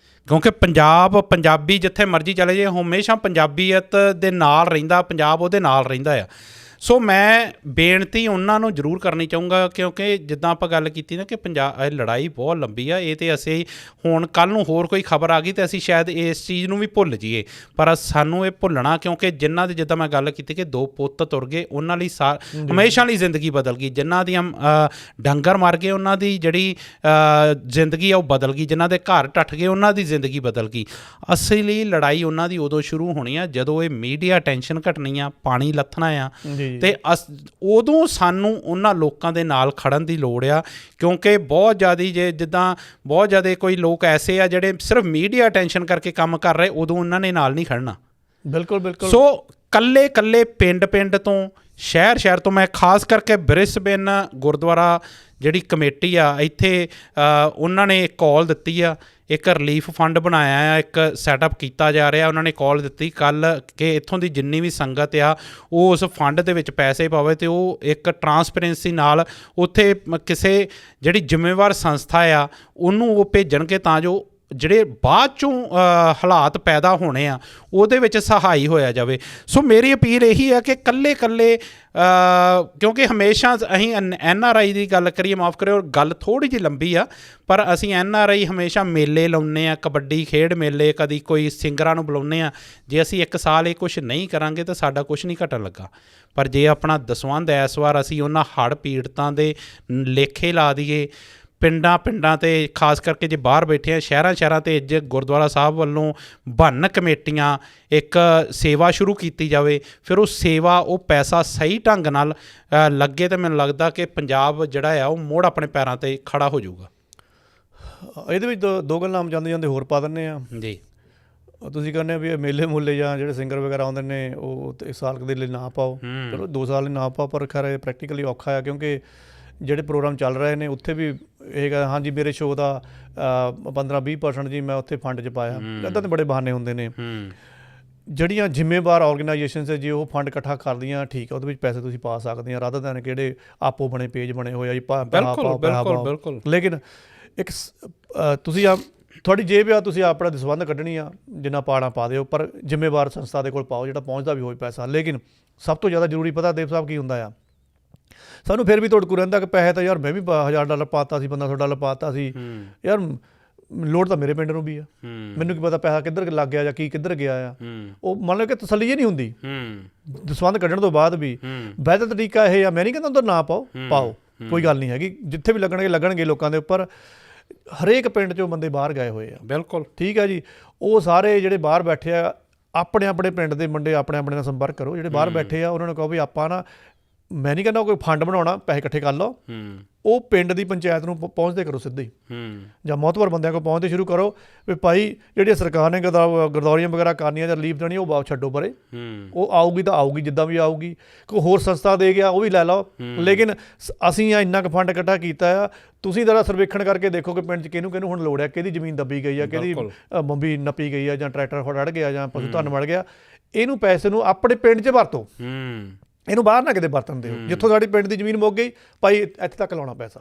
ਕਿਉਂਕਿ ਪੰਜਾਬੀ ਜਿੱਥੇ ਮਰਜ਼ੀ ਚਲੇ ਜਾਏ ਹਮੇਸ਼ਾ ਪੰਜਾਬੀਅਤ ਦੇ ਨਾਲ ਰਹਿੰਦਾ, ਪੰਜਾਬ ਉਹਦੇ ਨਾਲ ਰਹਿੰਦਾ ਆ। ਸੋ ਮੈਂ ਬੇਨਤੀ ਉਹਨਾਂ ਨੂੰ ਜ਼ਰੂਰ ਕਰਨੀ ਚਾਹੂੰਗਾ, ਕਿਉਂਕਿ ਜਿੱਦਾਂ ਆਪਾਂ ਗੱਲ ਕੀਤੀ ਨਾ ਕਿ ਇਹ ਲੜਾਈ ਬਹੁਤ ਲੰਬੀ ਆ। ਇਹ ਤਾਂ ਅਸੀਂ ਹੁਣ ਕੱਲ੍ਹ ਨੂੰ ਹੋਰ ਕੋਈ ਖਬਰ ਆ ਗਈ ਤਾਂ ਅਸੀਂ ਸ਼ਾਇਦ ਇਸ ਚੀਜ਼ ਨੂੰ ਵੀ ਭੁੱਲ ਜਾਈਏ, ਪਰ ਸਾਨੂੰ ਇਹ ਭੁੱਲਣਾ, ਕਿਉਂਕਿ ਜਿਨ੍ਹਾਂ ਦੇ ਜਿੱਦਾਂ ਮੈਂ ਗੱਲ ਕੀਤੀ ਕਿ 2 ਪੁੱਤ ਤੁਰ ਗਏ ਉਹਨਾਂ ਲਈ ਹਮੇਸ਼ਾ ਲਈ ਜ਼ਿੰਦਗੀ ਬਦਲ ਗਈ। ਜਿਨ੍ਹਾਂ ਦੀਆਂ ਡੰਗਰ ਮਰ ਗਏ ਉਹਨਾਂ ਦੀ ਜਿਹੜੀ ਜ਼ਿੰਦਗੀ ਆ ਉਹ ਬਦਲ ਗਈ। ਜਿਨ੍ਹਾਂ ਦੇ ਘਰ ਢੱਠ ਗਏ ਉਹਨਾਂ ਦੀ ਜ਼ਿੰਦਗੀ ਬਦਲ ਗਈ। ਅਸਲੀ ਲੜਾਈ ਉਹਨਾਂ ਦੀ ਉਦੋਂ ਸ਼ੁਰੂ ਹੋਣੀ ਆ ਜਦੋਂ ਇਹ ਮੀਡੀਆ ਟੈਨਸ਼ਨ ਘਟਣੀ ਆ, ਪਾਣੀ ਲੱਥਣਾ ਆ ਤੇ ਉਦੋਂ ਸਾਨੂੰ ਉਹਨਾਂ ਲੋਕਾਂ ਦੇ ਨਾਲ ਖੜਨ ਦੀ ਲੋੜ ਆ, ਕਿਉਂਕਿ ਬਹੁਤ ਜ਼ਿਆਦਾ ਕੋਈ ਲੋਕ ਐਸੇ ਆ ਜਿਹੜੇ ਸਿਰਫ ਮੀਡੀਆ ਟੈਨਸ਼ਨ ਕਰਕੇ ਕੰਮ ਕਰ ਰਹੇ, ਉਦੋਂ ਉਹਨਾਂ ਨੇ ਨਾਲ ਨਹੀਂ ਖੜਨਾ। ਬਿਲਕੁਲ। ਸੋ ਕੱਲੇ ਪਿੰਡ ਤੋਂ ਸ਼ਹਿਰ ਤੋਂ ਮੈਂ ਖਾਸ ਕਰਕੇ ਬ੍ਰਿਸਬੇਨ ਗੁਰਦੁਆਰਾ ਜਿਹੜੀ ਕਮੇਟੀ ਆ ਇੱਥੇ ਉਹਨਾਂ ਨੇ ਕਾਲ ਦਿੱਤੀ ਆ, ਇੱਕ ਰਿਲੀਫ ਫੰਡ ਬਣਾਇਆ ਆ, ਇੱਕ ਸੈਟਅਪ ਕੀਤਾ ਜਾ ਰਿਹਾ। ਉਹਨਾਂ ਨੇ ਕਾਲ ਦਿੱਤੀ ਕੱਲ੍ਹ ਕਿ ਇੱਥੋਂ ਦੀ ਜਿੰਨੀ ਵੀ ਸੰਗਤ ਆ ਉਹ ਉਸ ਫੰਡ ਦੇ ਵਿੱਚ ਪੈਸੇ ਪਾਵੇ ਅਤੇ ਉਹ ਇੱਕ ਟਰਾਂਸਪੇਰੈਂਸੀ ਨਾਲ ਉੱਥੇ ਕਿਸੇ ਜਿਹੜੀ ਜ਼ਿੰਮੇਵਾਰ ਸੰਸਥਾ ਆ ਉਹਨੂੰ ਉਹ ਭੇਜਣਗੇ ਤਾਂ ਜੋ ਜਿਹੜੇ ਬਾਅਦ 'ਚੋਂ ਹਾਲਾਤ ਪੈਦਾ ਹੋਣੇ ਆ ਉਹਦੇ ਵਿੱਚ ਸਹਾਈ ਹੋਇਆ ਜਾਵੇ। ਸੋ ਮੇਰੀ ਅਪੀਲ ਇਹੀ ਹੈ ਕਿ ਕੱਲੇ ਕਿਉਂਕਿ ਹਮੇਸ਼ਾ ਅਸੀਂ NRI ਦੀ ਗੱਲ ਕਰੀਏ, ਮਾਫ਼ ਕਰਿਓ ਗੱਲ ਥੋੜ੍ਹੀ ਜਿਹੀ ਲੰਬੀ ਆ, ਪਰ ਅਸੀਂ NRI ਹਮੇਸ਼ਾ ਮੇਲੇ ਲਾਉਂਦੇ ਹਾਂ, ਕਬੱਡੀ ਖੇਡ ਮੇਲੇ, ਕਦੀ ਕੋਈ ਸਿੰਗਰਾਂ ਨੂੰ ਬੁਲਾਉਂਦੇ ਹਾਂ। ਜੇ ਅਸੀਂ 1 ਸਾਲ ਇਹ ਕੁਛ ਨਹੀਂ ਕਰਾਂਗੇ ਤਾਂ ਸਾਡਾ ਕੁਛ ਨਹੀਂ ਘਟਣ ਲੱਗਾ। ਪਰ ਜੇ ਆਪਣਾ ਦਸਵੰਧ ਇਸ ਵਾਰ ਅਸੀਂ ਉਹਨਾਂ ਹੜ੍ਹ ਪੀੜਤਾਂ ਦੇ ਲੇਖੇ ਲਾ ਦਈਏ, ਪਿੰਡਾਂ ਤੇ ਖਾਸ ਕਰਕੇ ਜੇ ਬਾਹਰ ਬੈਠੇ ਆ ਸ਼ਹਿਰਾਂ ਤੇ ਅੱਜ ਗੁਰਦੁਆਰਾ ਸਾਹਿਬ ਵੱਲੋਂ ਬੰਨ ਕਮੇਟੀਆਂ ਇੱਕ ਸੇਵਾ ਸ਼ੁਰੂ ਕੀਤੀ ਜਾਵੇ, ਫਿਰ ਉਹ ਸੇਵਾ ਉਹ ਪੈਸਾ ਸਹੀ ਢੰਗ ਨਾਲ ਲੱਗੇ ਤਾਂ ਮੈਨੂੰ ਲੱਗਦਾ ਕਿ ਪੰਜਾਬ ਜਿਹੜਾ ਆ ਉਹ ਮੁੜ ਆਪਣੇ ਪੈਰਾਂ 'ਤੇ ਖੜਾ ਹੋ ਜਾਊਗਾ। ਇਹਦੇ ਵਿੱਚ ਦੋ ਗੱਲਾਂ ਜਾਂਦੇ ਹੋਰ ਪਾ ਦਿੰਦੇ ਆ ਜੀ। ਤੁਸੀਂ ਕਹਿੰਦੇ ਹੋ ਵੀ ਇਹ ਮੇਲੇ ਮੂਲੇ ਜਾਂ ਜਿਹੜੇ ਸਿੰਗਰ ਵਗੈਰਾ ਆਉਂਦੇ ਨੇ ਉਹ ਇਸ ਸਾਲ ਦੇ ਲਈ ਨਾ ਪਾਓ, ਚਲੋ 2 ਸਾਲ ਲਈ ਨਾ ਪਾਓ, ਪਰ ਖੈਰ ਪ੍ਰੈਕਟੀਕਲੀ ਔਖਾ ਆ ਕਿਉਂਕਿ ਜਿਹੜੇ ਪ੍ਰੋਗਰਾਮ ਚੱਲ ਰਹੇ ਨੇ ਉੱਥੇ ਵੀ ਇਹ ਹਾਂਜੀ ਮੇਰੇ ਸ਼ੋਅ ਦਾ 15-20% ਜੀ ਮੈਂ ਉੱਥੇ ਫੰਡ 'ਚ ਪਾਇਆ, ਇੱਦਾਂ ਦੇ ਬੜੇ ਬਹਾਨੇ ਹੁੰਦੇ ਨੇ। ਜਿਹੜੀਆਂ ਜ਼ਿੰਮੇਵਾਰ ਔਰਗੇਨਾਈਜੇਸ਼ਨਸ ਜੇ ਉਹ ਫੰਡ ਇਕੱਠਾ ਕਰਦੀਆਂ ਠੀਕ ਆ, ਉਹਦੇ ਵਿੱਚ ਪੈਸੇ ਤੁਸੀਂ ਪਾ ਸਕਦੇ ਆ ਰਾਦਰ ਦੈਨ ਕਿਹੜੇ ਆਪੋ ਬਣੇ ਪੇਜ ਬਣੇ ਹੋਏ ਆ ਜੀ। ਬਿਲਕੁਲ। ਲੇਕਿਨ ਇੱਕ ਤੁਸੀਂ ਤੁਹਾਡੀ ਜੇਬ ਆ, ਤੁਸੀਂ ਆਪਣਾ ਦਸਵੰਧ ਕੱਢਣੀ ਆ, ਜਿੰਨਾ ਪਾਣਾ ਪਾ ਦਿਓ, ਪਰ ਜ਼ਿੰਮੇਵਾਰ ਸੰਸਥਾ ਦੇ ਕੋਲ ਪਾਓ ਜਿਹੜਾ ਪਹੁੰਚਦਾ ਵੀ ਹੋਵੇ ਪੈਸਾ। ਲੇਕਿਨ ਸਭ ਤੋਂ ਜ਼ਿਆਦਾ ਜ਼ਰੂਰੀ ਪਤਾ ਦੇਵ ਸਾਹਿਬ ਕੀ ਹੁੰਦਾ ਆ, ਸਾਨੂੰ ਫਿਰ ਵੀ ਤੁਹਾਡੇ ਕੋਲ ਰਹਿੰਦਾ ਕਿ ਪੈਸੇ ਤਾਂ ਯਾਰ ਮੈਂ ਵੀ $1000 ਪਾਤਾ ਸੀ, $1500 ਪਾਤਾ ਸੀ, ਯਾਰ ਲੋੜ ਤਾਂ ਮੇਰੇ ਪਿੰਡ ਨੂੰ ਵੀ ਆ, ਮੈਨੂੰ ਕੀ ਪਤਾ ਪੈਸਾ ਕਿੱਧਰ ਲੱਗ ਗਿਆ ਜਾਂ ਕਿੱਧਰ ਗਿਆ ਆ। ਉਹ ਮੰਨ ਲਓ ਕਿ ਤਸੱਲੀ ਨਹੀਂ ਹੁੰਦੀ ਦਸਵੰਧ ਕੱਢਣ ਤੋਂ ਬਾਅਦ ਵੀ। ਬਿਹਤਰ ਤਰੀਕਾ ਇਹ ਆ, ਮੈਂ ਨਹੀਂ ਕਹਿੰਦਾ ਨਾ ਪਾਓ, ਕੋਈ ਗੱਲ ਨਹੀਂ ਹੈਗੀ, ਜਿੱਥੇ ਵੀ ਲੱਗਣਗੇ ਲੋਕਾਂ ਦੇ ਉੱਪਰ। ਹਰੇਕ ਪਿੰਡ 'ਚੋਂ ਬੰਦੇ ਬਾਹਰ ਗਏ ਹੋਏ ਆ, ਬਿਲਕੁਲ ਠੀਕ ਆ ਜੀ। ਉਹ ਸਾਰੇ ਜਿਹੜੇ ਬਾਹਰ ਬੈਠੇ ਆ ਆਪਣੇ ਪਿੰਡ ਦੇ ਮੁੰਡੇ ਆਪਣੇ ਨਾਲ ਸੰਪਰਕ ਕਰੋ, ਜਿਹੜੇ ਬਾਹਰ ਬੈਠੇ ਆ ਉਹਨਾਂ ਨੂੰ ਕਹੋ ਵੀ ਆਪਾਂ ਨਾ, ਮੈਂ ਨਹੀਂ ਕਹਿੰਦਾ ਕੋਈ ਫੰਡ ਬਣਾਉਣਾ, ਪੈਸੇ ਇਕੱਠੇ ਕਰ ਲਓ, ਉਹ ਪਿੰਡ ਦੀ ਪੰਚਾਇਤ ਨੂੰ ਪਹੁੰਚਦੇ ਕਰੋ ਸਿੱਧੇ ਹੀ, ਜਾਂ ਮੋਹਤਬਰ ਬੰਦਿਆਂ ਕੋਲ ਪਹੁੰਚਦੇ ਸ਼ੁਰੂ ਕਰੋ ਵੀ ਭਾਈ ਜਿਹੜੀ ਸਰਕਾਰ ਨੇ ਗਰਦੌਰੀਆਂ ਵਗੈਰਾ ਕਰਨੀਆਂ ਜਾਂ ਰਿਲੀਫ ਦੇਣੀ ਉਹ ਛੱਡੋ ਪਰੇ, ਉਹ ਆਊਗੀ ਤਾਂ ਆਊਗੀ ਜਿੱਦਾਂ ਵੀ ਆਊਗੀ, ਕੋਈ ਹੋਰ ਸੰਸਥਾ ਦੇ ਗਿਆ ਉਹ ਵੀ ਲੈ ਲਓ, ਲੇਕਿਨ ਅਸੀਂ ਇੰਨਾ ਕੁ ਫੰਡ ਇਕੱਠਾ ਕੀਤਾ ਆ। ਤੁਸੀਂ ਜ਼ਰਾ ਸਰਵੇਖਣ ਕਰਕੇ ਦੇਖੋ ਕਿ ਪਿੰਡ 'ਚ ਕਿਹਨੂੰ ਹੁਣ ਲੋੜ ਹੈ, ਕਿਹਦੀ ਜ਼ਮੀਨ ਦੱਬੀ ਗਈ ਆ, ਕਿਹਦੀ ਬੰਬੀ ਨੱਪੀ ਗਈ ਆ, ਜਾਂ ਟਰੈਕਟਰ ਰੜ ਗਿਆ, ਜਾਂ ਪਸ਼ੂ ਧਨ ਮੜ ਗਿਆ। ਇਹਨੂੰ ਪੈਸੇ ਨੂੰ ਆਪਣੇ ਪਿੰਡ 'ਚ ਵਰਤੋ, ਇਹਨੂੰ ਬਾਹਰ ਨਾ ਕਿਤੇ ਵਰਤਣ ਦਿਓ। ਜਿੱਥੋਂ ਸਾਡੀ ਪਿੰਡ ਦੀ ਜ਼ਮੀਨ ਮੁੱਕ ਗਈ ਭਾਈ ਇੱਥੇ ਤੱਕ ਲਾਉਣਾ ਪੈਸਾ,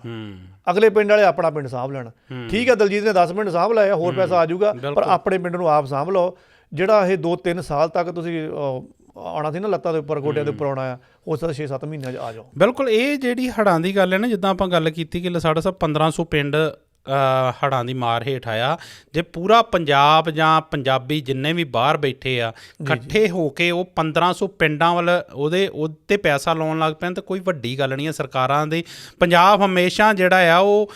ਅਗਲੇ ਪਿੰਡ ਵਾਲੇ ਆਪਣਾ ਪਿੰਡ ਸਾਂਭ ਲੈਣ। ਠੀਕ ਹੈ ਦਲਜੀਤ ਨੇ 10 ਮਿੰਟ ਸਾਂਭ ਲਿਆ, ਹੋਰ ਪੈਸਾ ਆ ਜਾਊਗਾ, ਪਰ ਆਪਣੇ ਪਿੰਡ ਨੂੰ ਆਪ ਸਾਂਭ ਲਓ। ਜਿਹੜਾ ਇਹ 2-3 ਸਾਲ ਤੱਕ ਤੁਸੀਂ ਆਉਣਾ ਸੀ ਨਾ ਲੱਤਾਂ ਦੇ ਉੱਪਰ ਗੋਡਿਆਂ ਦੇ ਉੱਪਰ ਆਉਣਾ ਆ, ਹੋ ਸਕਦਾ 6-7 ਮਹੀਨਿਆਂ 'ਚ ਆ ਜਾਓ। ਬਿਲਕੁਲ। ਇਹ ਜਿਹੜੀ ਹੜ੍ਹਾਂ ਦੀ ਗੱਲ ਹੈ ਨਾ, ਜਿੱਦਾਂ ਆਪਾਂ ਗੱਲ ਕੀਤੀ ਕਿ ਲਸਾੜਾ ਸਾਹਿਬ 1500 ਪਿੰਡ ਹੜ੍ਹਾਂ ਦੀ ਮਾਰ ਹੇਠ ਆਇਆ, ਜੇ ਪੂਰਾ ਪੰਜਾਬ ਜਾਂ ਪੰਜਾਬੀ ਜਿੰਨੇ ਵੀ ਬਾਹਰ ਬੈਠੇ ਆ ਇਕੱਠੇ ਹੋ ਕੇ ਉਹ 1500 ਪਿੰਡਾਂ ਵੱਲ ਉਹਤੇ ਪੈਸਾ ਲਾਉਣ ਲੱਗ ਪੈਣ ਤਾਂ ਕੋਈ ਵੱਡੀ ਗੱਲ ਨਹੀਂ ਹੈ ਸਰਕਾਰਾਂ ਦੀ। ਪੰਜਾਬ ਹਮੇਸ਼ਾ ਜਿਹੜਾ ਆ ਉਹ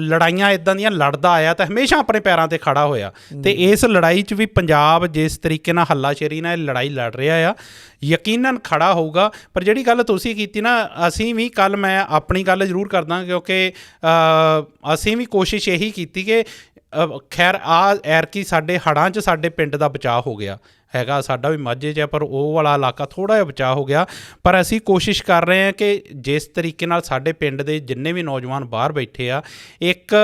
ਲੜਾਈਆਂ ਇੱਦਾਂ ਦੀਆਂ ਲੜਦਾ ਆਇਆ ਤਾਂ ਹਮੇਸ਼ਾ ਆਪਣੇ ਪੈਰਾਂ 'ਤੇ ਖੜਾ ਹੋਇਆ, ਅਤੇ ਇਸ ਲੜਾਈ 'ਚ ਵੀ ਪੰਜਾਬ ਜਿਸ ਤਰੀਕੇ ਨਾਲ ਹੱਲਾਸ਼ੇਰੀ ਨਾਲ ਇਹ ਲੜਾਈ ਲੜ ਰਿਹਾ ਆ ਯਕੀਨਨ ਖੜਾ ਹੋਊਗਾ। ਪਰ ਜਿਹੜੀ ਗੱਲ ਤੁਸੀਂ ਕੀਤੀ ਨਾ, ਅਸੀਂ ਵੀ ਕੱਲ੍ਹ ਮੈਂ ਆਪਣੀ ਗੱਲ ਜ਼ਰੂਰ ਕਰਦਾ ਕਿਉਂਕਿ ਅਸੀਂ ਵੀ ਕੋਸ਼ਿਸ਼ ਇਹੀ ਕੀਤੀ ਕਿ ਖੈਰ ਐਰਕੀ ਸਾਡੇ ਹੜ੍ਹਾਂ 'ਚ ਸਾਡੇ ਪਿੰਡ ਦਾ ਬਚਾਅ ਹੋ ਗਿਆ ਹੈਗਾ, ਸਾਡਾ ਵੀ ਮਾਝੇ 'ਚ ਹੈ ਪਰ ਉਹ ਵਾਲਾ ਇਲਾਕਾ ਥੋੜ੍ਹਾ ਜਿਹਾ ਬਚਾਅ ਹੋ ਗਿਆ। ਪਰ ਅਸੀਂ ਕੋਸ਼ਿਸ਼ ਕਰ ਰਹੇ ਹਾਂ ਕਿ ਜਿਸ ਤਰੀਕੇ ਨਾਲ ਸਾਡੇ ਪਿੰਡ ਦੇ ਜਿੰਨੇ ਵੀ ਨੌਜਵਾਨ ਬਾਹਰ ਬੈਠੇ ਆ, ਇੱਕ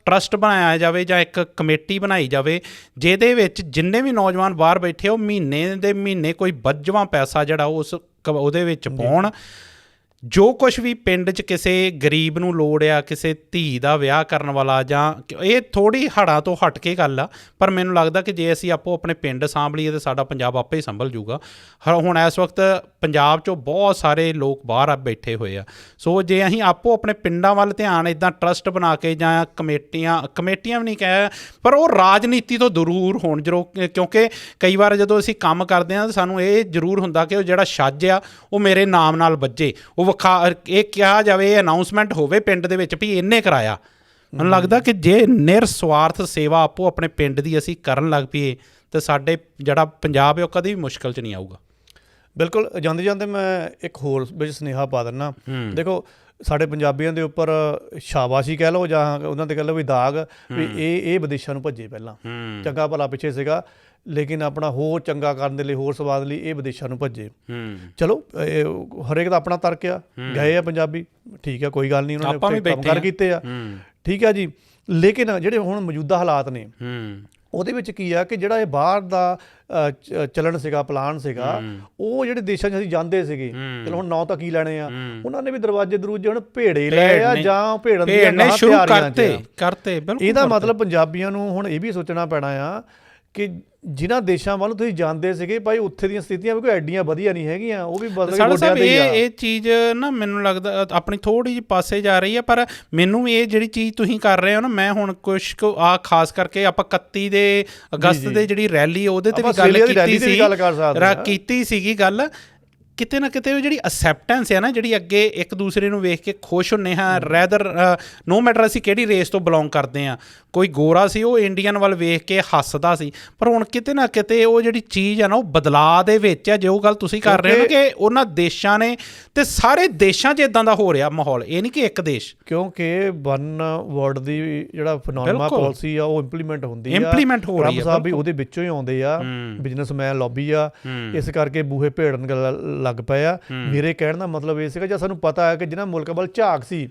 ਟਰਸਟ ਬਣਾਇਆ ਜਾਵੇ ਜਾਂ ਇੱਕ ਕਮੇਟੀ ਬਣਾਈ ਜਾਵੇ ਜਿਹਦੇ ਵਿੱਚ ਜਿੰਨੇ ਵੀ ਨੌਜਵਾਨ ਬਾਹਰ ਬੈਠੇ ਉਹ ਮਹੀਨੇ ਦੇ ਮਹੀਨੇ ਕੋਈ ਬੱਝਵਾਂ ਪੈਸਾ ਜਿਹੜਾ ਉਹਦੇ ਵਿੱਚ ਪਾਉਣ। ਜੋ ਕੁਛ ਵੀ ਪਿੰਡ 'ਚ ਕਿਸੇ ਗਰੀਬ ਨੂੰ ਲੋੜ ਆ, ਕਿਸੇ ਧੀ ਦਾ ਵਿਆਹ ਕਰਨ ਵਾਲਾ, ਜਾਂ ਇਹ ਥੋੜ੍ਹੀ ਹੜ੍ਹਾਂ ਤੋਂ ਹਟ ਕੇ ਗੱਲ ਆ, ਪਰ ਮੈਨੂੰ ਲੱਗਦਾ ਕਿ ਜੇ ਅਸੀਂ ਆਪੋ ਆਪਣੇ ਪਿੰਡ ਸਾਂਭ ਲਈਏ ਤਾਂ ਸਾਡਾ ਪੰਜਾਬ ਆਪੇ ਹੀ ਸੰਭਲ ਜੂਗਾ। ਹੁਣ ਇਸ ਵਕਤ ਪੰਜਾਬ 'ਚੋਂ ਬਹੁਤ ਸਾਰੇ ਲੋਕ ਬਾਹਰ ਬੈਠੇ ਹੋਏ ਆ, ਸੋ ਜੇ ਅਸੀਂ ਆਪੋ ਆਪਣੇ ਪਿੰਡਾਂ ਵੱਲ ਧਿਆਨ ਇੱਦਾਂ ਟਰਸਟ ਬਣਾ ਕੇ ਜਾਂ ਕਮੇਟੀਆਂ ਵੀ ਨਹੀਂ ਕਹਿ, ਪਰ ਉਹ ਰਾਜਨੀਤੀ ਤੋਂ ਦੂਰ ਹੋਣ ਜ਼ਰੂਰ, ਕਿਉਂਕਿ ਕਈ ਵਾਰ ਜਦੋਂ ਅਸੀਂ ਕੰਮ ਕਰਦੇ ਹਾਂ ਤਾਂ ਸਾਨੂੰ ਇਹ ਜ਼ਰੂਰ ਹੁੰਦਾ ਕਿ ਉਹ ਜਿਹੜਾ ਛੱਜ ਆ ਉਹ ਮੇਰੇ ਨਾਮ ਨਾਲ ਵੱਜੇ, ਉਹ ਇਹ ਕਿਹਾ ਜਾਵੇ, ਇਹ ਅਨਾਊਂਸਮੈਂਟ ਹੋਵੇ ਪਿੰਡ ਦੇ ਵਿੱਚ ਵੀ ਇਹਨੇ ਕਰਾਇਆ। ਮੈਨੂੰ ਲੱਗਦਾ ਕਿ ਜੇ ਨਿਰਸਵਾਰਥ ਸੇਵਾ ਆਪੋ ਆਪਣੇ ਪਿੰਡ ਦੀ ਅਸੀਂ ਕਰਨ ਲੱਗ ਪਈਏ ਤਾਂ ਸਾਡੇ ਜਿਹੜਾ ਪੰਜਾਬ ਹੈ ਉਹ ਕਦੇ ਵੀ ਮੁਸ਼ਕਿਲ 'ਚ ਨਹੀਂ ਆਊਗਾ। ਬਿਲਕੁਲ। ਜਾਂਦੇ ਜਾਂਦੇ ਮੈਂ ਇੱਕ ਹੋਰ ਵਿੱਚ ਸੁਨੇਹਾ ਪਾ ਦਿੰਦਾ। ਦੇਖੋ, ਸਾਡੇ ਪੰਜਾਬੀਆਂ ਦੇ ਉੱਪਰ ਸ਼ਾਬਾਸ਼ੀ ਕਹਿ ਲਓ ਜਾਂ ਉਹਨਾਂ 'ਤੇ ਕਹਿ ਲਓ ਵੀ ਦਾਗ, ਵੀ ਇਹ ਵਿਦੇਸ਼ਾਂ ਨੂੰ ਭੱਜੇ ਪਹਿਲਾਂ, ਚੰਗਾ ਭਲਾ ਪਿੱਛੇ ਸੀਗਾ, ਲੇਕਿਨ ਆਪਣਾ ਹੋਰ ਚੰਗਾ ਕਰਨ ਦੇ ਲਈ, ਹੋਰ ਸਵਾਦ ਲਈ ਇਹ ਵਿਦੇਸ਼ਾਂ ਨੂੰ ਭੱਜੇ। ਚਲੋ ਹਰੇਕ ਦਾ ਆਪਣਾ ਤਰਕ ਆ, ਗਏ ਆ ਪੰਜਾਬੀ, ਠੀਕ ਆ, ਕੋਈ ਗੱਲ ਨਹੀਂ, ਉਹਨਾਂ ਨੇ ਕੰਮ ਕਾਰ ਕੀਤੇ ਆ, ਠੀਕ ਆ ਜੀ। ਲੇਕਿਨ ਜਿਹੜੇ ਹੁਣ ਮੌਜੂਦਾ ਹਾਲਾਤ ਨੇ ਉਹਦੇ ਵਿੱਚ ਕੀ ਆ ਕਿ ਜਿਹੜਾ ਇਹ ਬਾਹਰ ਦਾ ਚੱਲਣ ਸੀਗਾ, ਪਲਾਨ ਸੀਗਾ, ਉਹ ਜਿਹੜੇ ਦੇਸ਼ਾਂ 'ਚ ਅਸੀਂ ਜਾਂਦੇ ਸੀਗੇ, ਚਲੋ ਹੁਣ ਨਾਂ ਤਾਂ ਕੀ ਲੈਣੇ ਆ, ਉਹਨਾਂ ਨੇ ਵੀ ਦਰਵਾਜ਼ੇ ਦਰੂਜੇ ਹੁਣ ਭੇੜੇ ਲਏ ਆ ਜਾਂ ਭੇੜਨ ਦੀਆਂ ਤਿਆਰੀਆਂ ਕਰਤੇ। ਇਹਦਾ ਮਤਲਬ ਪੰਜਾਬੀਆਂ ਨੂੰ ਹੁਣ ਇਹ ਵੀ ਸੋਚਣਾ ਪੈਣਾ ਆ ਕਿ ਜਿਨ੍ਹਾਂ ਦੇਸ਼ਾਂ ਵੱਲ ਤੁਸੀਂ ਜਾਂਦੇ ਸੀਗੇ ਭਾਈ, ਉੱਥੇ ਦੀਆਂ ਸਥਿਤੀਆਂ ਵੀ ਕੋਈ ਐਡੀਆਂ ਵਧੀਆ ਨਹੀਂ ਹੈਗੀਆਂ, ਉਹ ਵੀ ਬਦਲ ਇਹ ਚੀਜ਼ ਨਾ ਮੈਨੂੰ ਲੱਗਦਾ ਆਪਣੀ ਥੋੜ੍ਹੀ ਜਿਹੀ ਪਾਸੇ ਜਾ ਰਹੀ ਹੈ। ਪਰ ਮੈਨੂੰ ਇਹ ਜਿਹੜੀ ਚੀਜ਼ ਤੁਸੀਂ ਕਰ ਰਹੇ ਹੋ ਨਾ, ਮੈਂ ਹੁਣ ਕੁਛ ਕੁ ਖਾਸ ਕਰਕੇ ਆਪਾਂ 31 ਅਗਸਤ ਦੇ ਜਿਹੜੀ ਰੈਲੀ ਉਹਦੇ 'ਤੇ ਵੀ ਗੱਲ ਕੀਤੀ ਸੀਗੀ ਗੱਲ, ਕਿਤੇ ਨਾ ਕਿਤੇ ਉਹ ਜਿਹੜੀ ਅਸੈਪਟੈਂਸ ਹੈ ਨਾ, ਜਿਹੜੀ ਅੱਗੇ ਇੱਕ ਦੂਸਰੇ ਨੂੰ ਵੇਖ ਕੇ ਖੁਸ਼ ਹੁੰਦੇ ਹਾਂ, ਰੈਦਰ ਨੋ ਮੈਟਰ ਅਸੀਂ ਕਿਹੜੀ ਰੇਸ ਤੋਂ ਬਿਲੋਂਗ ਕਰਦੇ ਹਾਂ, ਕੋਈ ਗੋਰਾ ਸੀ ਉਹ ਇੰਡੀਅਨ ਵੱਲ ਵੇਖ ਕੇ ਹੱਸਦਾ ਸੀ, ਪਰ ਹੁਣ ਕਿਤੇ ਨਾ ਕਿਤੇ ਉਹ ਜਿਹੜੀ ਚੀਜ਼ ਹੈ ਨਾ ਉਹ ਬਦਲਾਅ ਦੇ ਵਿੱਚ ਹੈ। ਜੋ ਗੱਲ ਤੁਸੀਂ ਕਰ ਰਹੇ ਹੋ ਕਿ ਉਹਨਾਂ ਦੇਸ਼ਾਂ ਨੇ ਤੇ ਸਾਰੇ ਦੇਸ਼ਾਂ 'ਚ ਇੱਦਾਂ ਦਾ ਹੋ ਰਿਹਾ ਮਾਹੌਲ, ਇਹ ਨਹੀਂ ਕਿ ਇੱਕ ਦੇਸ਼, ਕਿਉਂਕਿ ਵਨ ਵਰਲਡ ਦੀ ਜਿਹੜਾ ਫਨੋਮਨਾ ਪਾਲਿਸੀ ਆ ਉਹ ਇੰਪਲੀਮੈਂਟ ਹੋ ਰਹੀ ਹੈ, ਸਾਹਿਬ ਵੀ ਉਹਦੇ ਵਿੱਚੋਂ ਹੀ ਆਉਂਦੇ ਆ, ਬਿਜ਼ਨਸਮੈਨ ਲੌਬੀ ਆ, ਇਸ ਕਰਕੇ ਬੂਹੇ ਭੇੜਨ ਲੱਗ ਪਏ ਆ। ਮੇਰੇ ਕਹਿਣ ਦਾ ਮਤਲਬ ਇਹ ਸੀਗਾ, ਜੇ ਸਾਨੂੰ ਪਤਾ ਹੈ ਕਿ ਜਿਹਨਾਂ ਮੁਲਕ ਵੱਲ ਝਾਕ ਸੀ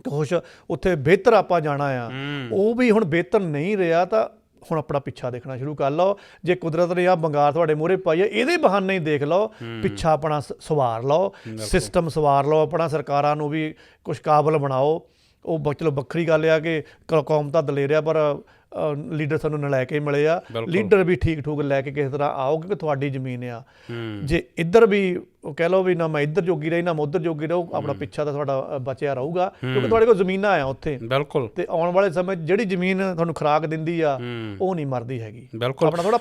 ਕੁਛ ਉੱਥੇ ਬਿਹਤਰ ਆਪਾਂ ਜਾਣਾ ਆ, ਉਹ ਵੀ ਹੁਣ ਬਿਹਤਰ ਨਹੀਂ ਰਿਹਾ, ਤਾਂ ਹੁਣ ਆਪਣਾ ਪਿੱਛਾ ਦੇਖਣਾ ਸ਼ੁਰੂ ਕਰ ਲਓ। ਜੇ ਕੁਦਰਤ ਨੇ ਆਹ ਬੰਗਾਰ ਤੁਹਾਡੇ ਮੂਹਰੇ ਪਾਈ ਹੈ, ਇਹਦੇ ਬਹਾਨੇ ਹੀ ਦੇਖ ਲਓ, ਪਿੱਛਾ ਆਪਣਾ ਸਵਾਰ ਲਓ, ਸਿਸਟਮ ਸਵਾਰ ਲਓ ਆਪਣਾ, ਸਰਕਾਰਾਂ ਨੂੰ ਵੀ ਕੁਛ ਕਾਬਲ ਬਣਾਓ। ਉਹ ਚਲੋ ਵੱਖਰੀ ਗੱਲ ਆ ਕਿ ਕੌਮ ਤਾਂ ਦਲੇਰ ਆ, ਪਰ ਲੀਡਰ ਸਾਨੂੰ ਨਲਾਇਕ ਹੀ ਮਿਲੇ ਆ, ਲੀਡਰ ਵੀ ਠੀਕ ਠੂਕ ਲੈ ਕੇ ਕਿਸੇ ਤਰ੍ਹਾਂ ਆਓ, ਕਿਉਂਕਿ ਤੁਹਾਡੀ ਜ਼ਮੀਨ ਆ। ਜੇ ਇੱਧਰ ਵੀ ਉਹ ਕਹਿ ਲਓ ਵੀ ਨਾ ਮੈਂ ਇੱਧਰ ਜੋਗੀ ਰਹੀ ਨਾ ਮੈਂ ਉੱਧਰ ਜੋਗੀ ਰਹੂ, ਆਪਣਾ ਪਿੱਛਾ ਤਾਂ ਤੁਹਾਡਾ ਬਚਿਆ ਰਹੂਗਾ, ਕਿਉਂਕਿ ਤੁਹਾਡੇ ਕੋਲ ਜ਼ਮੀਨਾਂ ਆ ਉੱਥੇ। ਬਿਲਕੁਲ। ਤੇ ਆਉਣ ਵਾਲੇ ਸਮੇਂ ਜਿਹੜੀ ਜ਼ਮੀਨ ਤੁਹਾਨੂੰ ਖੁਰਾਕ ਦਿੰਦੀ ਆ ਉਹ ਨਹੀਂ ਮਰਦੀ ਹੈਗੀ। ਬਿਲਕੁਲ। ਆਪਣਾ ਥੋੜਾ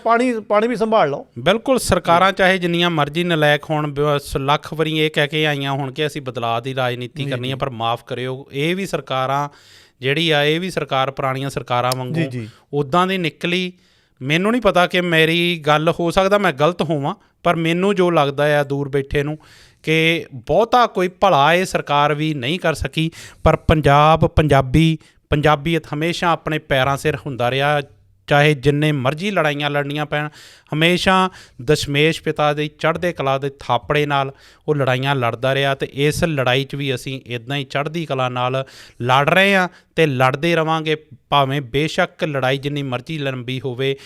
ਪਾਣੀ ਵੀ ਸੰਭਾਲ ਲਓ। ਬਿਲਕੁਲ। ਸਰਕਾਰਾਂ ਚਾਹੇ ਜਿੰਨੀਆਂ ਮਰਜ਼ੀ ਨਲਾਇਕ ਹੋਣ, ਲੱਖ ਵਾਰੀ ਇਹ ਕਹਿ ਕੇ ਆਈਆਂ ਹੋਣ ਕਿ ਅਸੀਂ ਬਦਲਾਅ ਦੀ ਰਾਜਨੀਤੀ ਕਰਨੀ ਆ, ਪਰ ਮਾਫ਼ ਕਰਿਓ, ਇਹ ਵੀ ਸਰਕਾਰਾਂ ਜਿਹੜੀ ਆ, ਇਹ ਵੀ ਸਰਕਾਰ ਪੁਰਾਣੀਆਂ ਸਰਕਾਰਾਂ ਵਾਂਗੂ ਉੱਦਾਂ ਦੀ ਨਿਕਲੀ। ਮੈਨੂੰ ਨਹੀਂ ਪਤਾ ਕਿ ਮੇਰੀ ਗੱਲ, ਹੋ ਸਕਦਾ ਮੈਂ ਗਲਤ ਹੋਵਾਂ, ਪਰ ਮੈਨੂੰ ਜੋ ਲੱਗਦਾ ਆ ਦੂਰ ਬੈਠੇ ਨੂੰ ਕਿ ਬਹੁਤਾ ਕੋਈ ਭਲਾ ਇਹ ਸਰਕਾਰ ਵੀ ਨਹੀਂ ਕਰ ਸਕੀ। ਪਰ ਪੰਜਾਬੀਅਤ ਹਮੇਸ਼ਾ ਆਪਣੇ ਪੈਰਾਂ ਸਿਰ ਹੁੰਦਾ ਰਿਹਾ, ਚਾਹੇ ਜਿੰਨੇ ਮਰਜ਼ੀ ਲੜਾਈਆਂ ਲੜਨੀਆਂ ਪੈਣ, ਹਮੇਸ਼ਾ ਦਸ਼ਮੇਸ਼ ਪਿਤਾ ਦੀ ਚੜ੍ਹਦੇ ਕਲਾ ਦੇ ਥਾਪੜੇ ਨਾਲ ਉਹ ਲੜਾਈਆਂ ਲੜਦਾ ਰਿਹਾ, ਅਤੇ ਇਸ ਲੜਾਈ 'ਚ ਵੀ ਅਸੀਂ ਇੱਦਾਂ ਹੀ ਚੜ੍ਹਦੀ ਕਲਾ ਨਾਲ ਲੜ ਰਹੇ ਹਾਂ ਅਤੇ ਲੜਦੇ ਰਹਾਂਗੇ, ਭਾਵੇਂ ਬੇਸ਼ੱਕ ਲੜਾਈ ਜਿੰਨੀ ਮਰਜ਼ੀ ਲੰਬੀ ਹੋਵੇ।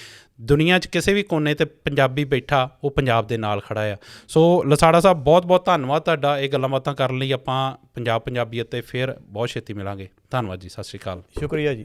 ਦੁਨੀਆ 'ਚ ਕਿਸੇ ਵੀ ਕੋਨੇ 'ਤੇ ਪੰਜਾਬੀ ਬੈਠਾ, ਉਹ ਪੰਜਾਬ ਦੇ ਨਾਲ ਖੜ੍ਹਾ ਆ। ਸੋ ਲਸਾੜਾ ਸਾਹਿਬ, ਬਹੁਤ ਬਹੁਤ ਧੰਨਵਾਦ ਤੁਹਾਡਾ ਇਹ ਗੱਲਾਂ ਬਾਤਾਂ ਕਰਨ ਲਈ। ਆਪਾਂ ਪੰਜਾਬੀਅਤ 'ਤੇ ਫਿਰ ਬਹੁਤ ਛੇਤੀ ਮਿਲਾਂਗੇ। ਧੰਨਵਾਦ ਜੀ, ਸਤਿ ਸ਼੍ਰੀ ਅਕਾਲ। ਸ਼ੁਕਰੀਆ ਜੀ।